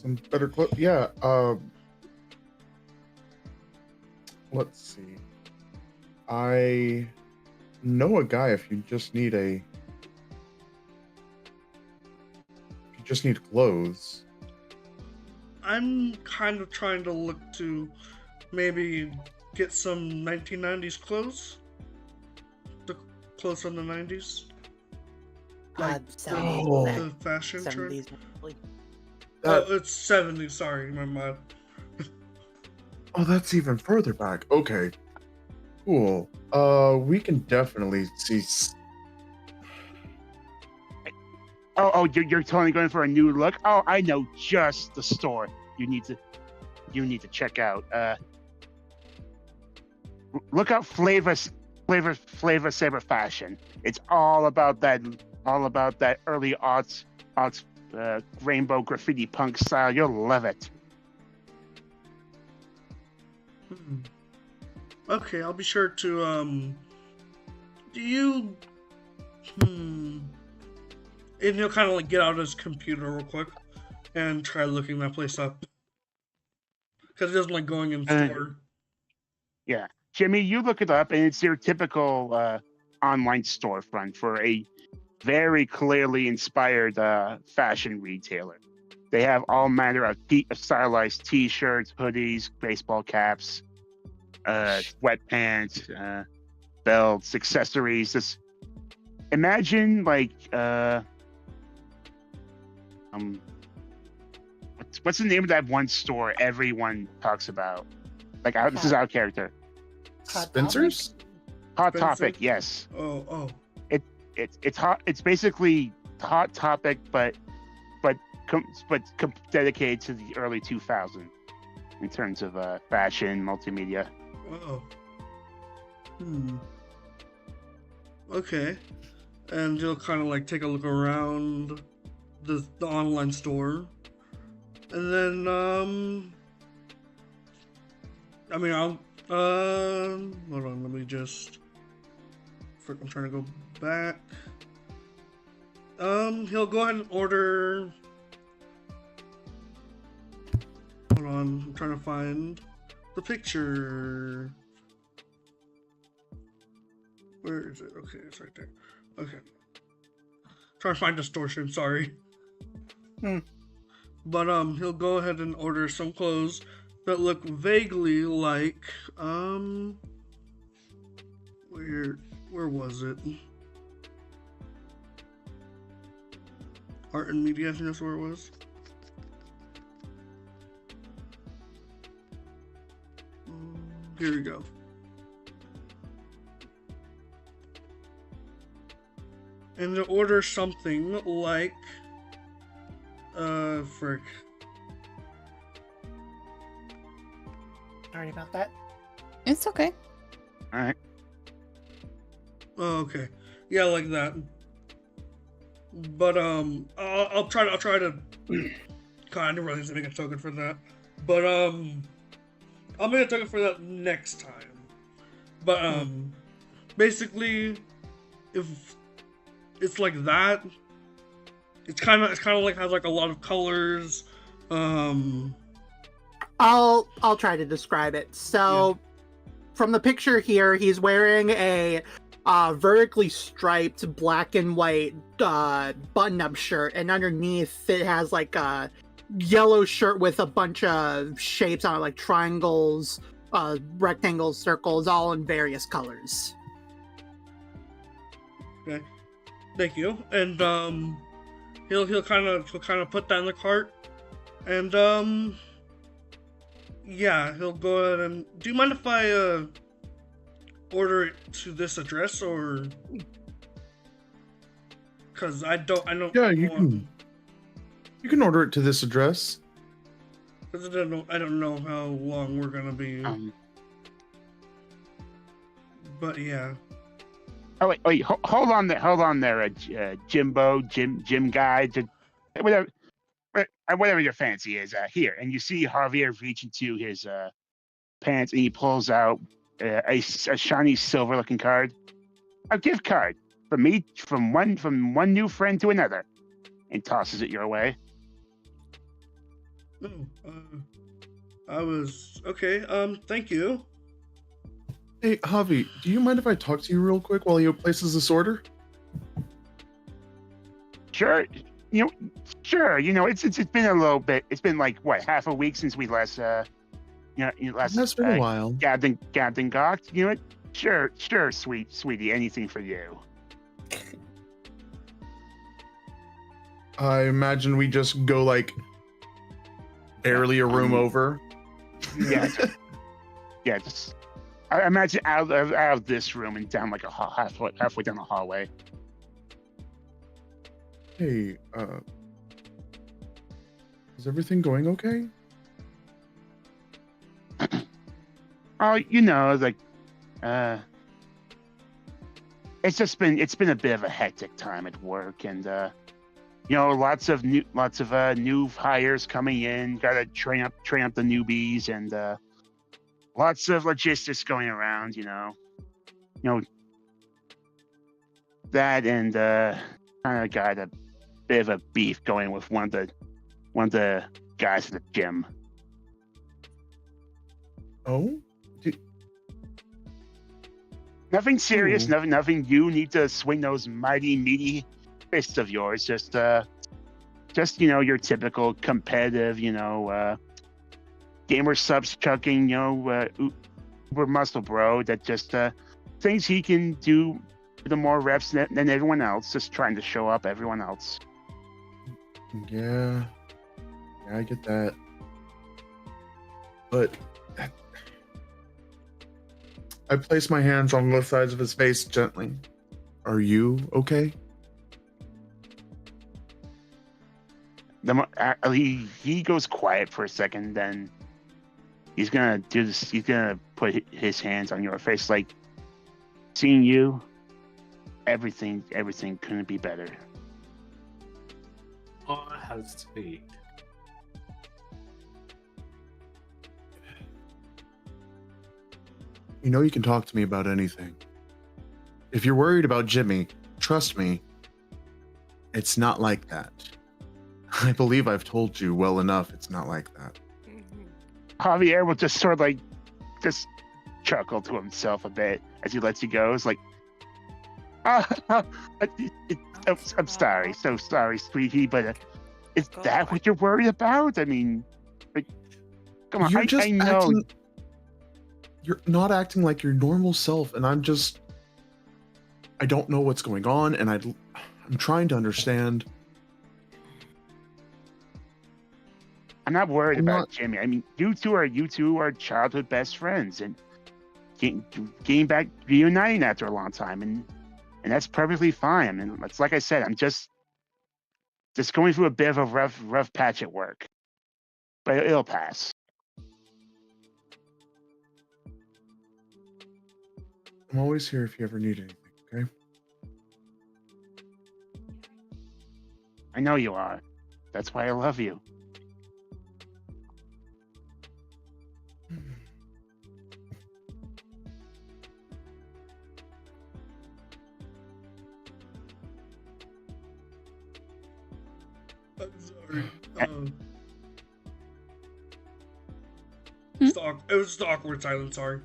Some better clothes. Yeah. Let's see. I know a guy if you just need clothes. I'm kind of trying to look to maybe get some 1990s clothes. The clothes from the 90s. Like the fashion trend. It's 70s, sorry, my mind. Oh, that's even further back. Okay. Cool. We can definitely see. You're totally going for a new look. Oh, I know just the store you need to check out. Look up Flavor Saber Fashion. It's all about that early aughts rainbow graffiti punk style. You'll love it. Okay, I'll be sure to do you and he'll kind of like get out his computer real quick and try looking that place up because he doesn't like going in store. Yeah, Jimmy, you look it up, and it's your typical online storefront for a very clearly inspired fashion retailer. They have all manner of stylized T-shirts, hoodies, baseball caps, sweatpants, belts, accessories. Just imagine like what's the name of that one store everyone talks about? Like this is our character. Spencer's? Hot Spencer? Topic, yes. Oh. It's hot. It's basically Hot Topic, but dedicated to the early 2000s in terms of fashion, multimedia. Oh. Okay. And you'll kind of like take a look around the online store, and then I'll hold on. Let me just. Frick, I'm trying to go back. He'll go ahead and order. Hold on, I'm trying to find the picture. Where is it? Okay, it's right there. Okay. Trying to find Distortion, sorry. But he'll go ahead and order some clothes that look vaguely like where was it? Art and Media, I think that's where it was. Here we go. And to order something like frick. Sorry about that. It's okay. All right. Oh, okay. Yeah, like that. But I'll try to kind of really make a token for that. But I'll make a token for that next time. But basically, if it's like that, it's kind of like has like a lot of colors. I'll try to describe it. So, from the picture here, he's wearing a vertically striped black and white button-up shirt, and underneath it has like a yellow shirt with a bunch of shapes on it, like triangles, rectangles, circles, all in various colors. Okay, thank you. And he'll kind of put that in the cart, and yeah, he'll go ahead and. Do you mind if I order it to this address, or? Because I don't. Yeah, you can. You can order it to this address. Because I don't know how long we're gonna be. But yeah. Oh wait, hold on there, Jimbo, Jim guy, whatever your fancy is. Here, and you see Javier reach into his pants, and he pulls out a shiny silver-looking card, a gift card from one new friend to another, and tosses it your way. I was okay. Thank you. Hey, Javi, do you mind if I talk to you real quick while he places this order? Sure. Sure. It's been a little bit. It's been like what, half a week since we last That's been a while. Gabbed and gawked. You know what? Sure, sweetie. Anything for you. I imagine we just go like barely a room over. Yeah. Yeah. I imagine out of this room and down like halfway down the hallway. Hey, is everything going okay? Oh, like, it's been a bit of a hectic time at work, and lots of new hires coming in. Got to train up the newbies, and lots of logistics going around. That, and kind of got a bit of a beef going with one of the guys at the gym. Oh. Nothing serious. Ooh. Nothing. You need to swing those mighty meaty fists of yours. Just your typical competitive, gamer subs chucking, uber muscle bro that just thinks he can do the more reps than everyone else. Just trying to show up everyone else. Yeah, I get that. But I place my hands on both sides of his face gently. Are you okay? He goes quiet for a second, then he's gonna do this. He's gonna put his hands on your face, like, seeing you. Everything couldn't be better. Oh, how sweet. You can talk to me about anything. If you're worried about Jimmy, trust me, it's not like that. I believe I've told you well enough it's not like that. Javier will just sort of just chuckle to himself a bit as he lets you go. It's like, I'm sorry, so sorry, sweetie, but is that what you're worried about? I mean, come on, I know. You're not acting like your normal self, and I don't know what's going on, and I'm trying to understand. I'm not worried about Jimmy. I mean, you two are childhood best friends, and getting back, reuniting after a long time, and that's perfectly fine. And it's like I said, I'm just going through a bit of a rough patch at work, but it'll pass. I'm always here if you ever need anything, okay? I know you are. That's why I love you. I'm sorry. It was just awkward silence, sorry.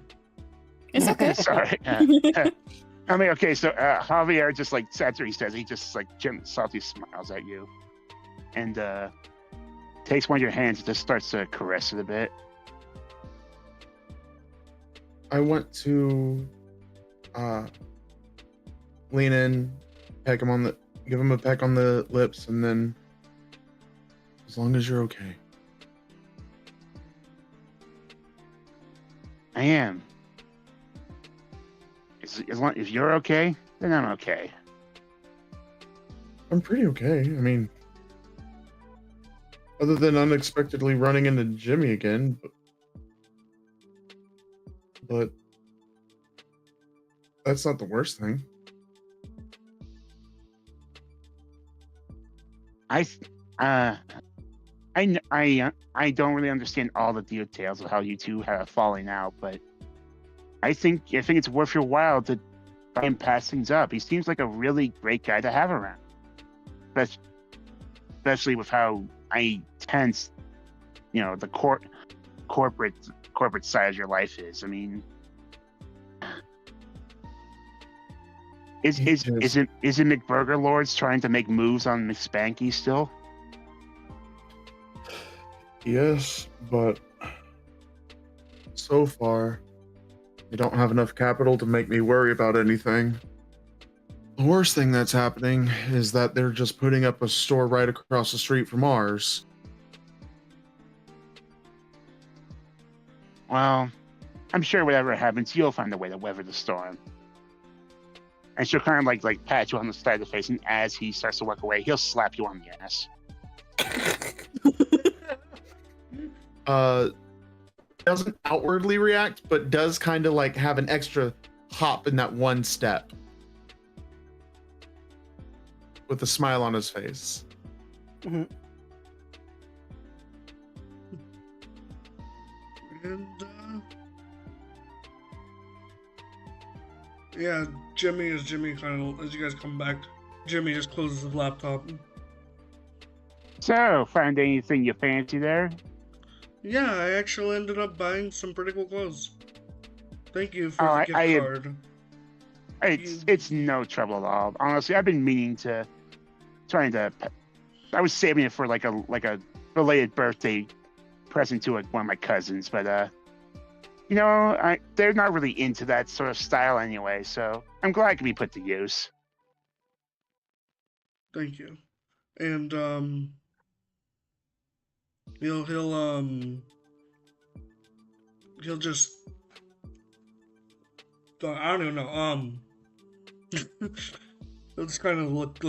It's okay. Sorry. I mean, okay, so Javier just after he says, he just Jim salty smiles at you and takes one of your hands and just starts to caress it a bit. I want to lean in, give him a peck on the lips, and then, as long as you're okay. I am. If you're okay, then I'm okay. I'm pretty okay. I mean, other than unexpectedly running into Jimmy again, but that's not the worst thing. I don't really understand all the details of how you two have a falling out, but I think it's worth your while to try and pass things up. He seems like a really great guy to have around, especially with how tense, the corporate side of your life is. I mean, is it McBurger Lords trying to make moves on McSpanky still? Yes, but so far, they don't have enough capital to make me worry about anything. The worst thing that's happening is that they're just putting up a store right across the street from ours. Well, I'm sure whatever happens, you'll find a way to weather the storm. And she'll kind of like pat you on the side of the face, and as he starts to walk away, he'll slap you on the ass. Doesn't outwardly react, but does kind of like have an extra hop in that one step. With a smile on his face. Mhm. And yeah, Jimmy kind of, as you guys come back, Jimmy just closes his laptop. So, find anything you fancy there? Yeah, I actually ended up buying some pretty cool clothes. Thank you for the gift card. It's no trouble at all. Honestly, I've been meaning to, I was saving it for like a belated birthday present to one of my cousins, but you know, they're not really into that sort of style anyway, so I'm glad it can be put to use. Thank you. And he'll just I don't even know. He'll just kind of look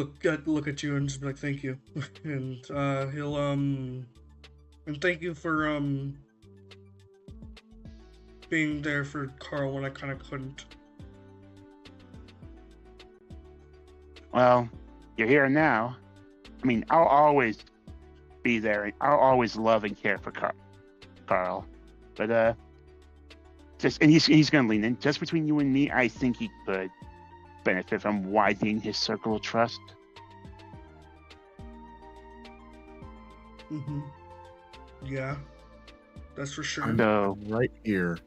at you and just be like, "Thank you," and he'll and thank you for being there for Carl when I kind of couldn't. Well, you're here now. I mean, I'll always be there. I'll always love and care for Carl. But he's gonna lean in. Just between you and me, I think he could benefit from widening his circle of trust. Mm-hmm. Yeah, that's for sure. No, right here.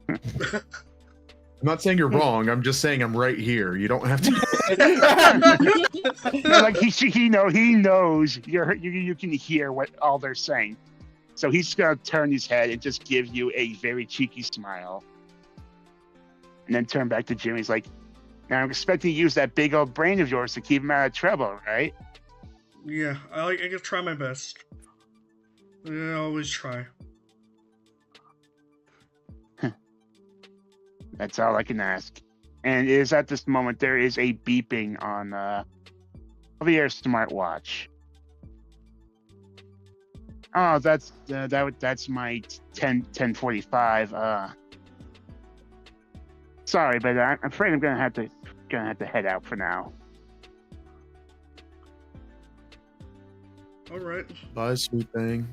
I'm not saying you're wrong. I'm just saying I'm right here. You don't have to. Like he knows you can hear what all they're saying, so he's just gonna turn his head and just give you a very cheeky smile, and then turn back to Jimmy. He's like, "Now I'm expecting you to use that big old brain of yours to keep him out of trouble, right?" Yeah, I can try my best. I always try. That's all I can ask. And it is at this moment there is a beeping on Javier's smartwatch. Oh, that's my 10:45. Sorry, but I'm afraid I'm gonna have to head out for now. All right. Bye, sweet thing.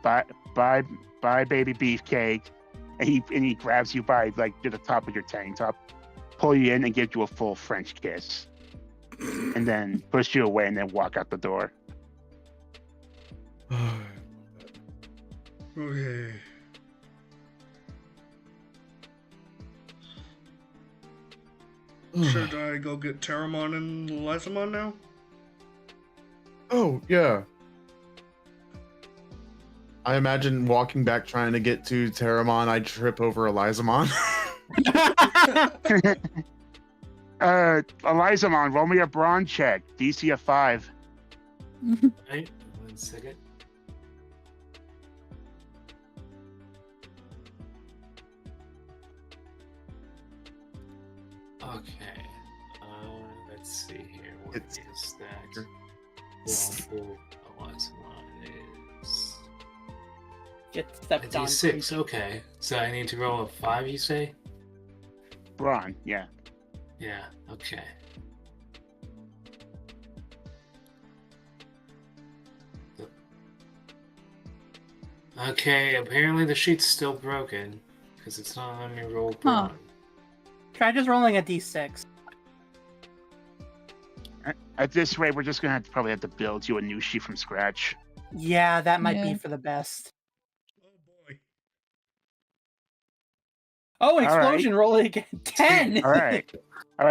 Bye, baby beefcake. And he grabs you by like to the top of your tank top, pull you in, and give you a full French kiss, and then push you away, and then walk out the door. Okay. Should I go get Terramon and Lysamon now? Oh, yeah. I imagine walking back trying to get to Terramon, I'd trip over Elizamon. Elizamon, roll me a brawn check. DC of 5. Right, 1 second. Okay. Let's see here. What is that? Lawful Elizamon is Get stepped on. D6. Okay. So I need to roll a 5, you say? Brawn, yeah. Yeah. Okay. Okay. Apparently the sheet's still broken because it's not letting me roll brawn. Try just rolling a d6. At this rate, we're just gonna probably have to build you a new sheet from scratch. Yeah, that might be for the best. Oh, an explosion! Right. Roll it again. 10. All right.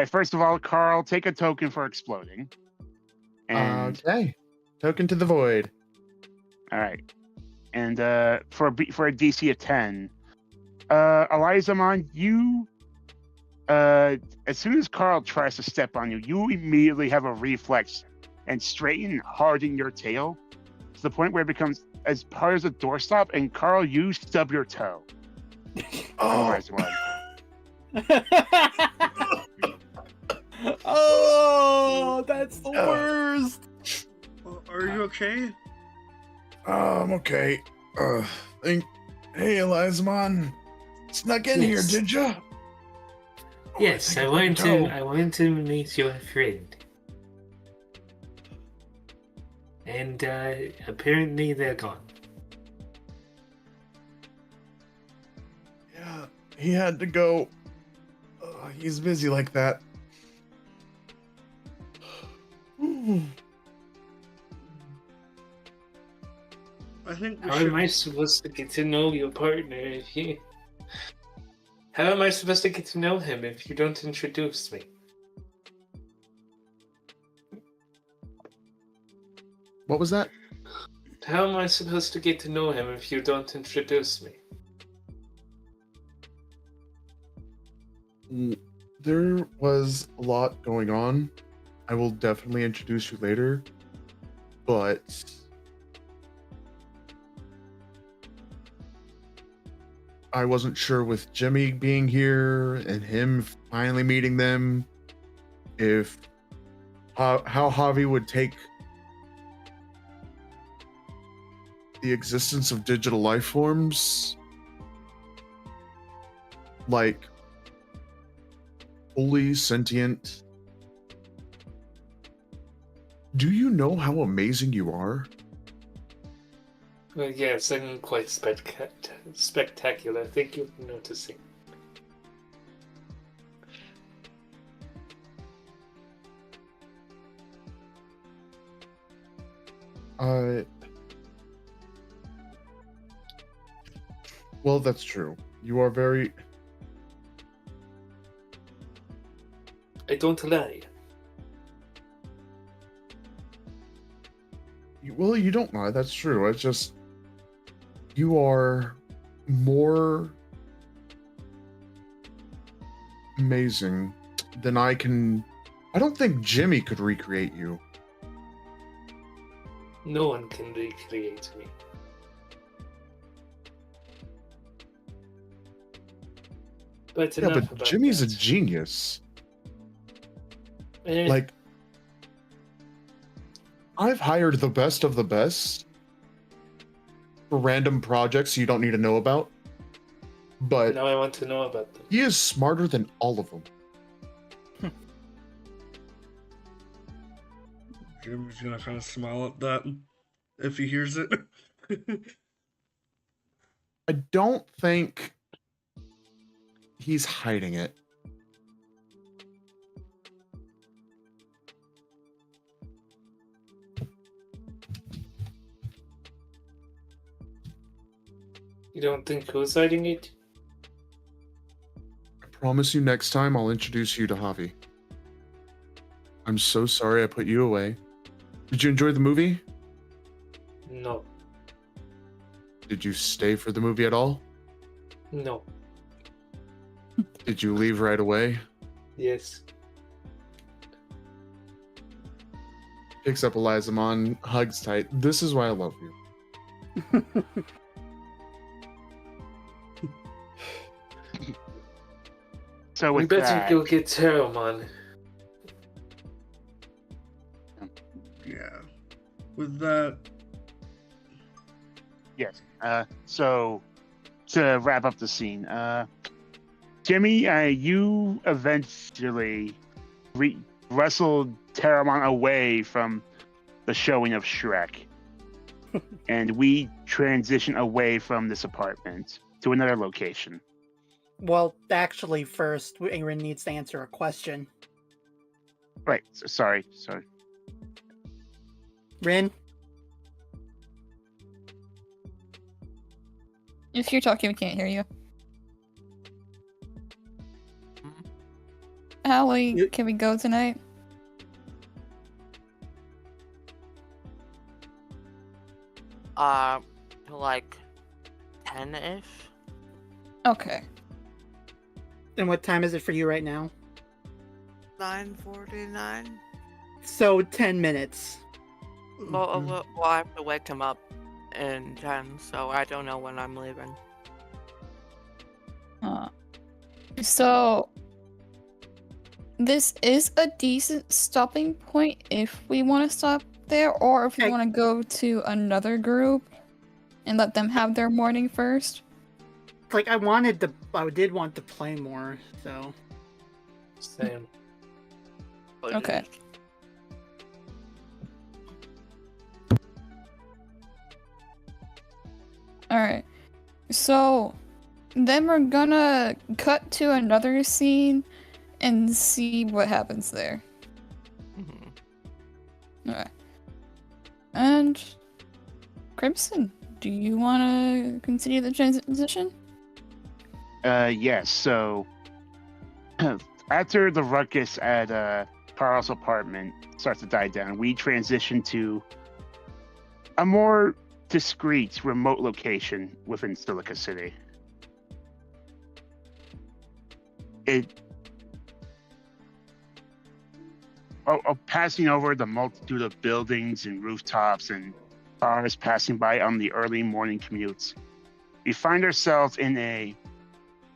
First of all, Carl, take a token for exploding. And Okay. Token to the void. all right. And for a DC of 10, Elizamon, you as soon as Carl tries to step on you, you immediately have a reflex and straighten, harden your tail to the point where it becomes as hard as a doorstop. And Carl, you stub your toe. Otherwise, one. Oh, that's the worst. Are you okay? I'm okay. Hey, Elizamon, snuck in here, Yes. did ya? Yes, I want to meet your friend. And apparently they're gone. Yeah, he had to go. He's busy like that. I think we How should. am I supposed to get to know your partner if you... How am I supposed to get to know him if you don't introduce me? What was that? How am I supposed to get to know him if you don't introduce me? There was a lot going on. I will definitely introduce you later, but I wasn't sure with Jimmy being here and him finally meeting them, if how Javi would take the existence of digital life forms, like fully sentient. Do you know how amazing you are? Well, yes, I'm quite spectacular. Thank you for noticing. Well, that's true. You are very... I don't lie. Well, you don't lie. That's true. It's just... You are more amazing than I can... I don't think Jimmy could recreate you. No one can recreate me. But Yeah, enough but about Jimmy's that. a genius. Eh, Like, I've hired the best of the best for random projects you don't need to know about, but now I want to know about them. he is smarter than all of them. Jimmy's gonna kind of smile at that if he hears it. I don't think he's hiding it. You don't think who's hiding it? I promise you next time I'll introduce you to Javi. I'm so sorry I put you away. Did you enjoy the movie? No. Did you stay for the movie at all? No. Did you leave right away? Yes. Picks up Elizamon, hugs tight. This is why I love you. So We with better that, go get Terramon. Yeah. With that, yes. So to wrap up the scene, Jimmy, you eventually wrestled Terramon away from the showing of Shrek, and we transition away from this apartment to another location. Well, actually, first, Ingrid needs to answer a question. Right. Sorry. Rin? If you're talking, we can't hear you. Allie, can we go tonight? Like 10-ish? Okay. And what time is it for you right now? 9:49. So 10 minutes. Well, I have to wake him up in 10, so I don't know when I'm leaving. So this is a decent stopping point if we want to stop there, or if we want to go to another group and let them have their morning first. Like I did want to play more, so. Same. Okay. Alright. So then we're gonna cut to another scene and see what happens there. Alright. And Crimson, do you want to continue the transition? Yes. So after the ruckus at Carl's apartment starts to die down, we transition to a more discreet, remote location within Silica City. Passing over the multitude of buildings and rooftops and cars passing by on the early morning commutes, we find ourselves in a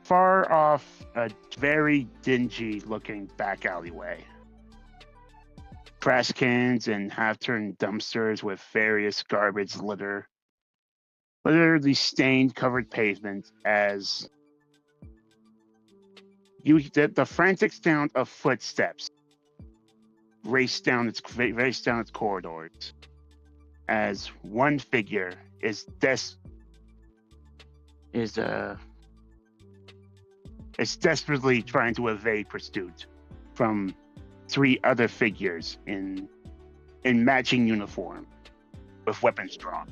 far off, a very dingy looking back alleyway. Trash cans and half-turned dumpsters with various garbage litter the stained covered pavement as the frantic sound of footsteps race down its corridors as one figure is desperately trying to evade pursuit from 3 other figures in matching uniform with weapons drawn.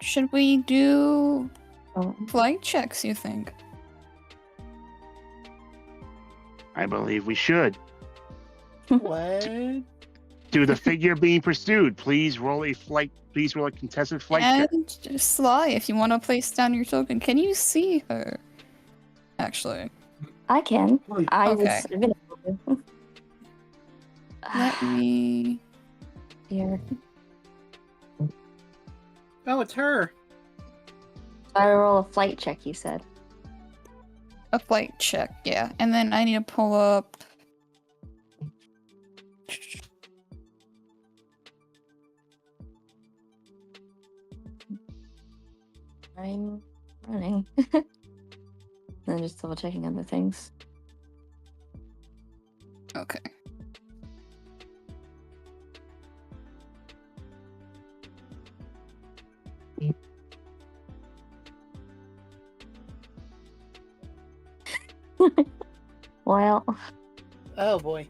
Should we do flight checks, you think? I believe we should. What? To the figure being pursued, please roll a contested flight check. And Sly, if you want to place down your token, can you see her? Actually. I can. Okay. Was Let me... Here. Oh, it's her. I roll a flight check, you said. A flight check, yeah. And then I need to pull up... I'm running. I'm just double checking other things. Okay. Well. Oh boy.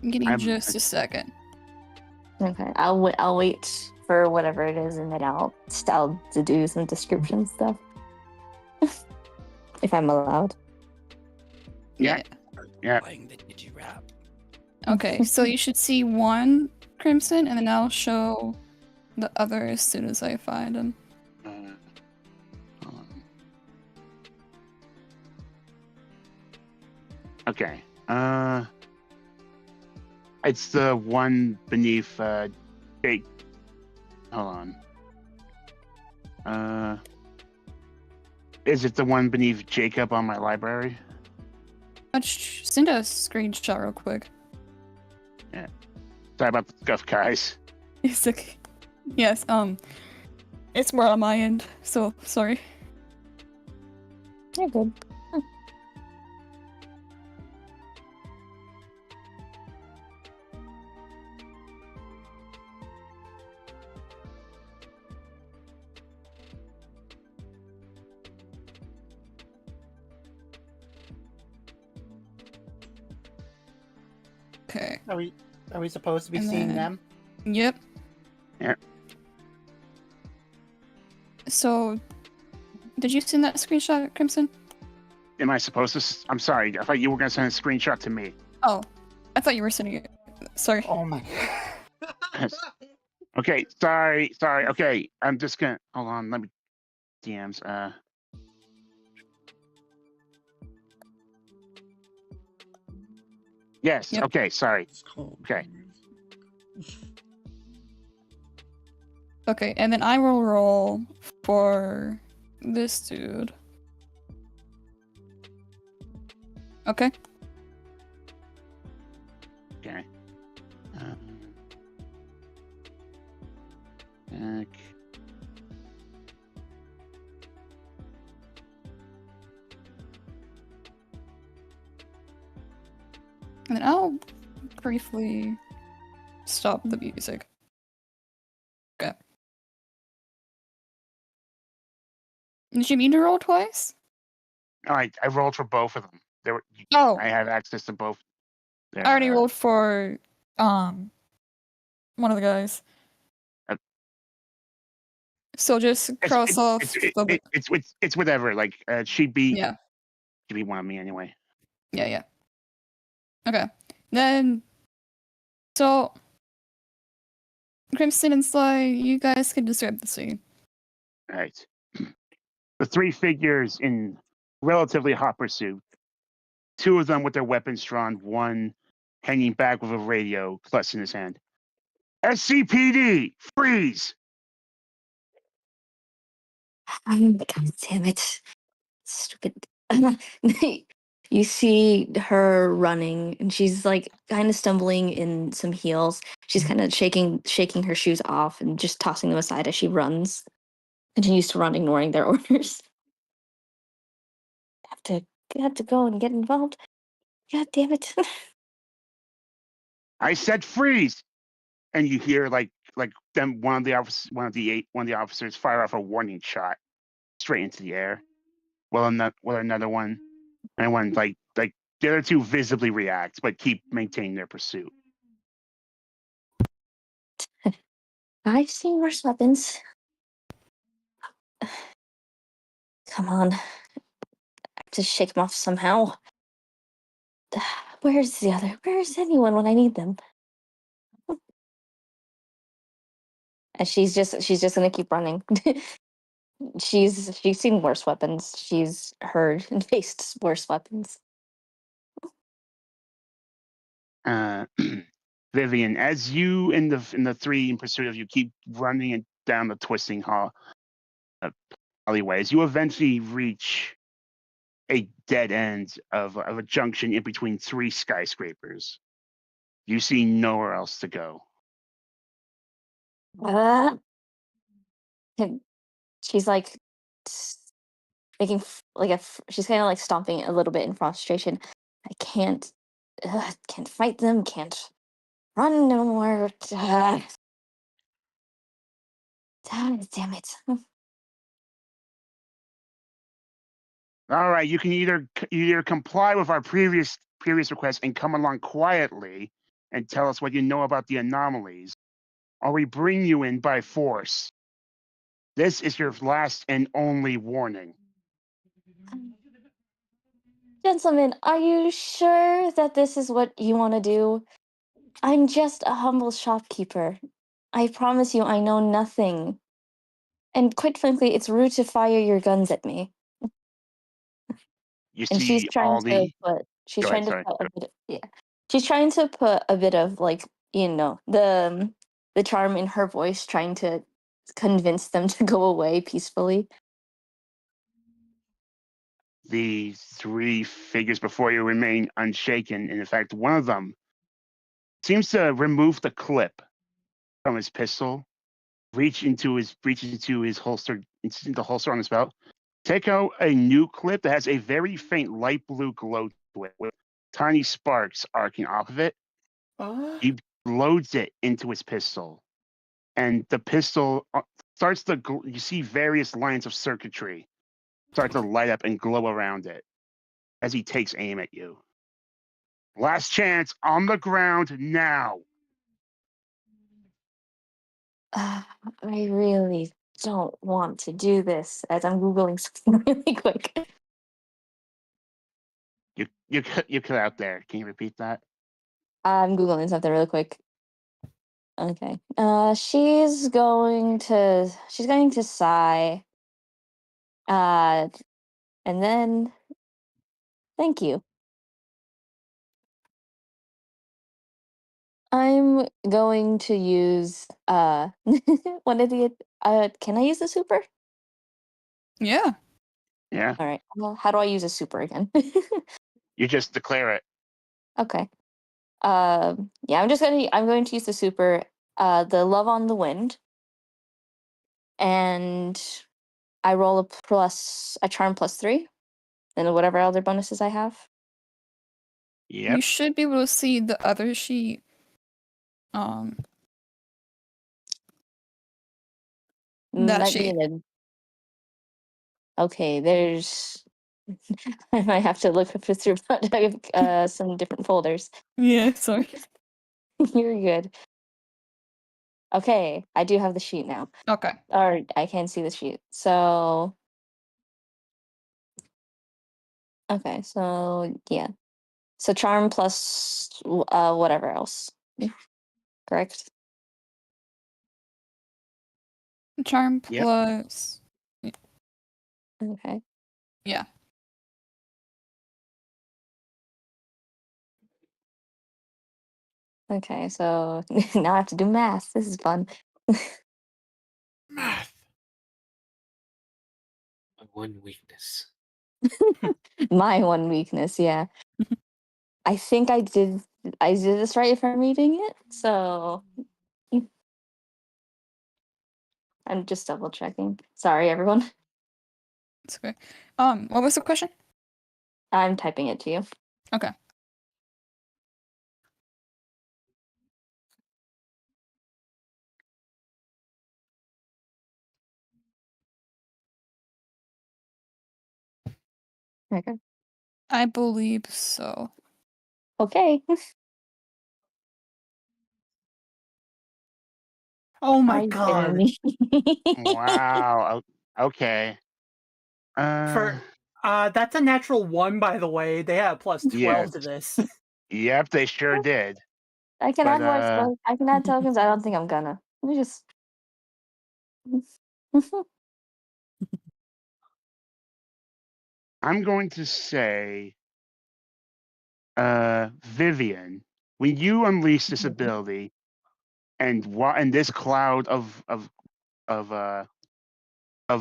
Give me just a second. Okay, I'll wait for whatever it is, and then I'll do some description stuff. If I'm allowed. Yeah. Playing the Digirap. Okay, so you should see one Crimson, and then I'll show the other as soon as I find him. Okay. It's the one beneath Jake. Hold on. Is it the one beneath Jacob on my library? Send a screenshot real quick. Yeah. Sorry about the scuff, guys. It's okay. Yes, it's more on my end, so sorry. You're good. Okay. Are we supposed to be And seeing then- them? Yep. Yep. So, did you send that screenshot, Crimson? Am I supposed to? I'm sorry. I thought you were going to send a screenshot to me. Oh, I thought you were sending it. Sorry. Oh my. Okay, sorry. Okay, I'm just gonna hold on. Let me DMs. Yes. Yep. Okay. Sorry. Okay. Okay, and then I will roll for this dude. Okay. Okay. And then I'll briefly stop the music. Okay. Did you mean to roll twice? All right. I rolled for both of them. Oh. I have access to both. I already rolled for one of the guys. So just cross off the. It's whatever. Like she'd be Yeah. she'd be one of me anyway. Yeah. Okay. Then so Crimson and Sly, you guys can describe the scene. All right. The three figures in relatively hot pursuit. Two of them with their weapons drawn, one hanging back with a radio clutched in his hand. SCPD, freeze! God damn it. Stupid. You see her running, and she's like kind of stumbling in some heels. She's kind of shaking her shoes off and just tossing them aside as she runs. Continues to run, ignoring their orders. Have to go and get involved. God damn it. I said freeze, and you hear like them one of the officers fire off a warning shot straight into the air. Well, another one, and one like the other two visibly react but keep maintaining their pursuit. I've seen worse weapons. Come on. I have to shake them off somehow. Where's anyone when I need them? And she's just gonna keep running. she's seen worse weapons. She's heard and faced worse weapons. Vivian, as you in the three in pursuit of you keep running and down the twisting alleyways, you eventually reach a dead end of a junction in between three skyscrapers. You see nowhere else to go. She's like making she's kind of like stomping a little bit in frustration. I can't fight them. Can't run no more. Damn it. All right, you can either comply with our previous request and come along quietly and tell us what you know about the anomalies, or we bring you in by force. This is your last and only warning. Gentlemen, are you sure that this is what you want to do? I'm just a humble shopkeeper. I promise you I know nothing. And quite frankly, it's rude to fire your guns at me. You And see she's trying to put a bit of like, the charm in her voice, trying to convince them to go away peacefully. The three figures before you remain unshaken, and in fact, one of them seems to remove the clip from his pistol, reaches into his holster, into the holster on his belt, take out a new clip that has a very faint light blue glow to it, with tiny sparks arcing off of it. He loads it into his pistol, and the pistol starts to. You see various lines of circuitry start to light up and glow around it as he takes aim at you. Last chance on the ground now. I really don't want to do this, as I'm Googling something really quick. You cut out there. Can you repeat that? I'm Googling something really quick. Okay. She's going to sigh. And then thank you. I'm going to use one of the can I use the super? Yeah. Yeah. All right. Well, how do I use a super again? You just declare it. Okay. Yeah, I'm going to use the super, the love on the wind, and I roll a charm +3, and whatever other bonuses I have. You should be able to see the other sheet. That Might be sheet. in okay, there's I might have to look through some different folders. Yeah, sorry. You're good. Okay, I do have the sheet now. Okay. Or I can see the sheet. So okay, so yeah. So charm plus whatever else. Correct? Charm Yep. plus. Okay. Yeah. Okay, so now I have to do math. This is fun. Math. My one weakness. My one weakness, yeah. I think I did this right if I'm reading it. So I'm just double checking. Sorry everyone. It's okay. What was the question? I'm typing it to you. Okay. Okay. I believe so. Oh Okay. Are my you kidding god. me? Wow. Okay. For that's a natural 1, by the way. They have +12 Yes. to this. Yep, they sure did. I can But add more spells. I can add tokens. I don't think I'm gonna. Let me just. I'm going to say, Vivian, when you unleash this ability, and this cloud of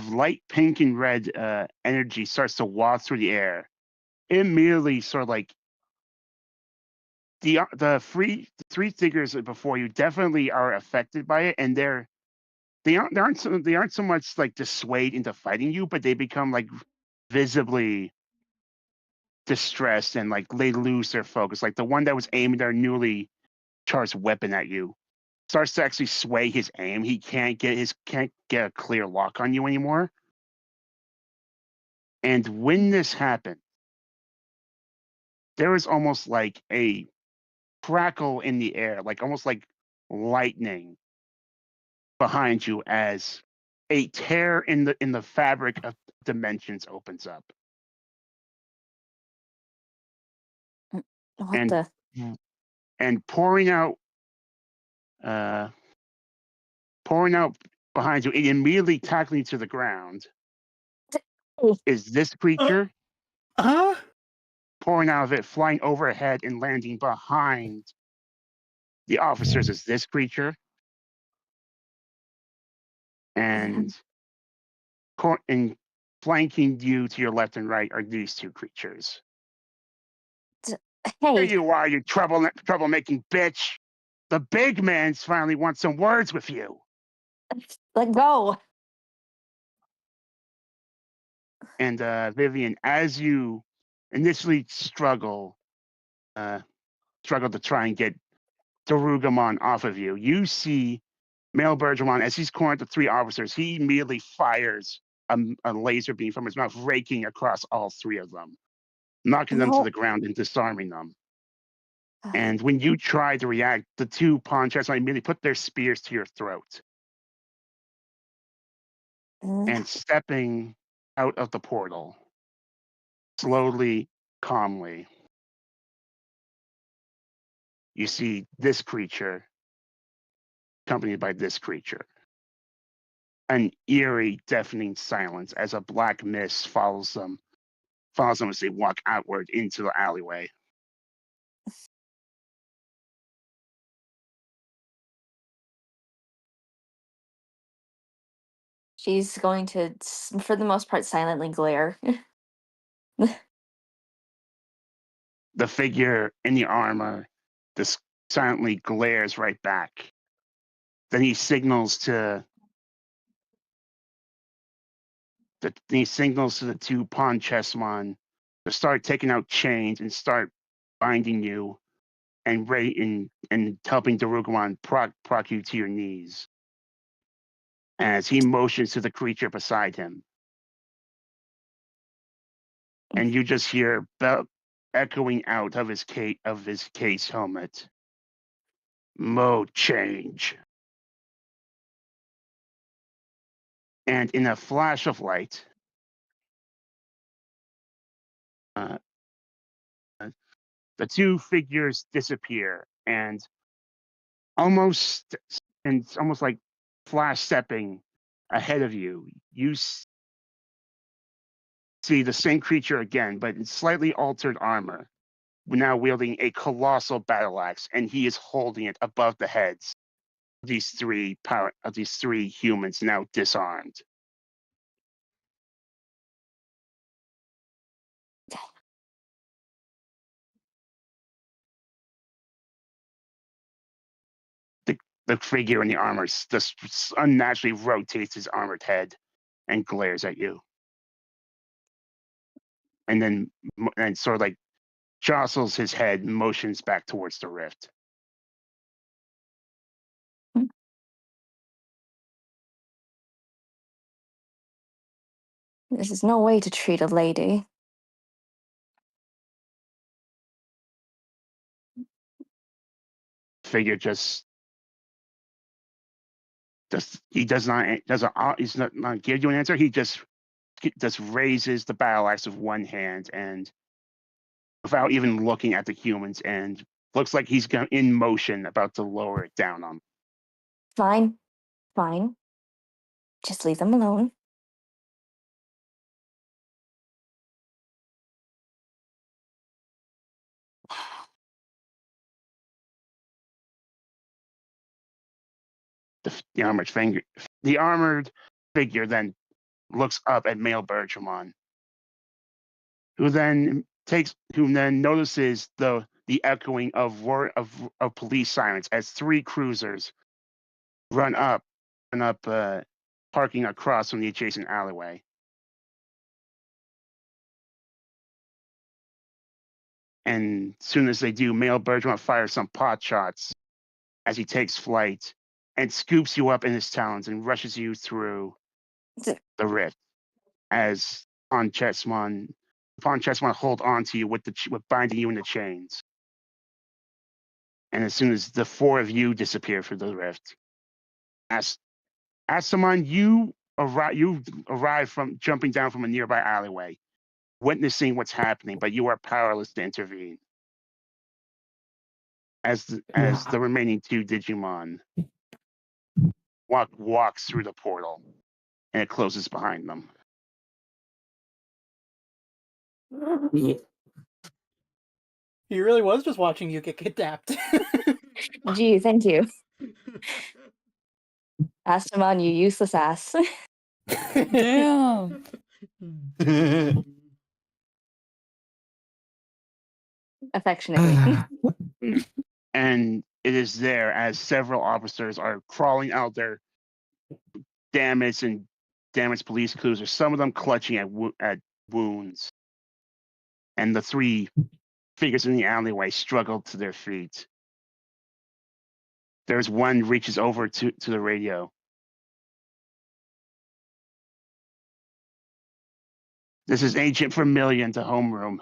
light pink and red energy starts to waft through the air, it immediately sort of like the three figures before you definitely are affected by it, and they aren't so much like dissuade into fighting you, but they become like visibly distressed and like they lose their focus. Like the one that was aiming their newly charged weapon at you starts to actually sway his aim. He can't get a clear lock on you anymore. And when this happened, there was almost like a crackle in the air, like almost like lightning behind you as a tear in the fabric of dimensions opens up. What And the? and uh pouring out behind you and immediately tackling you to the ground is this creature. Huh? Pouring out of it, flying overhead and landing behind the officers is this creature. And and flanking you to your left and right are these two creatures. There Hey, you are, you troublemaking bitch. The big man's finally wants some words with you. let go. And Vivian, as you initially struggle to try and get Darugamon off of you, you see Male Bergermon, as he's cornered the three officers, he immediately fires a laser beam from his mouth, raking across all three of them, knocking them to No. the ground and disarming them. And when you try to react, the two pawn chessmen immediately put their spears to your throat. And stepping out of the portal, slowly, calmly, you see this creature accompanied by this creature. An eerie, deafening silence as a black mist follows them as they walk outward into the alleyway. She's going to, for the most part, silently glare. The figure in the armor just silently glares right back. Then he signals to the two pawn chessmen to start taking out chains and start binding you and helping Darugumon proc you to your knees. As he motions to the creature beside him. And you just hear echoing out of his case helmet. Mode change. And in a flash of light, the two figures disappear, and almost like flash stepping ahead of you, you see the same creature again, but in slightly altered armor, now wielding a colossal battle axe, and he is holding it above the heads of these three humans now disarmed. The figure in the armor just unnaturally rotates his armored head and glares at you. And then sort of like jostles his head and motions back towards the rift. This is no way to treat a lady. Figure he's not give you an answer. He just raises the battle axe with one hand and without even looking at the humans, and looks like he's in motion about to lower it down on them. Fine. Just leave them alone. The armored figure then looks up at male Bertramon, who then notices the echoing of police sirens as three cruisers run up, parking across from the adjacent alleyway. And as soon as they do, male Bertramon fires some pot shots as he takes flight and scoops you up in his talons and rushes you through the rift. As Pawn Chessmon hold on to you with binding you in the chains. And as soon as the four of you disappear through the rift, Asamon, you arrive from jumping down from a nearby alleyway, witnessing what's happening, but you are powerless to intervene. As the remaining two Digimon walks through the portal, and it closes behind them. He really was just watching you get kidnapped. Gee, thank you. Astamon, you useless ass. Damn. Affectionately. And it is there as several officers are crawling out their damaged police cruisers, some of them clutching at wounds. And the three figures in the alleyway struggle to their feet. There's one reaches over to the radio. This is Agent Vermilion to homeroom.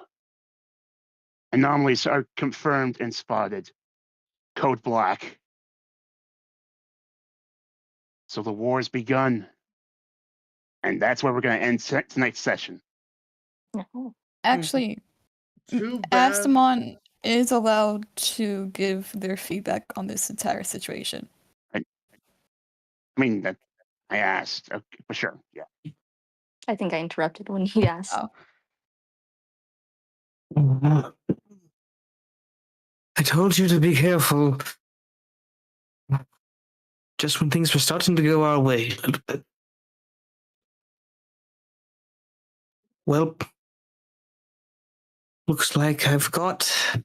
Anomalies are confirmed and spotted. Code Black. So the war's begun. And that's where we're going to end tonight's session. Actually, Too bad. Astamon is allowed to give their feedback on this entire situation. I mean, that I asked, for sure. Yeah. I think I interrupted when he asked. Oh. I told you to be careful. Just when things were starting to go our way. Well, looks like I've got a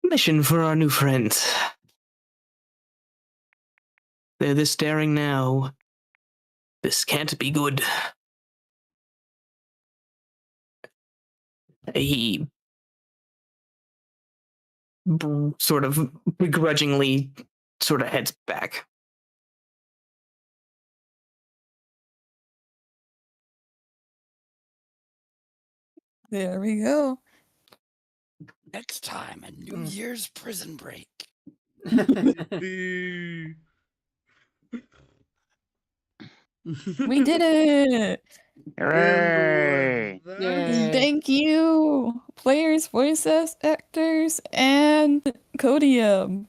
mission for our new friends. They're this daring now. This can't be good. He sort of begrudgingly sort of heads back. There we go. Next time, a New Year's prison break. The We did it! Hooray! Thank you, players, voice actors, and Codium.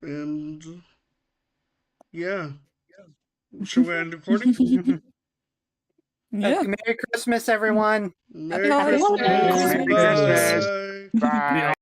And yeah. Should we end recording? Yeah. Merry Christmas, everyone. Merry Happy Christmas. holidays. Merry Christmas. Bye.